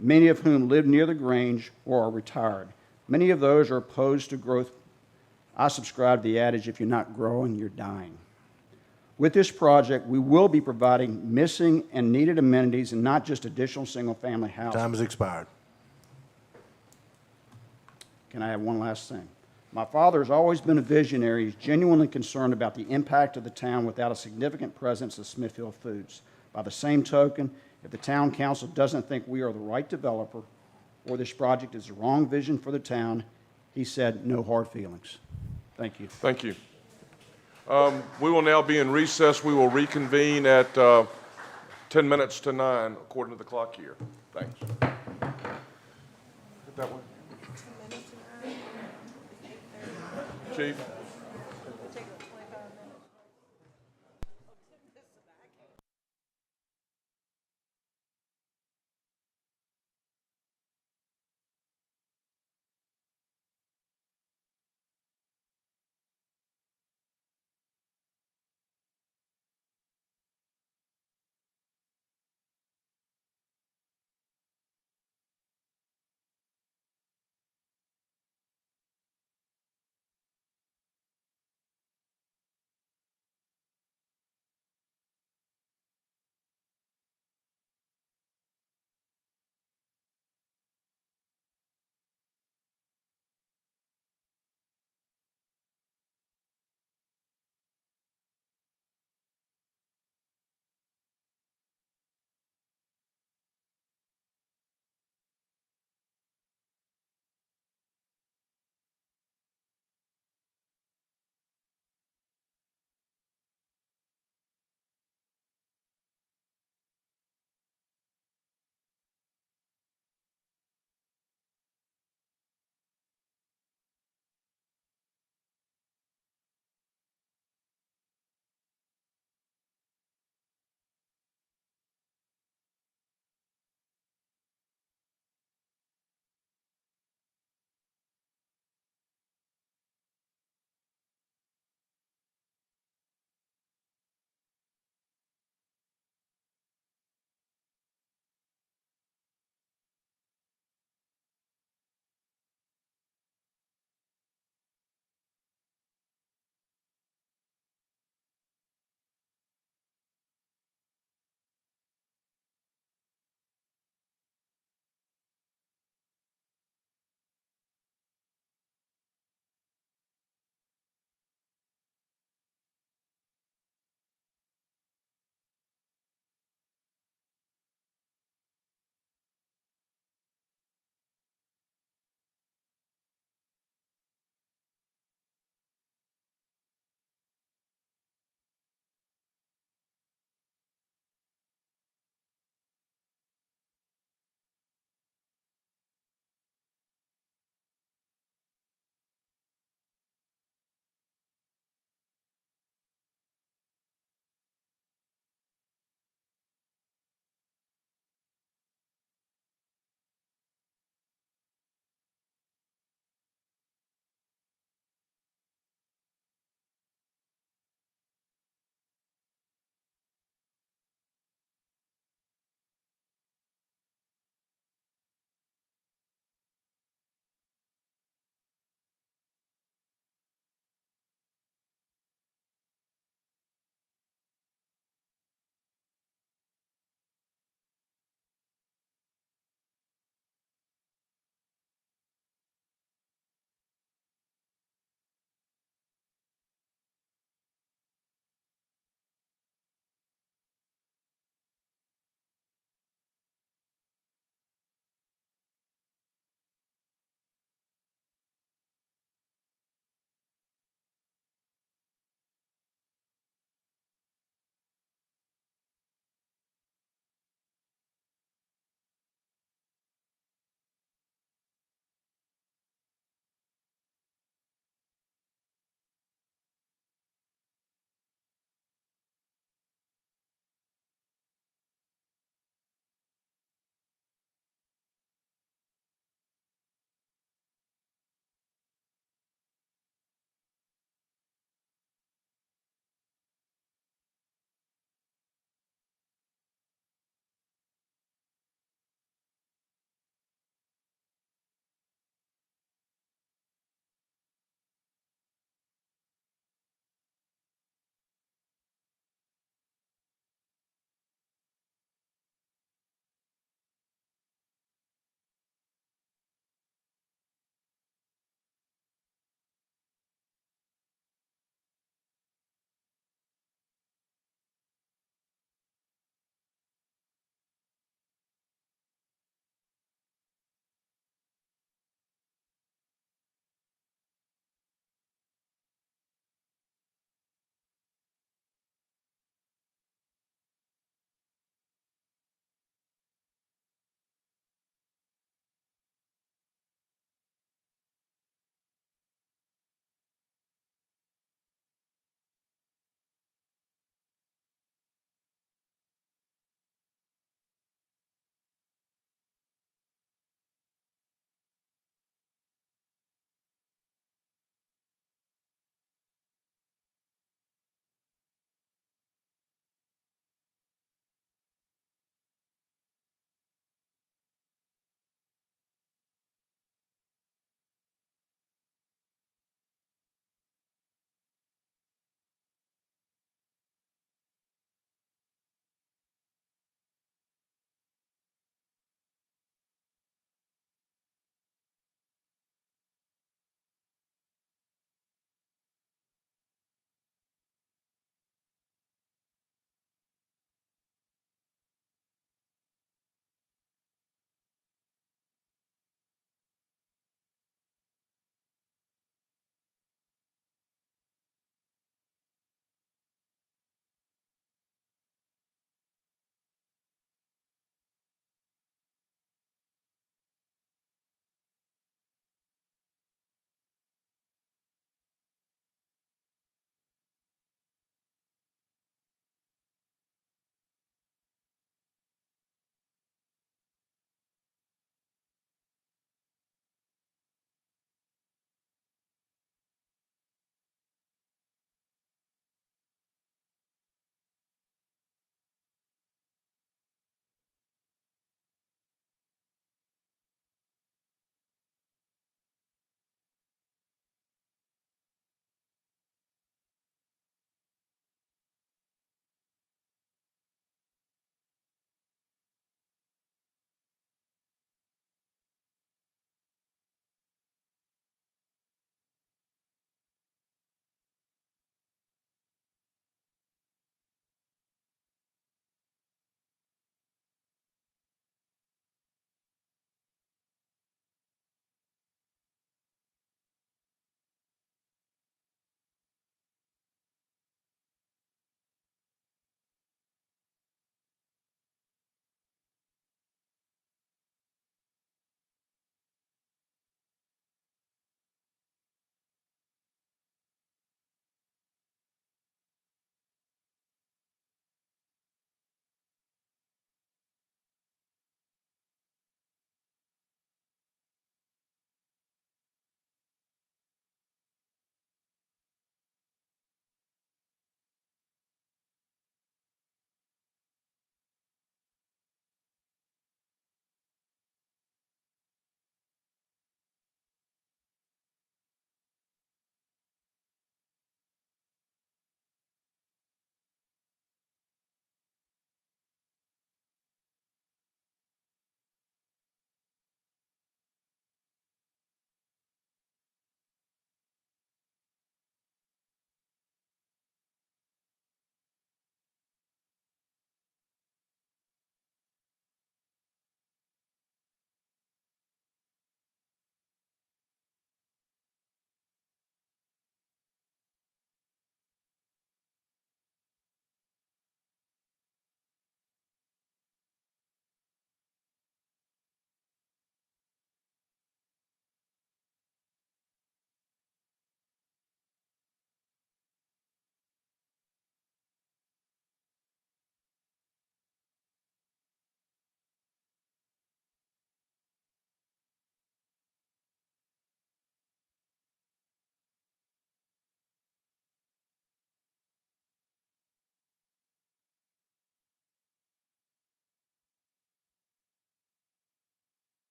S13: many of whom live near the Grange or are retired. Many of those are opposed to growth. I subscribe to the adage, if you're not growing, you're dying. With this project, we will be providing missing and needed amenities and not just additional single-family housing.
S3: Time has expired.
S13: Can I have one last thing? My father has always been a visionary. He's genuinely concerned about the impact of the town without a significant presence of Smithfield Foods. By the same token, if the town council doesn't think we are the right developer or this project is the wrong vision for the town, he said, no hard feelings. Thank you.
S1: Thank you. We will now be in recess. We will reconvene at 10 minutes to 9, according to the clock here. Thanks. Hit that one. Chief?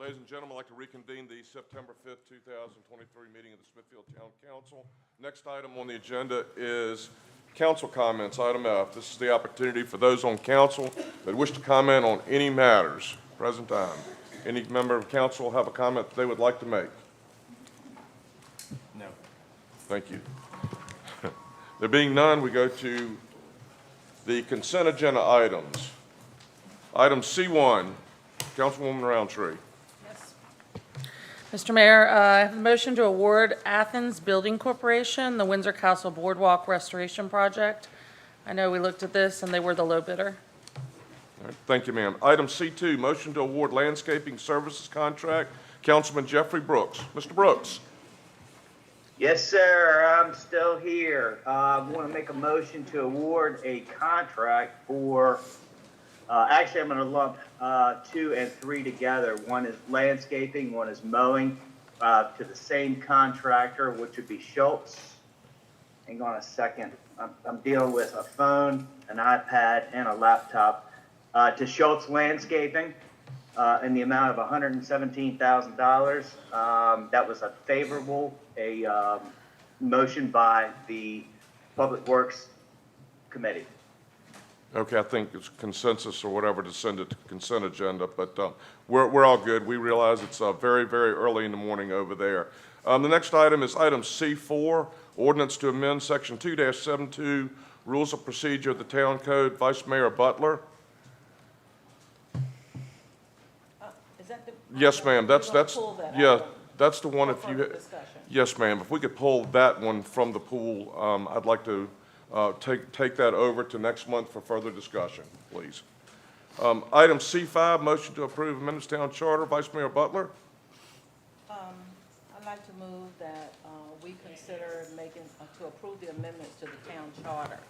S1: Ladies and gentlemen, I'd like to reconvene the September 5th, 2023 meeting of the Smithfield Town Council. Next item on the agenda is council comments, item F. This is the opportunity for those on council that wish to comment on any matters. Present time. Any member of council have a comment they would like to make?
S3: No.
S1: Thank you. There being none, we go to the consent agenda items. Item C1, Councilwoman Roundtree.
S15: Mr. Mayor, I have a motion to award Athens Building Corporation the Windsor Castle Boardwalk Restoration Project. I know we looked at this and they were the low bidder.
S1: All right, thank you, ma'am. Item C2, motion to award landscaping services contract, Councilman Jeffrey Brooks. Mr. Brooks.
S16: Yes, sir, I'm still here. I want to make a motion to award a contract for, actually, I'm going to lump 2 and 3 together. One is landscaping, one is mowing, to the same contractor, which would be Schultz. Hang on a second. I'm dealing with a phone, an iPad, and a laptop. To Schultz Landscaping in the amount of $117,000. That was a favorable motion by the Public Works Committee.
S1: Okay, I think it's consensus or whatever to send it to consent agenda, but we're all good. We realize it's very, very early in the morning over there. The next item is item C4, ordinance to amend section 2-72, rules of procedure of the town code. Vice Mayor Butler.
S11: Is that the?
S1: Yes, ma'am. That's yeah. That's the one.
S11: For further discussion.
S1: Yes, ma'am. If we could pull that one from the pool, I'd like to take that over to next month for further discussion, please. Item C5, motion to approve amendments to town charter. Vice Mayor Butler.
S11: I'd like to move that we consider to approve the amendments to the town charter.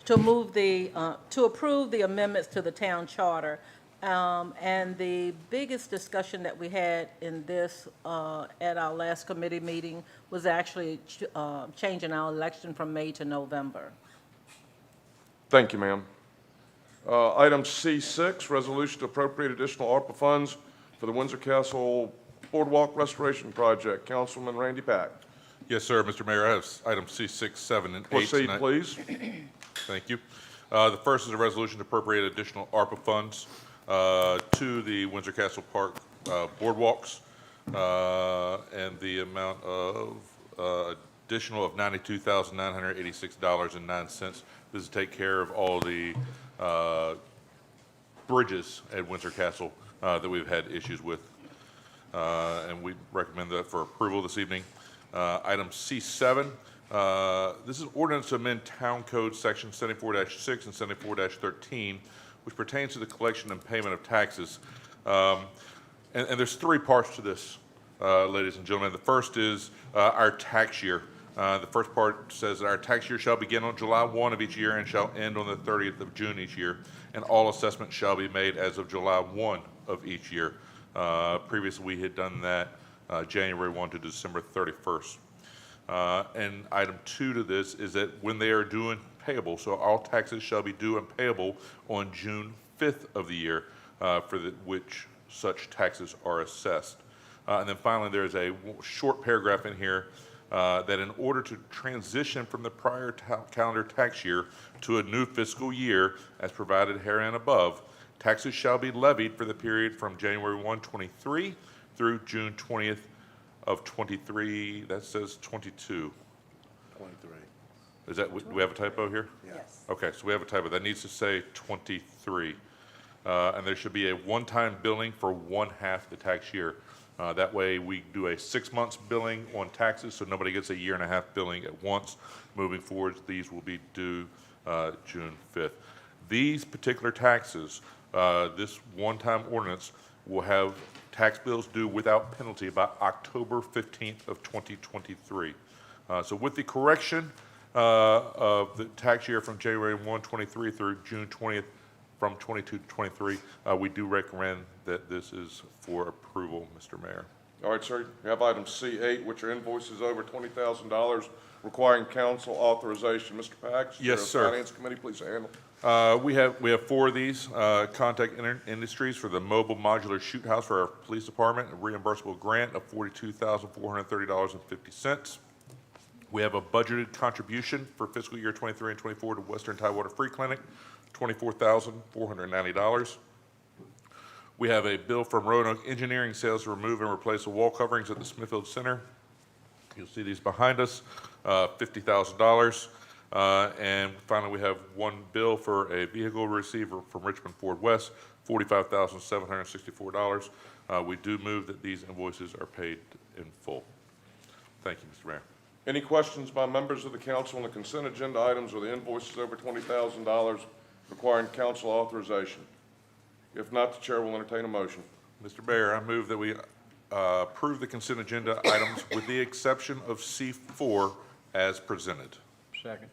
S11: To approve the amendments to the town charter. And the biggest discussion that we had in this at our last committee meeting was actually changing our election from May to November.
S1: Thank you, ma'am. Item C6, resolution to appropriate additional ARPA funds for the Windsor Castle Boardwalk Restoration Project. Councilman Randy Pack.
S23: Yes, sir, Mr. Mayor. I have item C6, 7, and 8.
S1: Proceed, please.
S23: Thank you. The first is a resolution to appropriate additional ARPA funds to the Windsor Castle Park boardwalks, and the amount of additional of $92,986.09. This is to take care of all the bridges at Windsor Castle that we've had issues with, and we recommend that for approval this evening. Item C7, this is ordinance to amend Town Code Section 74-6 and 74-13, which pertains to the collection and payment of taxes. And there's 3 parts to this, ladies and gentlemen. The first is our tax year. The first part says that our tax year shall begin on July 1 of each year and shall end on the 30th of June each year, and all assessments shall be made as of July 1 of each year. Previously, we had done that January 1 to December 31st. And item 2 to this is that when they are due and payable, so all taxes shall be due and payable on June 5th of the year for which such taxes are assessed. And then finally, there's a short paragraph in here that in order to transition from the prior calendar tax year to a new fiscal year, as provided herein above, taxes shall be levied for the period from January 1, 23 through June 20th of 23. That says 22.
S3: 23.
S1: Is that, do we have a typo here?
S3: Yes.
S1: Okay, so we have a typo. That needs to say 23. And there should be a one-time billing for 1/2 the tax year. That way we do a 6 months billing on taxes, so nobody gets a 1.5 billing at once. Moving forward, these will be due June 5th. These particular taxes, this one-time ordinance will have tax bills due without penalty by October 15th of 2023. So with the correction of the tax year from January 1, 23 through June 20th from 22 to 23, we do recommend that this is for approval, Mr. Mayor. All right, sir. You have item C8, which are invoices over $20,000 requiring council authorization. Mr. Pax?
S23: Yes, sir.
S1: Finance Committee, please handle.
S23: We have four of these. Contact Industries for the mobile modular shoot house for our police department, a reimbursable grant of $42,430.50. We have a budgeted contribution for fiscal year 23 and 24 to Western Tidewater Free Clinic, $24,490. We have a bill from Roanoke Engineering Sales to remove and replace the wall coverings at the Smithfield Center. You'll see these behind us, $50,000. And finally, we have one bill for a vehicle receiver from Richmond Ford West, $45,764. We do move that these invoices are paid in full. Thank you, Mr. Mayor.
S1: Any questions by members of the council on the consent agenda items or the invoices over $20,000 requiring council authorization? If not, the chair will entertain a motion.
S23: Mr. Mayor, I move that we approve the consent agenda items with the exception of C4 as presented.
S13: Second.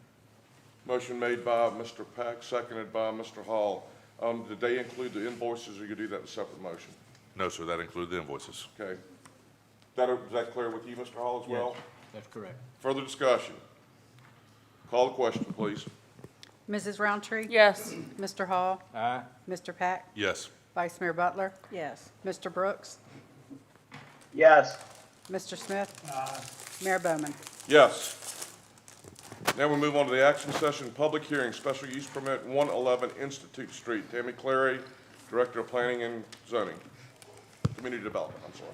S1: Motion made by Mr. Pack, seconded by Mr. Hall. Did they include the invoices, or you do that in a separate motion?
S23: No, sir, that includes the invoices.
S1: Okay. Is that clear with you, Mr. Hall, as well?
S13: Yes, that's correct.
S1: Further discussion? Call the question, please.
S14: Mrs. Roundtree?
S15: Yes.
S14: Mr. Hall?
S13: Aye.
S14: Mr. Pack?
S23: Yes.
S14: Vice Mayor Butler?
S4: Yes.
S14: Mr. Brooks?
S16: Yes.
S14: Mr. Smith? Mayor Bowman?
S1: Yes. Now we move on to the action session, public hearing, special use permit 111 Institute Street. Tammy Clary, Director of Planning and Zoning, Community Development, I'm sorry.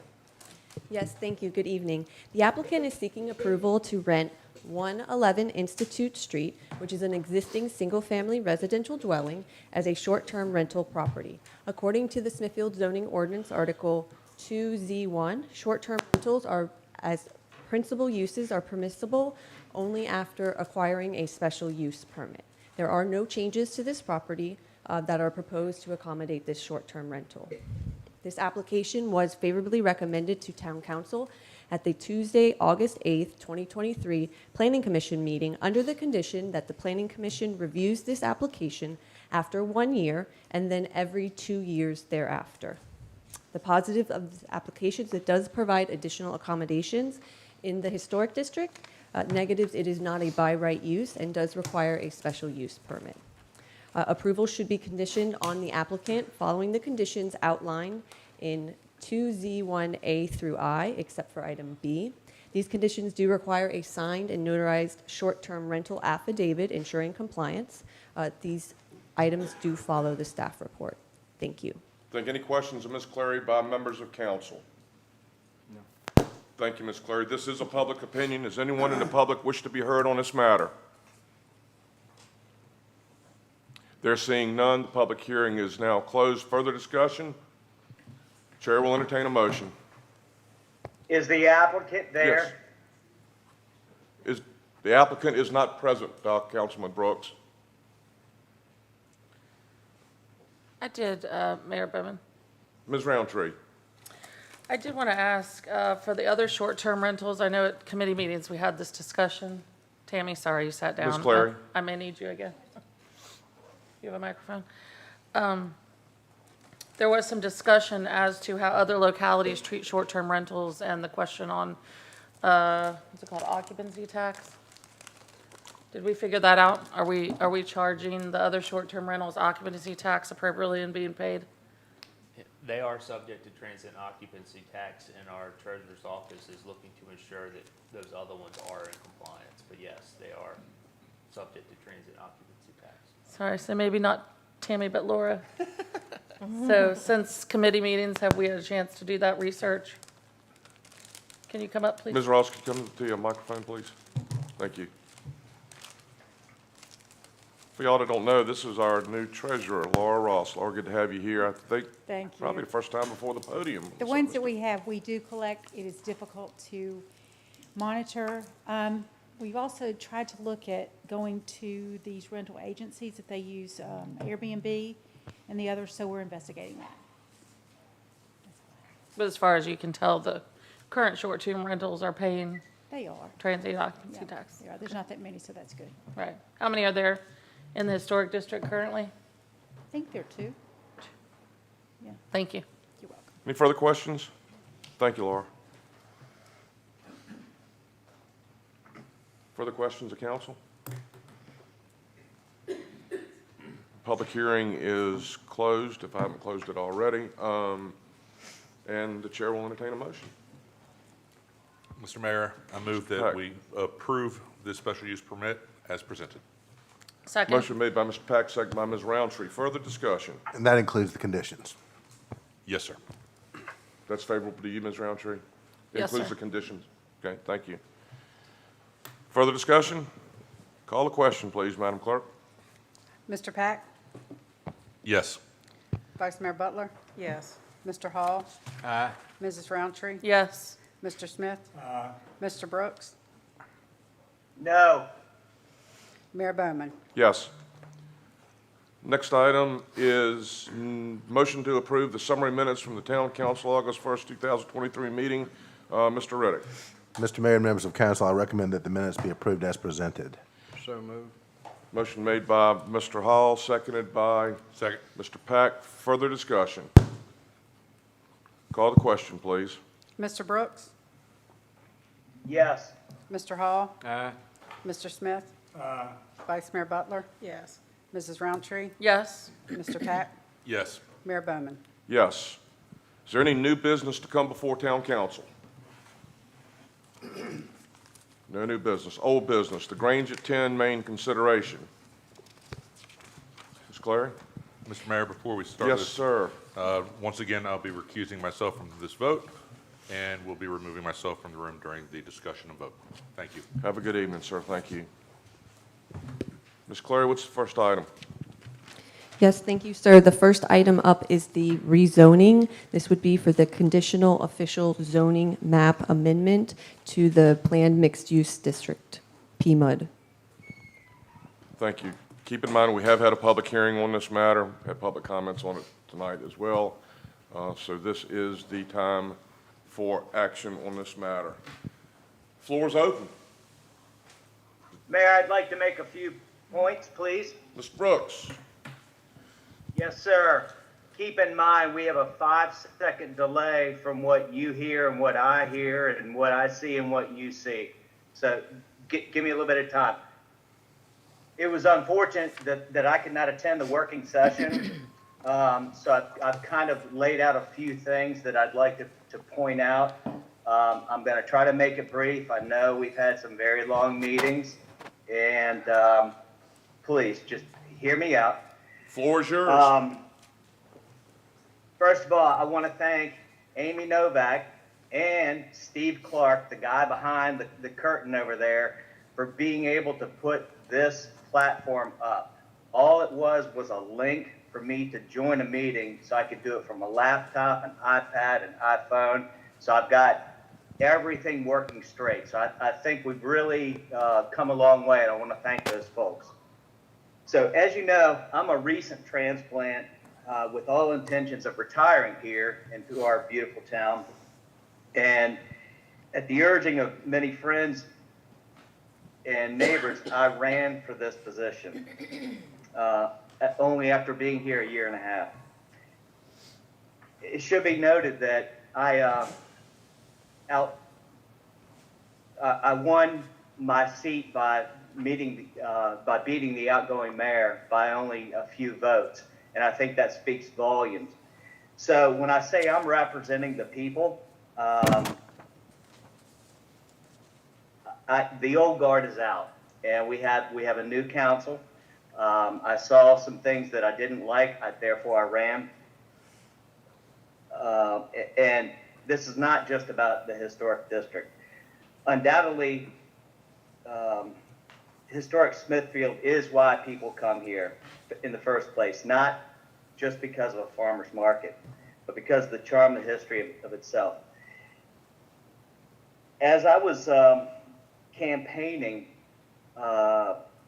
S17: Yes, thank you. Good evening. The applicant is seeking approval to rent 111 Institute Street, which is an existing single-family residential dwelling, as a short-term rental property. According to the Smithfield Zoning Ordinance Article 2Z1, short-term rentals are, as principal uses, are permissible only after acquiring a special use permit. There are no changes to this property that are proposed to accommodate this short-term rental. This application was favorably recommended to Town Council at the Tuesday, August 8th, 2023 Planning Commission meeting under the condition that the Planning Commission reviews this application after 1 year and then every 2 years thereafter. The positive of this application is it does provide additional accommodations in the historic district. Negatives, it is not a by right use and does require a special use permit. Approval should be conditioned on the applicant following the conditions outlined in 2Z1A through I, except for item B. These conditions do require a signed and notarized short-term rental affidavit ensuring compliance. These items do follow the staff report. Thank you.
S1: Think any questions of Ms. Clary by members of council? No. Thank you, Ms. Clary. This is a public opinion. Does anyone in the public wish to be heard on this matter? There seeing none, the public hearing is now closed. Further discussion? Chair will entertain a motion.
S16: Is the applicant there?
S1: Yes. The applicant is not present, Councilman Brooks.
S15: I did, Mayor Bowman.
S1: Ms. Roundtree.
S15: I did want to ask, for the other short-term rentals, I know at committee meetings we had this discussion. Tammy, sorry you sat down.
S1: Ms. Clary.
S15: I may need you again. You have a microphone? There was some discussion as to how other localities treat short-term rentals and the question on, what's it called, occupancy tax? Did we figure that out? Are we charging the other short-term rentals occupancy tax appropriately and being paid?
S18: They are subject to transit occupancy tax, and our treasurer's office is looking to ensure that those other ones are in compliance. But yes, they are subject to transit occupancy tax.
S15: Sorry, so maybe not Tammy, but Laura. So since committee meetings, have we had a chance to do that research? Can you come up, please?
S1: Ms. Ross, could you come to your microphone, please? Thank you. For y'all that don't know, this is our new treasurer, Laura Ross. Laura, good to have you here. I think
S24: Thank you.
S1: probably the first time before the podium.
S24: The ones that we have, we do collect. It is difficult to monitor. We've also tried to look at going to these rental agencies that they use, Airbnb and the others, so we're investigating that.
S15: But as far as you can tell, the current short-term rentals are paying
S24: They are.
S15: transit occupancy
S24: Yeah,
S15: tax.
S24: they are. There's not that many, so that's good.
S15: Right. How many are there in the historic district currently?
S24: I think there are two. Yeah.
S15: Thank you.
S24: You're welcome.
S1: Any further questions? Thank you, Laura. Further questions of council? Public hearing is closed, if I haven't closed it already, and the chair will entertain a motion.
S23: Mr. Mayor, I move that
S1: Pack.
S23: we approve this special use permit as presented.
S15: Second.
S1: Motion made by Mr. Pack, second by Ms. Roundtree. Further discussion?
S3: And that includes the conditions.
S23: Yes, sir.
S1: That's favorable to you, Ms. Roundtree?
S15: Yes,
S1: Includes
S15: sir.
S1: the conditions? Okay, thank you. Further discussion? Call the question, please, Madam Clerk.
S14: Mr. Pack?
S23: Yes.
S14: Vice Mayor Butler?
S15: Yes.
S14: Mr. Hall?
S3: Aye.
S14: Mrs. Roundtree?
S15: Yes.
S14: Mr. Smith? Mr. Brooks?
S16: No.
S14: Mayor Bowman?
S1: Yes. Next item is motion to approve the summary minutes from the Town Council August 1st, 2023 meeting. Mr. Riddick.
S3: Mr. Mayor and members of council, I recommend that the minutes be approved as presented.
S8: So moved.
S1: Motion made by Mr. Hall, seconded by
S23: Second.
S1: Mr. Pack. Further discussion? Call the question, please.
S14: Mr. Brooks?
S16: Yes.
S14: Mr. Hall?
S3: Aye.
S14: Mr. Smith? Vice Mayor Butler?
S15: Yes.
S14: Mrs. Roundtree?
S15: Yes.
S14: Mr. Pack?
S23: Yes.
S14: Mayor Bowman?
S1: Yes. Is there any new business to come before Town Council? No new business. Old business, the Grange at 10 main consideration. Ms. Clary?
S23: Mr. Mayor, before we start
S1: Yes,
S23: this,
S1: sir.
S23: once again, I'll be recusing myself from this vote and will be removing myself from the room during the discussion and vote. Thank you.
S1: Have a good evening, sir. Thank you. Ms. Clary, what's the first item?
S17: Yes, thank you, sir. The first item up is the rezoning. This would be for the conditional official zoning map amendment to the planned mixed-use district, PMUD.
S1: Thank you. Keep in mind, we have had a public hearing on this matter, had public comments on it tonight as well. So this is the time for action on this matter. Floor is open.
S16: Mayor, I'd like to make a few points, please.
S1: Ms. Brooks?
S16: Yes, sir. Keep in mind, we have a 5-second delay from what you hear and what I hear and what I see and what you see. So give me a little bit of time. It was unfortunate that I could not attend the working session. So I've kind of laid out a few things that I'd like to point out. I'm going to try to make it brief. I know we've had some very long meetings, and please just hear me out.
S1: Floor is yours.
S16: First of all, I want to thank Amy Novak and Steve Clark, the guy behind the curtain over there, for being able to put this platform up. All it was a link for me to join a meeting so I could do it from a laptop, an iPad, an iPhone. So I've got everything working straight. So I think we've really come a long way, and I want to thank those folks. So as you know, I'm a recent transplant with all intentions of retiring here into our beautiful town. And at the urging of many friends and neighbors, I ran for this position only after being here a year and a half. It should be noted that I won my seat by beating the outgoing mayor by only a few votes, and I think that speaks volumes. So when I say I'm representing the people, the old guard is out, and we have a new council. I saw some things that I didn't like, therefore I ran. And this is not just about the historic district. Undoubtedly, historic Smithfield is why people come here in the first place, not just because of a farmer's market, but because of the charm and the history of itself. As I was campaigning,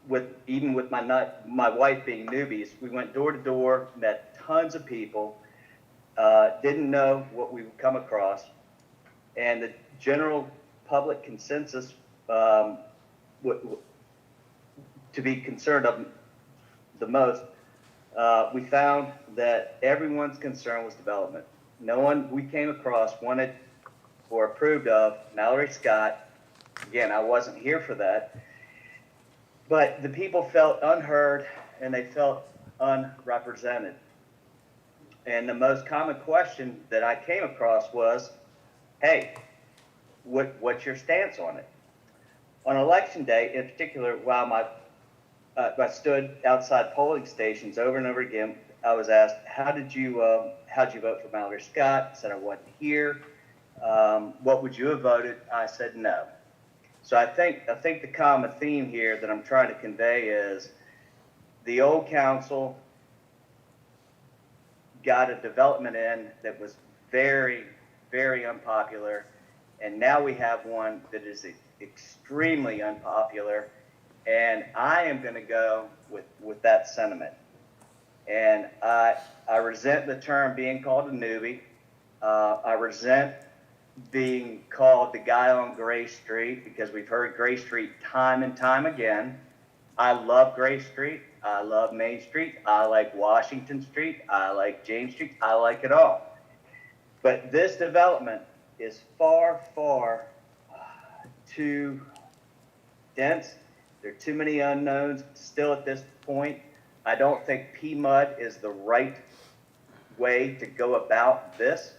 S16: with my wife being newbies, we went door to door, met tons of people, didn't know what we would come across, and the general public consensus to be concerned of the most, we found that everyone's concern was development. No one we came across wanted or approved of Mallory Scott. Again, I wasn't here for that. But the people felt unheard, and they felt unrepresented. And the most common question that I came across was, hey, what's your stance on it? On election day, in particular, while I stood outside polling stations over and over again, I was asked, how'd you vote for Mallory Scott? I said I wasn't here. What would you have voted? I said no. So I think the common theme here that I'm trying to convey is the old council got a development in that was very, very unpopular, and now we have one that is extremely unpopular, and I am going to go with that sentiment. And I resent the term being called a newbie. I resent being called the guy on Gray Street, because we've heard Gray Street time and time again. I love Gray Street. I love Main Street. I like Washington Street. I like James Street. I like it all. But this development is far, far too dense. There are too many unknowns still at this point. I don't think PMUD is the right way to go about this.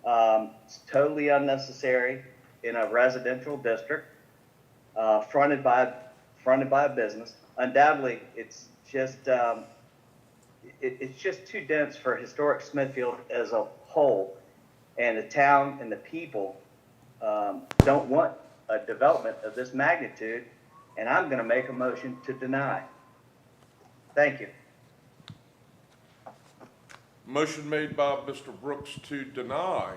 S16: It's totally unnecessary in a residential district, fronted by a business. Undoubtedly, it's just too dense for historic Smithfield as a whole, and the town and the people don't want a development of this magnitude, and I'm going to make a motion to deny. Thank you.
S1: Motion made by Mr. Brooks to deny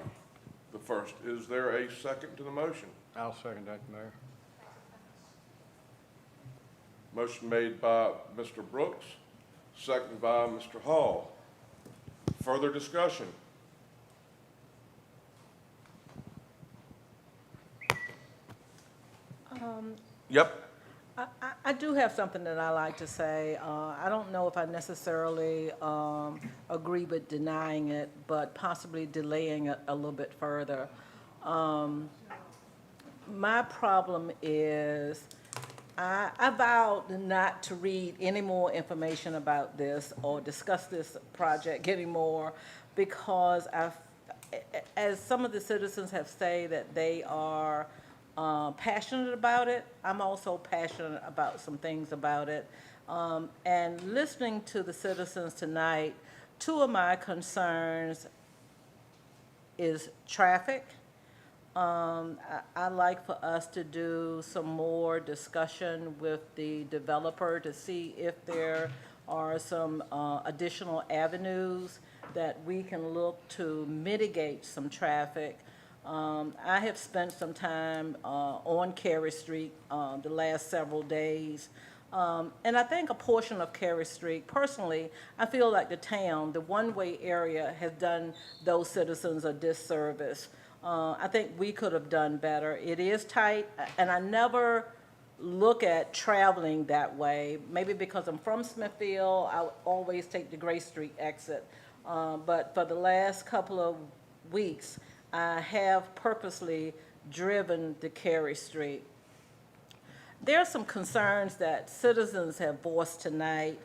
S1: the first. Is there a second to the motion?
S3: I'll second that, Mayor.
S1: Motion made by Mr. Brooks, second by Mr. Hall. Further discussion? Yep.
S2: I do have something that I like to say. I don't know if I necessarily agree with denying it, but possibly delaying it a little bit further. My problem is I vowed not to read any more information about this or discuss this project anymore, because as some of the citizens have said that they are passionate about it, I'm also passionate about some things about it. And listening to the citizens tonight, two of my concerns is traffic. I'd like for us to do some more discussion with the developer to see if there are some additional avenues that we can look to mitigate some traffic. I have spent some time on Carey Street the last several days. And I think a portion of Carey Street, personally, I feel like the town, the one-way area, has done those citizens a disservice. I think we could have done better. It is tight, and I never look at traveling that way. Maybe because I'm from Smithfield, I always take the Gray Street exit. But for the last couple of weeks, I have purposely driven to Carey Street. There are some concerns that citizens have voiced tonight,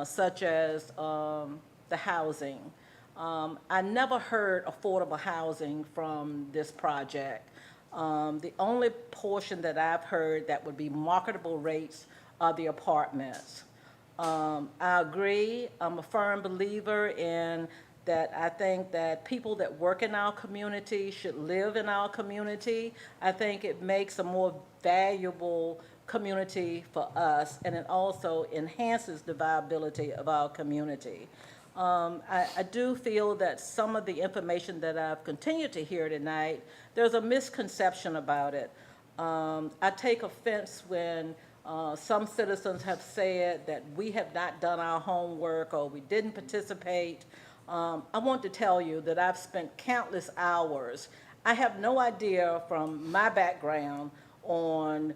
S2: such as the housing. I never heard affordable housing from this project. The only portion that I've heard that would be marketable rates are the apartments. I agree. I'm a firm believer in that. I think that people that work in our community should live in our community. I think it makes a more valuable community for us, and it also enhances the viability of our community. I do feel that some of the information that I've continued to hear tonight, there's a misconception about it. I take offense when some citizens have said that we have not done our homework or we didn't participate. I want to tell you that I've spent countless hours. I have no idea from my background on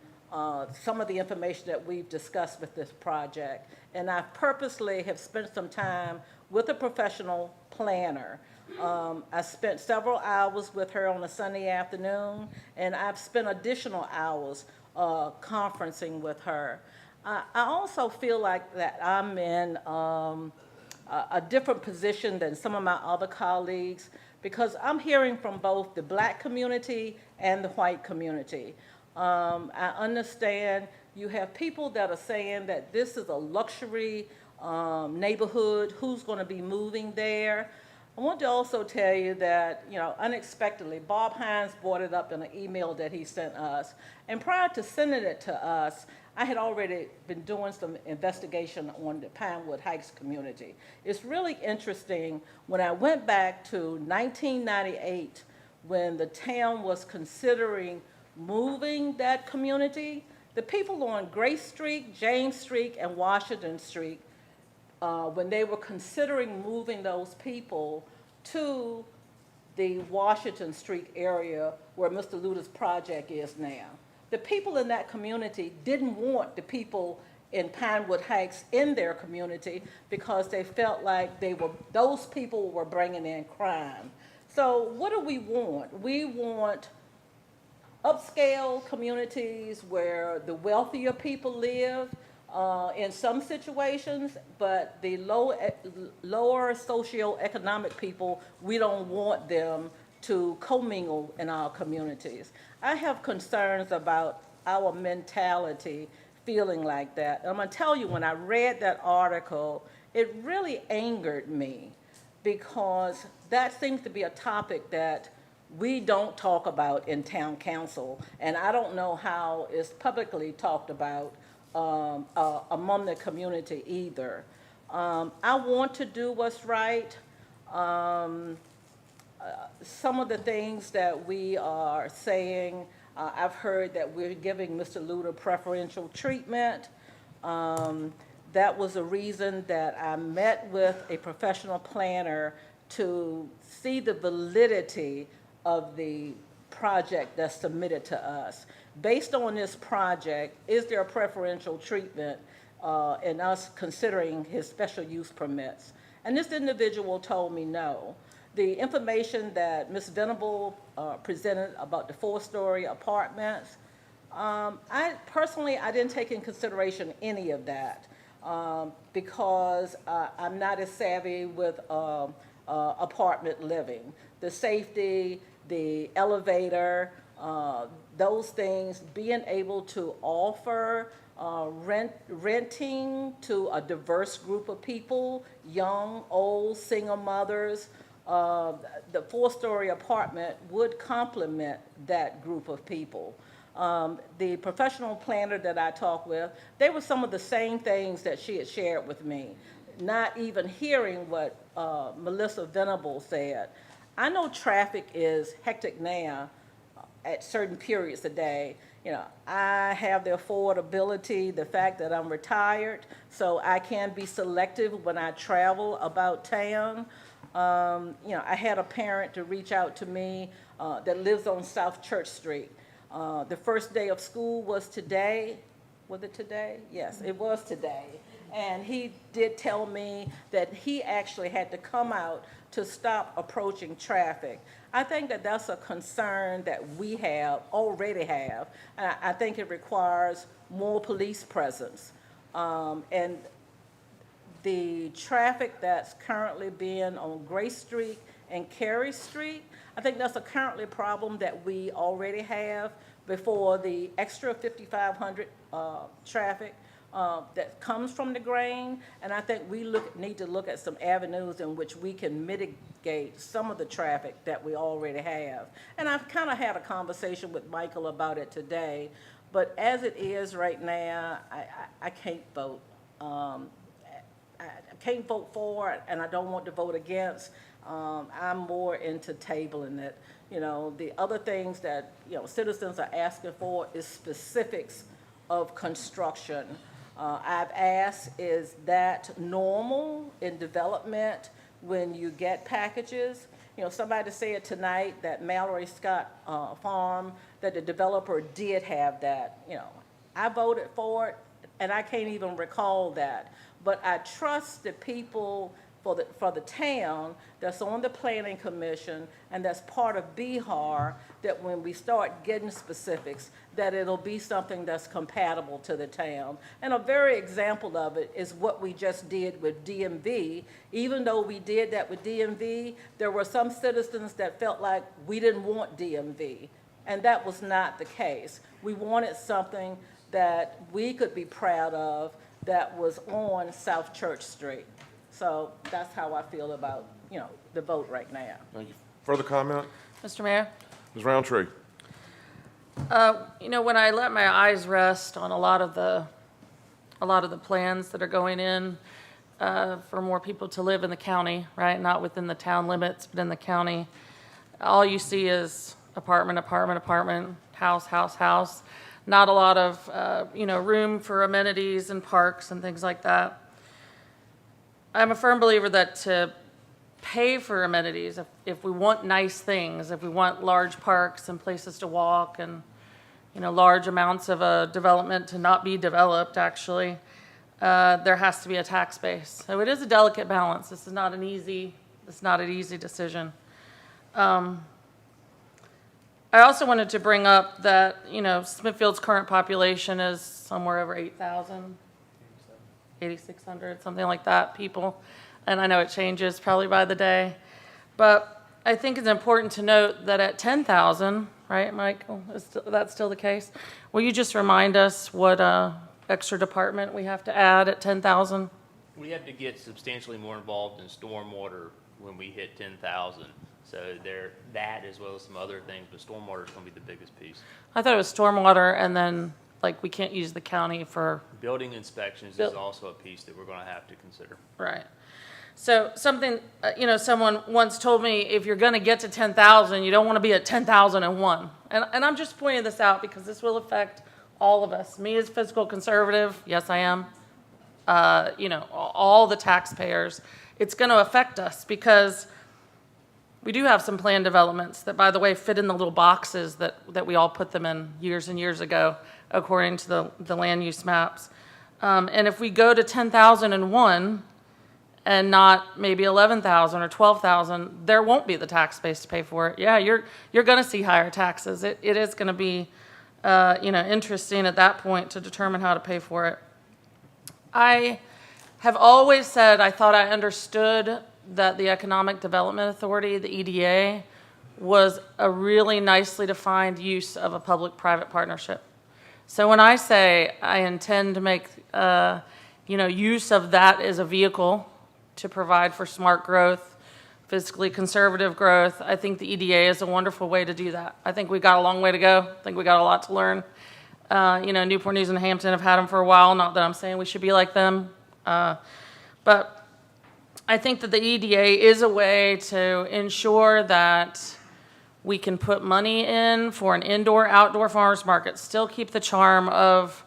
S2: some of the information that we've discussed with this project. And I purposely have spent some time with a professional planner. I spent several hours with her on a Sunday afternoon, and I've spent additional hours conferencing with her. I also feel like that I'm in a different position than some of my other colleagues because I'm hearing from both the black community and the white community. I understand you have people that are saying that this is a luxury neighborhood, who's going to be moving there. I want to also tell you that, you know, unexpectedly, Bob Hines brought it up in an email that he sent us. And prior to sending it to us, I had already been doing some investigation on the Pinewood Heights community. It's really interesting, when I went back to 1998, when the town was considering moving that community, the people on Grace Street, James Street, and Washington Street, when they were considering moving those people to the Washington Street area where Mr. Luter's project is now. The people in that community didn't want the people in Pinewood Heights in their community because they felt like those people were bringing in crime. So what do we want? We want upscale communities where the wealthier people live, in some situations, but the lower socioeconomic people, we don't want them to commingle in our communities. I have concerns about our mentality feeling like that. And I'm gonna tell you, when I read that article, it really angered me because that seems to be a topic that we don't talk about in town council, and I don't know how it's publicly talked about among the community either. I want to do what's right. Some of the things that we are saying, I've heard that we're giving Mr. Luter preferential treatment. That was a reason that I met with a professional planner to see the validity of the project that's submitted to us. Based on this project, is there a preferential treatment in us considering his special use permits? And this individual told me no. The information that Ms. Venable presented about the 4-story apartments, I didn't take in consideration any of that because I'm not as savvy with apartment living. The safety, the elevator, those things, being able to offer renting to a diverse group of people, young, old, single mothers, the 4-story apartment would complement that group of people. The professional planner that I talked with, they were some of the same things that she had shared with me, not even hearing what Melissa Venable said. I know traffic is hectic now at certain periods of the day. You know, I have the affordability, the fact that I'm retired, so I can be selective when I travel about town. You know, I had a parent to reach out to me that lives on South Church Street. The first day of school was today. Was it today? Yes, it was today. And he did tell me that he actually had to come out to stop approaching traffic. I think that that's a concern that we already have. And I think it requires more police presence. And the traffic that's currently being on Grace Street and Carey Street, I think that's a currently problem that we already have before the extra 5,500 traffic that comes from the grain. And I think we need to look at some avenues in which we can mitigate some of the traffic that we already have. And I've kind of had a conversation with Michael about it today, but as it is right now, I can't vote. I can't vote for it, and I don't want to vote against. I'm more into tabling it. You know, the other things that, you know, citizens are asking for is specifics of construction. I've asked, is that normal in development when you get packages? You know, somebody said tonight that Mallory Scott Farm, that the developer did have that. You know, I voted for it, and I can't even recall that. But I trust the people for the town that's on the planning commission and that's part of BHAR, that when we start getting specifics, that it'll be something that's compatible to the town. And a very example of it is what we just did with DMV. Even though we did that with DMV, there were some citizens that felt like we didn't want DMV. And that was not the case. We wanted something that we could be proud of that was on South Church Street. So that's how I feel about, the vote right now.
S1: Thank you. Further comment?
S15: Mr. Mayor?
S1: Ms. Roundtree?
S15: When I let my eyes rest on a lot of the plans that are going in for more people to live in the county, right? Not within the town limits, but in the county, all you see is apartment, apartment, apartment, house, house, house. Not a lot of, room for amenities and parks and things like that. I'm a firm believer that to pay for amenities, if we want nice things, if we want large parks and places to walk and, large amounts of a development to not be developed, actually, there has to be a tax base. So it is a delicate balance. This is not an easy decision. I also wanted to bring up that, Smithfield's current population is somewhere over 8,000, 8,600, something like that, people. And I know it changes probably by the day. But I think it's important to note that at 10,000, right, Michael, that's still the case? Will you just remind us what extra department we have to add at 10,000?
S18: We have to get substantially more involved in stormwater when we hit 10,000. So that as well as some other things, but stormwater is going to be the biggest piece.
S15: I thought it was stormwater, and then we can't use the county for
S18: building inspections is also a piece that we're going to have to consider.
S15: Right. So something, someone once told me, if you're going to get to 10,000, you don't want to be at 10,001. And I'm just pointing this out because this will affect all of us. Me as fiscal conservative, yes, I am. All the taxpayers. It's going to affect us because we do have some planned developments that, by the way, fit in the little boxes that we all put them in years and years ago, according to the land use maps. And if we go to 10,001 and not maybe 11,000 or 12,000, there won't be the tax base to pay for it. Yeah, you're going to see higher taxes. It is going to be, interesting at that point to determine how to pay for it. I have always said I thought I understood that the Economic Development Authority, the EDA, was a really nicely defined use of a public-private partnership. So when I say I intend to make, use of that as a vehicle to provide for smart growth, fiscally conservative growth, I think the EDA is a wonderful way to do that. I think we got a long way to go. I think we got a lot to learn. Newport News and Hampton have had them for a while. Not that I'm saying we should be like them, but I think that the EDA is a way to ensure that we can put money in for an indoor-outdoor farmers market, still keep the charm of,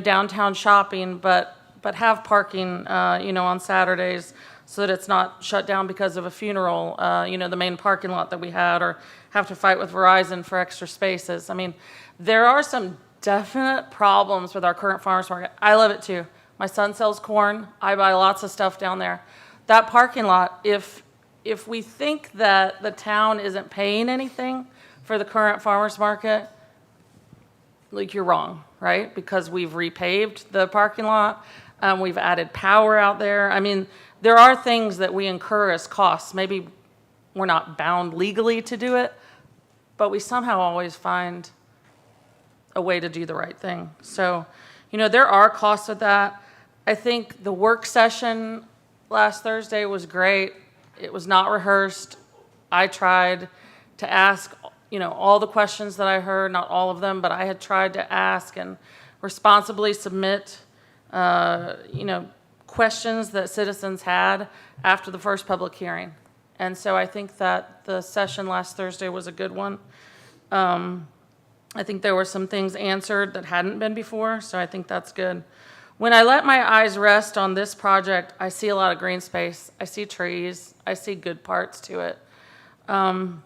S15: downtown shopping, but have parking, on Saturdays so that it's not shut down because of a funeral, the main parking lot that we had, or have to fight with Verizon for extra spaces. I mean, there are some definite problems with our current farmers market. I love it too. My son sells corn. I buy lots of stuff down there. That parking lot, if we think that the town isn't paying anything for the current farmers market, you're wrong, right? Because we've repaved the parking lot, we've added power out there. I mean, there are things that we incur as costs. Maybe we're not bound legally to do it, but we somehow always find a way to do the right thing. So, there are costs with that. I think the work session last Thursday was great. It was not rehearsed. I tried to ask, all the questions that I heard, not all of them, but I had tried to ask and responsibly submit, questions that citizens had after the first public hearing. And so I think that the session last Thursday was a good one. I think there were some things answered that hadn't been before, so I think that's good. When I let my eyes rest on this project, I see a lot of green space. I see trees. I see good parts to it. And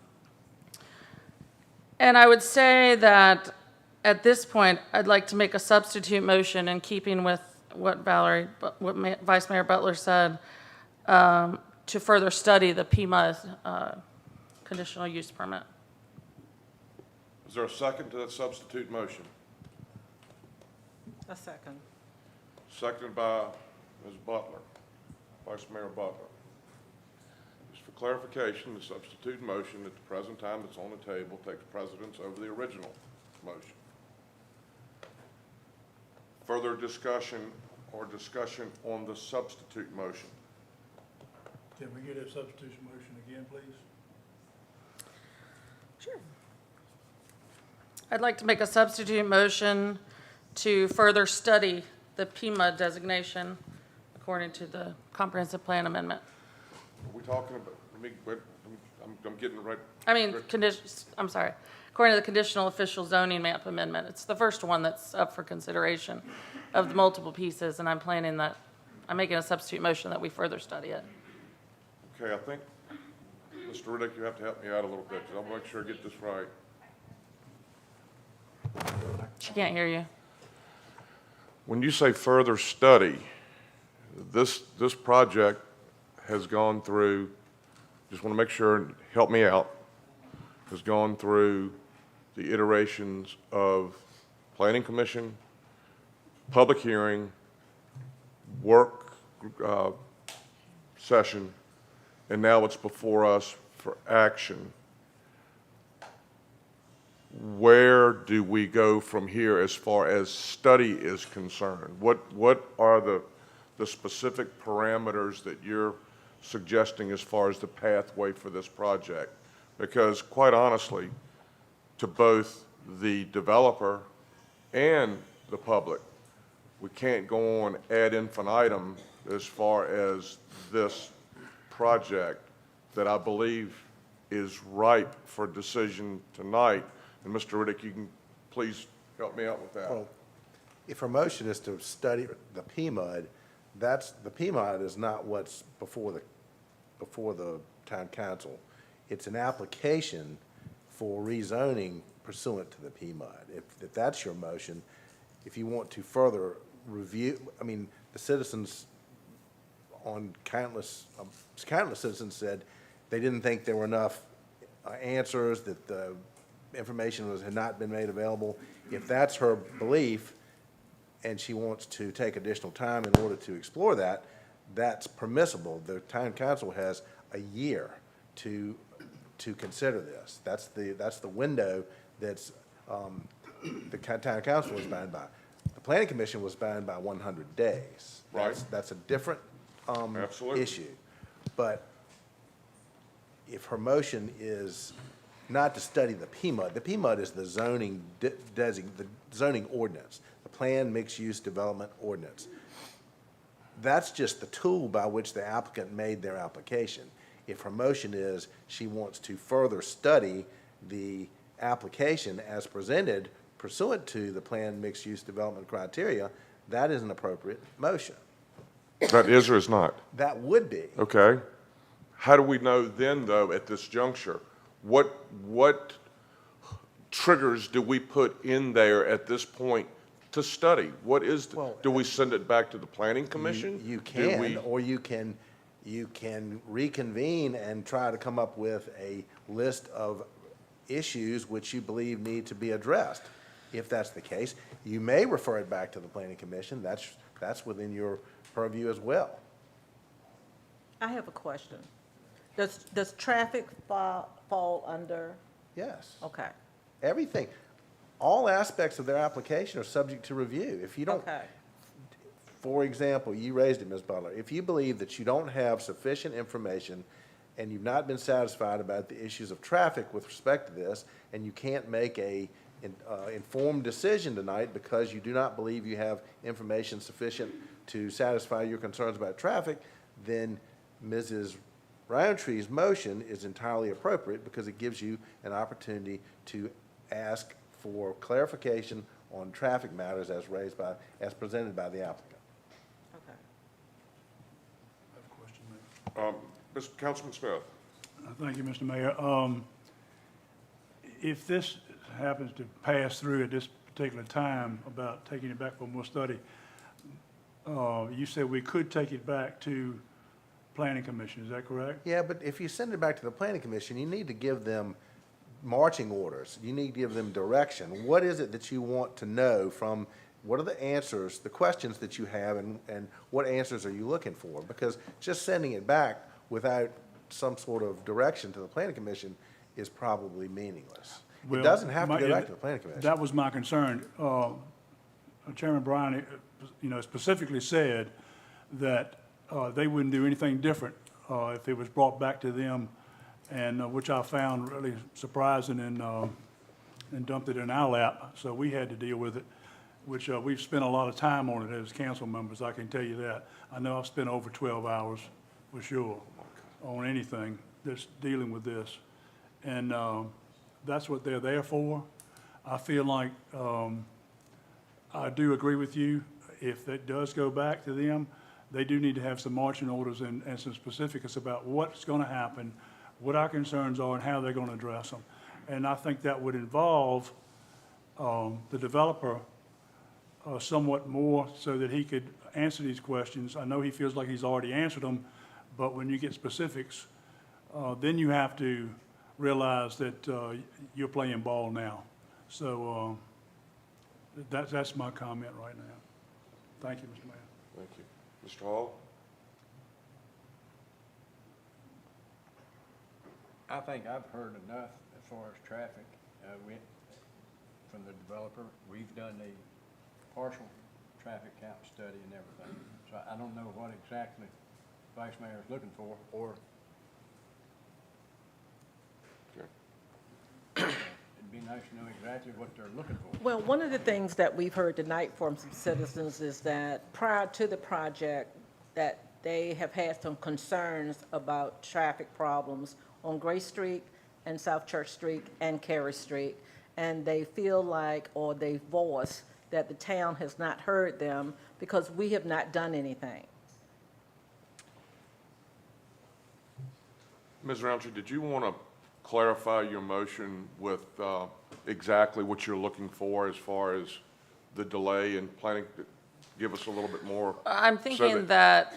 S15: I would say that at this point, I'd like to make a substitute motion in keeping with what Vice Mayor Butler said. to further study the PMUD conditional use permit.
S1: Is there a second to that substitute motion?
S2: A second.
S1: Seconded by Ms. Butler, Vice Mayor Butler. Just for clarification, the substitute motion at the present time that's on the table takes precedence over the original motion. Further discussion or discussion on the substitute motion?
S3: Can we get a substitution motion again, please?
S15: Sure. I'd like to make a substitute motion to further study the PMUD designation according to the comprehensive plan amendment.
S1: Are we talking about, let me, wait, I'm getting right.
S15: I mean, I'm sorry, according to the conditional official zoning map amendment. It's the first one that's up for consideration of the multiple pieces, and I'm making a substitute motion that we further study it.
S1: Okay, I think, Mr. Riddick, you have to help me out a little bit, because I'll make sure I get this right.
S15: She can't hear you.
S1: When you say further study, this project has gone through, just want to make sure, help me out, has gone through the iterations of Planning Commission, public hearing, work session, and now it's before us for action. Where do we go from here as far as study is concerned? What are the specific parameters that you're suggesting as far as the pathway for this project? Because quite honestly, to both the developer and the public, we can't go on ad infinitum as far as this project that I believe is ripe for decision tonight. And Mr. Riddick, you can please help me out with that.
S6: Well, if our motion is to study the PMUD, the PMUD is not what's before the town council. It's an application for rezoning pursuant to the PMUD. If that's your motion, if you want to further review, I mean, the citizens on countless citizens said they didn't think there were enough answers, that the information had not been made available. If that's her belief and she wants to take additional time in order to explore that, that's permissible. The town council has a year to consider this. That's the window that's the town council is bound by. The planning commission was bound by 100 days.
S1: Right.
S6: That's a different
S1: Absolutely.
S6: issue. But if her motion is not to study the PMUD is the zoning the zoning ordinance, the planned mixed-use development ordinance. That's just the tool by which the applicant made their application. If her motion is she wants to further study the application as presented pursuant to the planned mixed-use development criteria, that is an appropriate motion.
S1: That is or is not?
S6: That would be.
S1: Okay. How do we know then, though, at this juncture, what triggers do we put in there at this point to study? What is, do we send it back to the planning commission?
S6: You
S1: Do
S6: can,
S1: we-
S6: or you can reconvene and try to come up with a list of issues which you believe need to be addressed. If that's the case, you may refer it back to the planning commission. That's within your purview as well.
S2: I have a question. Does traffic fall under?
S6: Yes.
S2: Okay.
S6: Everything, all aspects of their application are subject to review. If you don't,
S2: Okay.
S6: for example, you raised it, Ms. Butler, if you believe that you don't have sufficient information and you've not been satisfied about the issues of traffic with respect to this, and you can't make a informed decision tonight because you do not believe you have information sufficient to satisfy your concerns about traffic, then Mrs. Roundtree's motion is entirely appropriate because it gives you an opportunity to ask for clarification on traffic matters as presented by the applicant.
S2: Okay.
S3: I have a question, Mayor.
S1: Mr. Councilman Smith.
S3: Thank you, Mr. Mayor. If this happens to pass through at this particular time about taking it back for more study, you said we could take it back to planning commission, is that correct?
S6: Yeah, but if you send it back to the planning commission, you need to give them marching orders. You need to give them direction. What is it that you want to know from, what are the answers, the questions that you have, and what answers are you looking for? Because just sending it back without some sort of direction to the planning commission is probably meaningless. It
S3: Well,
S6: doesn't have to
S3: my-
S6: go back to the planning commission.
S3: That was my concern. Chairman Bryan, specifically said that they wouldn't do anything different if it was brought back to them, and which I found really surprising, and dumped it in our lap, so we had to deal with it, which we've spent a lot of time on it as council members, I can tell you that. I know I've spent over 12 hours, for sure, on anything that's dealing with this. And that's what they're there for. I feel like I do agree with you. If that does go back to them, they do need to have some marching orders and some specifics about what's going to happen, what our concerns are, and how they're going to address them. And I think that would involve the developer somewhat more so that he could answer these questions. I know he feels like he's already answered them, but when you get specifics, then you have to realize that you're playing ball now. So that's my comment right now. Thank you, Mr. Mayor.
S1: Thank you. Mr. Hall?
S5: I think I've heard enough as far as traffic from the developer. We've done a partial traffic count study and everything. So I don't know what exactly Vice Mayor is looking for, or it'd be nice to know exactly what they're looking for.
S2: Well, one of the things that we've heard tonight from some citizens is that prior to the project, that they have had some concerns about traffic problems on Gray Street and South Church Street and Carey Street. And they feel like, or they voice, that the town has not heard them because we have not done anything.
S1: Ms. Roundtree, did you want to clarify your motion with exactly what you're looking for as far as the delay in planning? Give us a little bit more.
S15: I'm thinking that,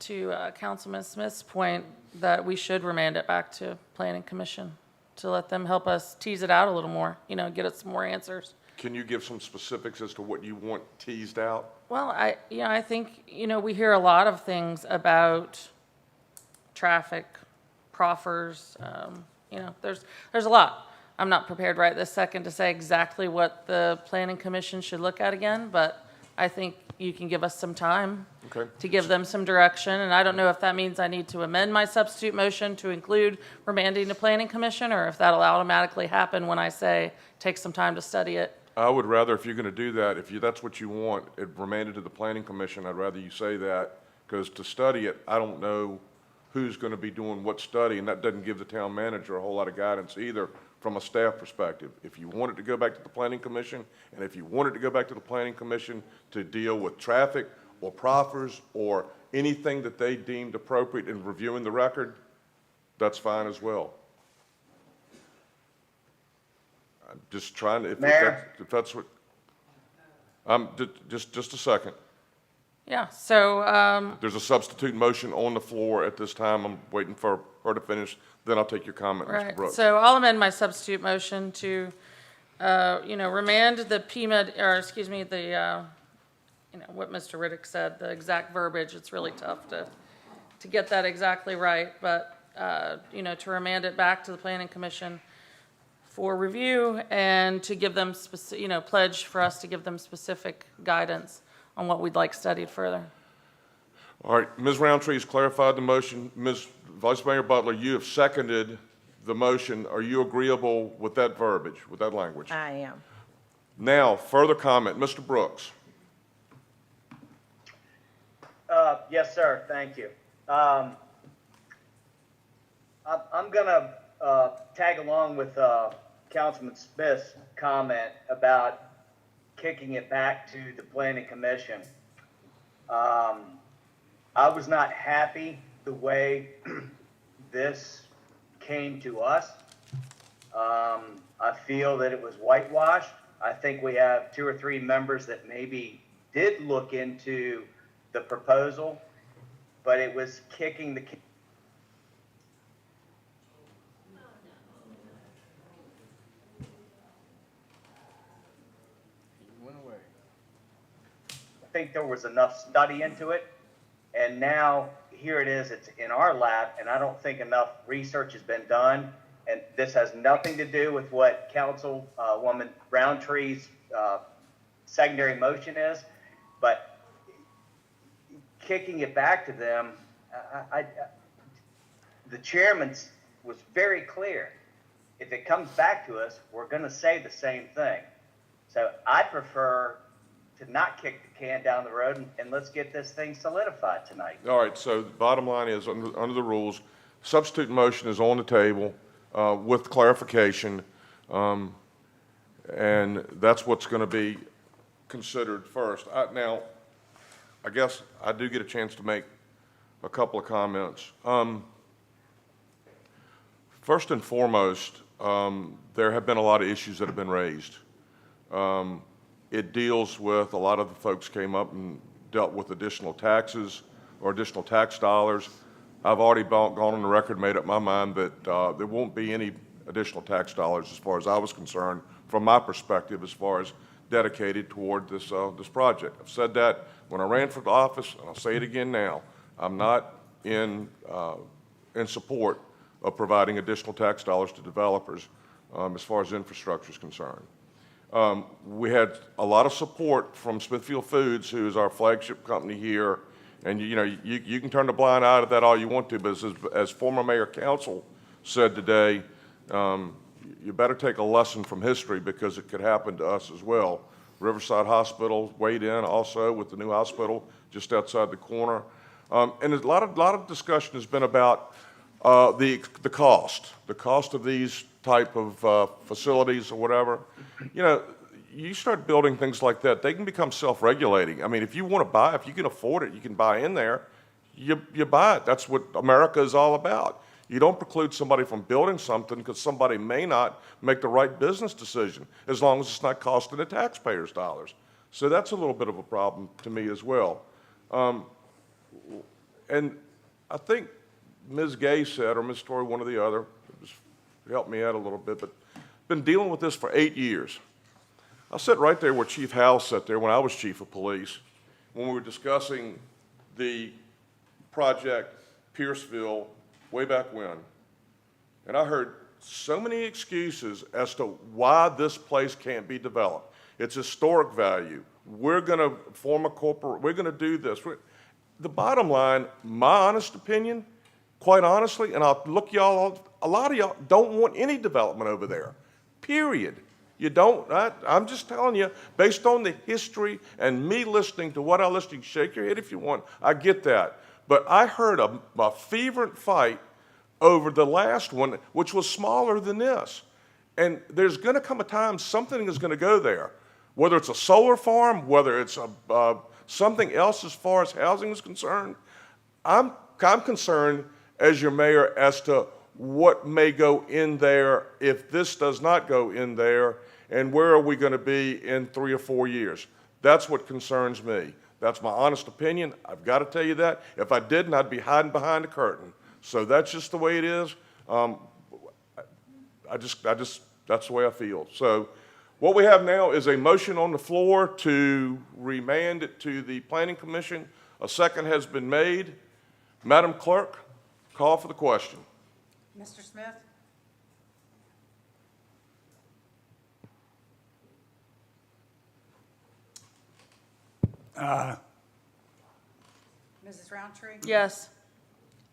S15: to Councilman Smith's point, that we should remand it back to Planning Commission to let them help us tease it out a little more, get us some more answers.
S1: Can you give some specifics as to what you want teased out?
S15: Well, I think, we hear a lot of things about traffic, proffers, there's a lot. I'm not prepared right this second to say exactly what the Planning Commission should look at again, but I think you can give us some time to give them some direction. And I don't know if that means I need to amend my substitute motion to include remanding to Planning Commission, or if that'll automatically happen when I say take some time to study it.
S1: I would rather, if you're going to do that, if that's what you want, it remanded to the Planning Commission, I'd rather you say that, because to study it, I don't know who's going to be doing what study, and that doesn't give the town manager a whole lot of guidance either from a staff perspective. If you want it to go back to the Planning Commission, and if you want it to go back to the Planning Commission to deal with traffic or proffers or anything that they deemed appropriate in reviewing the record, that's fine as well. I'm just trying to, if that's what, just a second.
S15: Yeah, so,
S1: There's a substitute motion on the floor at this time. I'm waiting for her to finish. Then I'll take your comment, Mr.
S15: right,
S1: Brooks.
S15: so I'll amend my substitute motion to, remand the PMUD, or excuse me, the, what Mr. Riddick said, the exact verbiage. It's really tough to get that exactly right, but, to remand it back to the Planning Commission for review and to give them, pledge for us to give them specific guidance on what we'd like studied further.
S1: All right, Ms. Roundtree has clarified the motion. Ms. Vice Mayor Butler, you have seconded the motion. Are you agreeable with that verbiage, with that language?
S2: I am.
S1: Now, further comment. Mr. Brooks.
S16: Yes, sir. Thank you. I'm going to tag along with Councilman Smith's comment about kicking it back to the Planning Commission. I was not happy the way this came to us. I feel that it was whitewashed. I think we have 2 or 3 members that maybe did look into the proposal but it was kicking the
S5: Went away.
S16: I think there was enough study into it, and now here it is, it's in our lap, and I don't think enough research has been done. And this has nothing to do with what Councilwoman Roundtree's secondary motion is, but kicking it back to them, the chairman was very clear. If it comes back to us, we're going to say the same thing. So I prefer to not kick the can down the road, and let's get this thing solidified tonight.
S1: All right, so the bottom line is, under the rules, substitute motion is on the table with clarification, and that's what's going to be considered first. Now, I guess I do get a chance to make a couple of comments. First and foremost, there have been a lot of issues that have been raised. It deals with, a lot of the folks came up and dealt with additional taxes or additional tax dollars. I've already gone on the record, made up my mind that there won't be any additional tax dollars as far as I was concerned, from my perspective, as far as dedicated toward this, this project. I've said that when I ran for the office, and I'll say it again now. I'm not in support of providing additional tax dollars to developers as far as infrastructure is concerned. We had a lot of support from Smithfield Foods, who is our flagship company here, and you can turn the blind eye to that all you want to, but as former Mayor Council said today, you better take a lesson from history, because it could happen to us as well. Riverside Hospital weighed in also with the new hospital just outside the corner, and a lot of discussion has been about the cost of these type of facilities or whatever. You start building things like that, they can become self-regulating. I mean, if you want to buy, if you can afford it, you can buy in there, you buy it. That's what America is all about. You don't preclude somebody from building something because somebody may not make the right business decision, as long as it's not costing the taxpayers dollars. So that's a little bit of a problem to me as well. And I think Ms. Gay said, or Ms. Story, one or the other, just help me out a little bit, but been dealing with this for 8 years. I sat right there where Chief Howell sat there when I was chief of police, when we were discussing the project Pierceville way back when. And I heard so many excuses as to why this place can't be developed. It's historic value. We're going to form a corporate, we're going to do this. The bottom line, my honest opinion, quite honestly, and I'll look y'all, a lot of y'all don't want any development over there, period. You don't. I'm just telling you, based on the history and me listening to what I listened to, shake your head if you want, I get that. But I heard a fervent fight over the last one, which was smaller than this. And there's going to come a time something is going to go there, whether it's a solar farm, whether it's something else as far as housing is concerned. I'm concerned as your mayor as to what may go in there if this does not go in there, and where are we going to be in 3 or 4 years. That's what concerns me. That's my honest opinion. I've got to tell you that. If I didn't, I'd be hiding behind the curtain. So that's just the way it is. That's the way I feel. So what we have now is a motion on the floor to remand it to the Planning Commission. A second has been made. Madam Clerk, call for the question.
S14: Mr. Smith? Mrs. Roundtree?
S15: Yes.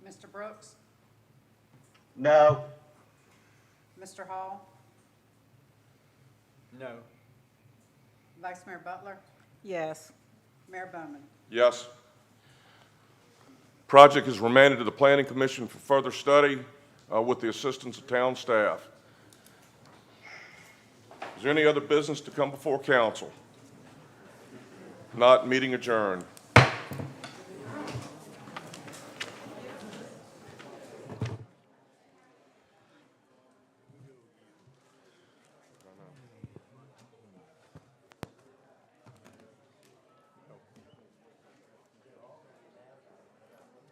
S14: Mr. Brooks?
S16: No.
S14: Mr. Hall?
S5: No.
S14: Vice Mayor Butler?
S2: Yes.
S14: Mayor Bowman?
S1: Yes. Project is remanded to the Planning Commission for further study with the assistance of town staff. Is there any other business to come before council? Not, meeting adjourned.